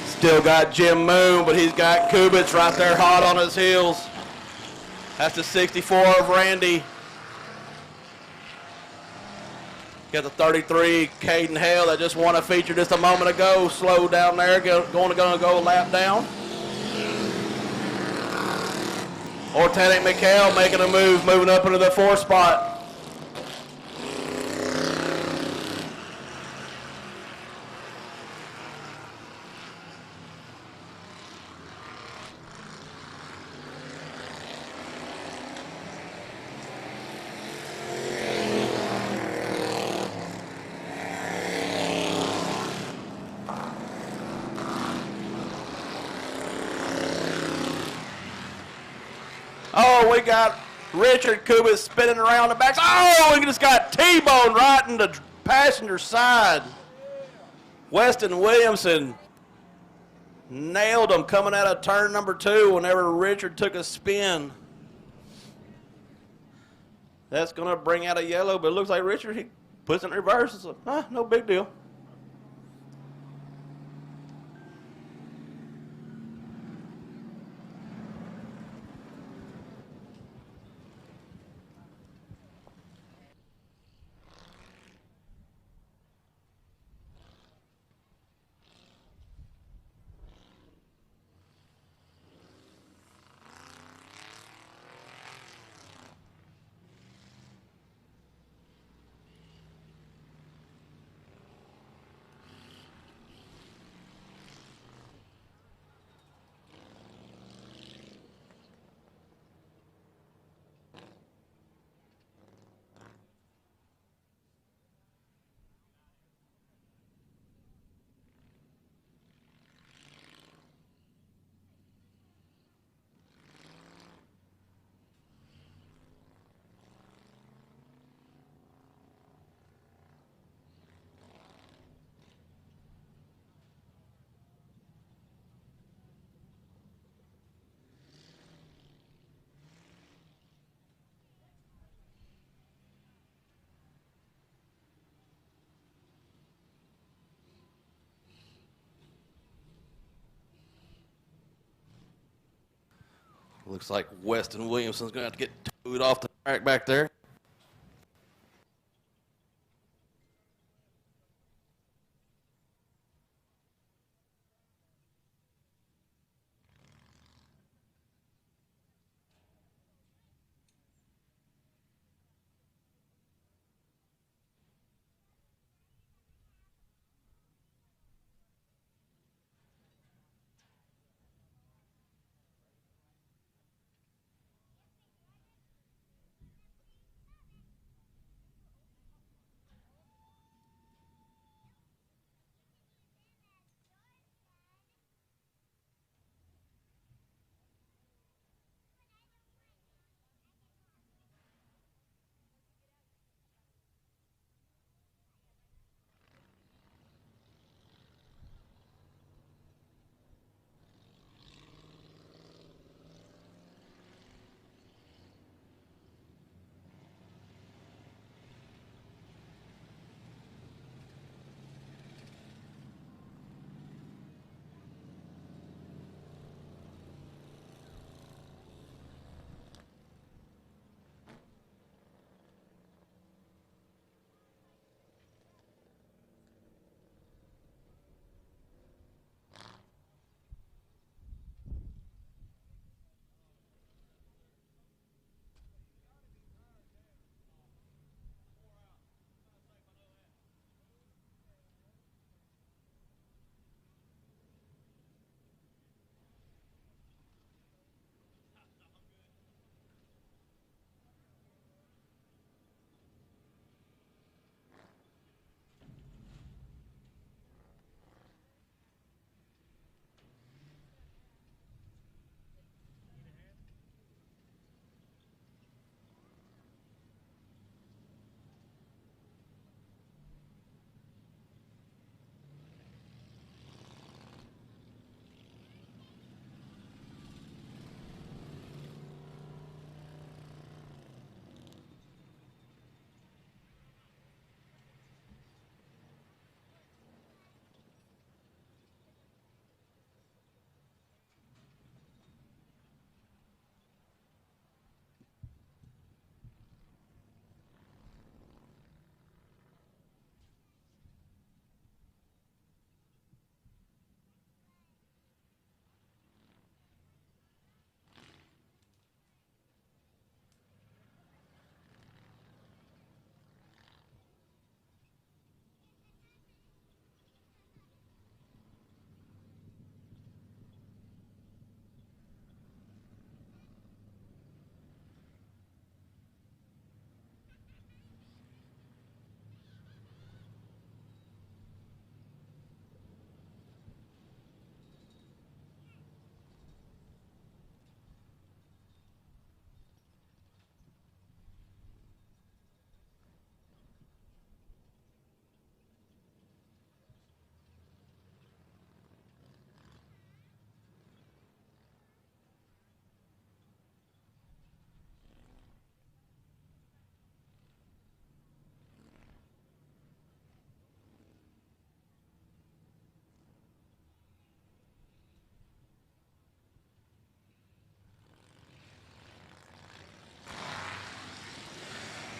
Still got Jim Moon, but he's got Kubitz right there hot on his heels. That's the 64 of Randy. Got the 33, Caden Hale, that just won a feature just a moment ago. Slow down there, going to go a lap down. Ortanic McHale making a move, moving up into the 4th spot. Oh, we got Richard Kubis spinning around the back. Oh, we just got T-boned right in the passenger side. Weston Williamson nailed him coming out of turn number 2 whenever Richard took a spin. That's going to bring out a yellow, but it looks like Richard, he puts it in reverse. It's like, no big deal. Looks like Weston Williamson's going to have to get towed off the track back there.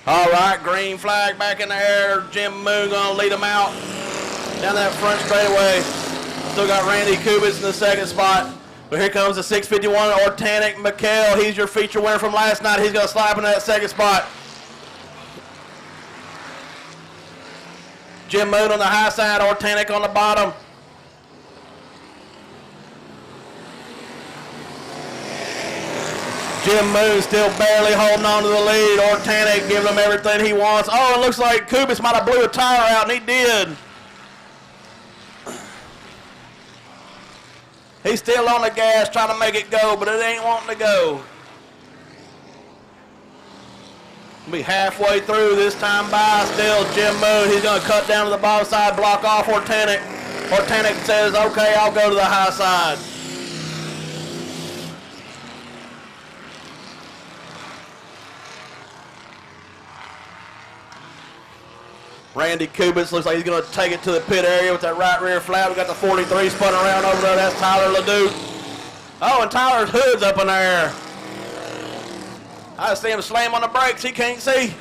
All right, green flag back in the air. Jim Moon going to lead them out down that front straightaway. Still got Randy Kubitz in the second spot. But here comes the 651 Ortanic McHale. He's your feature winner from last night. He's going to slide into that second spot. Jim Moon on the high side, Ortanic on the bottom. Jim Moon still barely holding on to the lead. Ortanic giving him everything he wants. Oh, it looks like Kubitz might have blew a tire out, and he did. He's still on the gas trying to make it go, but it ain't wanting to go. We'll be halfway through this time by. Still Jim Moon. He's going to cut down to the bottom side, block off Ortanic. Ortanic says, okay, I'll go to the high side. Randy Kubitz looks like he's going to take it to the pit area with that right rear flat. We got the 43 spun around over there. That's Tyler LeDuc. Oh, and Tyler's hood's up in the air. I see him slam on the brakes. He can't see.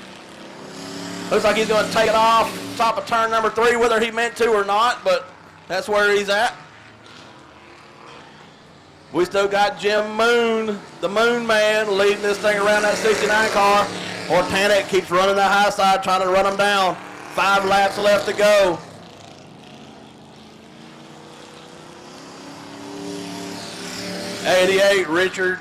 Looks like he's going to take it off top of turn number 3, whether he meant to or not, but that's where he's at. We still got Jim Moon, the Moon Man, leading this thing around that 69 car. Ortanic keeps running the high side, trying to run him down. 5 laps left to go. '88, Richard.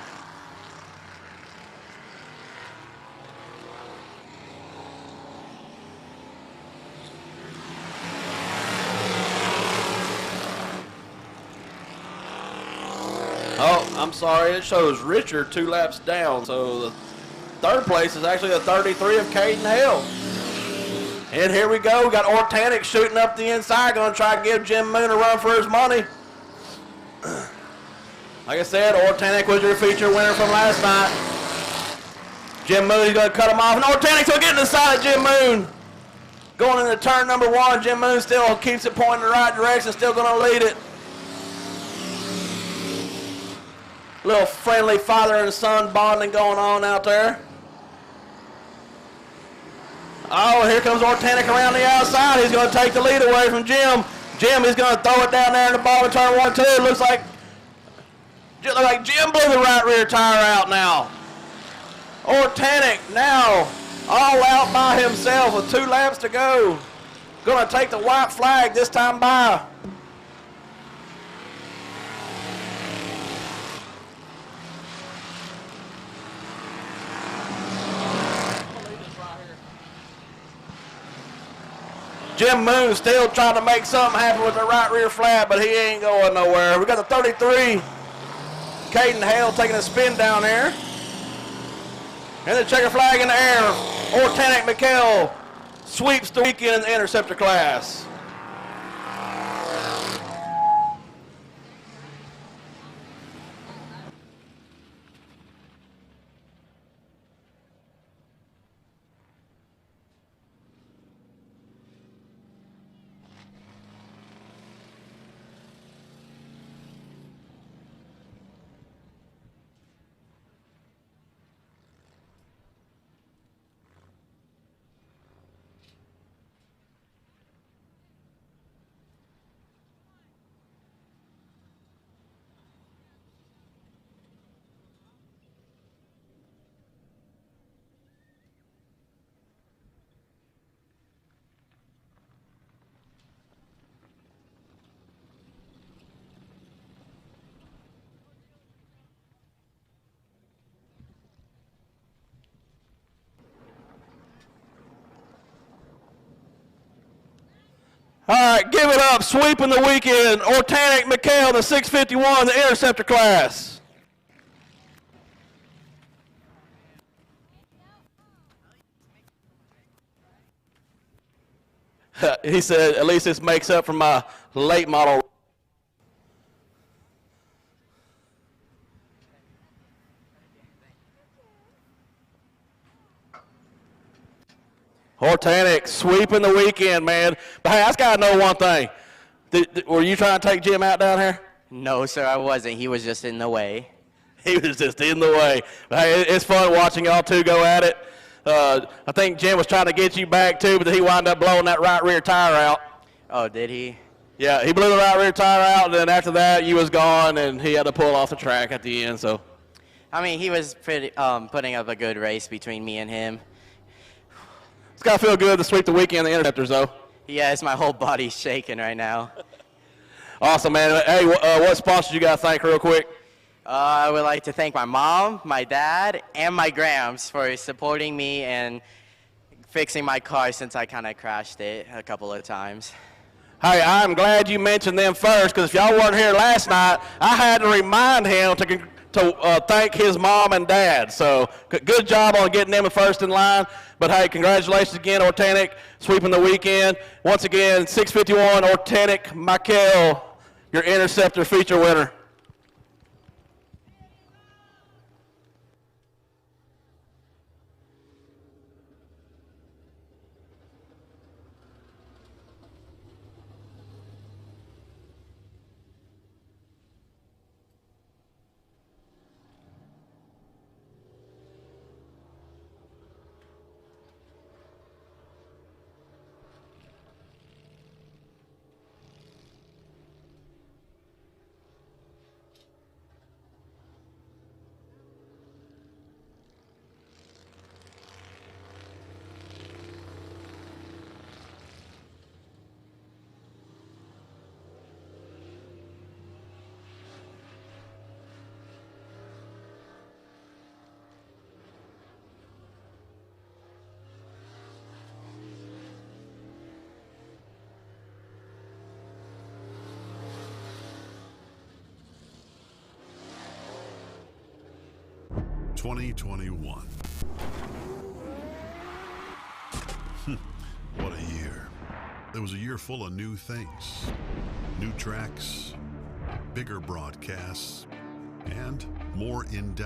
Oh, I'm sorry. It shows Richard 2 laps down. So the third place is actually a 33 of Caden Hale. And here we go. We got Ortanic shooting up the inside, going to try to give Jim Moon a run for his money. Like I said, Ortanic was your feature winner from last night. Jim Moon is going to cut him off, and Ortanic's going to get in the side of Jim Moon. Going into turn number 1, Jim Moon still keeps it pointing in the right direction, still going to lead it. Little friendly father and son bonding going on out there. Oh, here comes Ortanic around the outside. He's going to take the lead away from Jim. Jim is going to throw it down there in the bottom of turn 1, 2. It looks like Jim blew the right rear tire out now. Ortanic now all out by himself with 2 laps to go. Going to take the white flag this time by. Jim Moon still trying to make something happen with the right rear flat, but he ain't going nowhere. We got the 33, Caden Hale taking a spin down there. And the checker flag in the air. Ortanic McHale sweeps the weekend in the interceptor class. All right, give it up. Sweeping the weekend. Ortanic McHale, the 651, the interceptor class. He said, at least this makes up for my late model. Ortanic sweeping the weekend, man. But hey, I just got to know one thing. Were you trying to take Jim out down here? No, sir, I wasn't. He was just in the way. He was just in the way. But hey, it's fun watching y'all two go at it. I think Jim was trying to get you back too, but he wound up blowing that right rear tire out. Oh, did he? Yeah, he blew the right rear tire out, and then after that, you was gone, and he had to pull off the track at the end. So, I mean, he was pretty, putting up a good race between me and him. It's got to feel good to sweep the weekend, the Interceptors, though. Yes, my whole body's shaking right now. Awesome, man. Hey, what sponsors you got to thank real quick? I would like to thank my mom, my dad, and my Grams for supporting me and fixing my car since I kind of crashed it a couple of times. Hey, I'm glad you mentioned them first, because if y'all weren't here last night, I had to remind him to thank his mom and dad. So good job on getting them first in line. But hey, congratulations again, Ortenic, sweeping the weekend. Once again, 651 Ortenic Michael, your Interceptor feature winner. (2021). What a year. It was a year full of new things, new tracks, bigger broadcasts, and more in-depth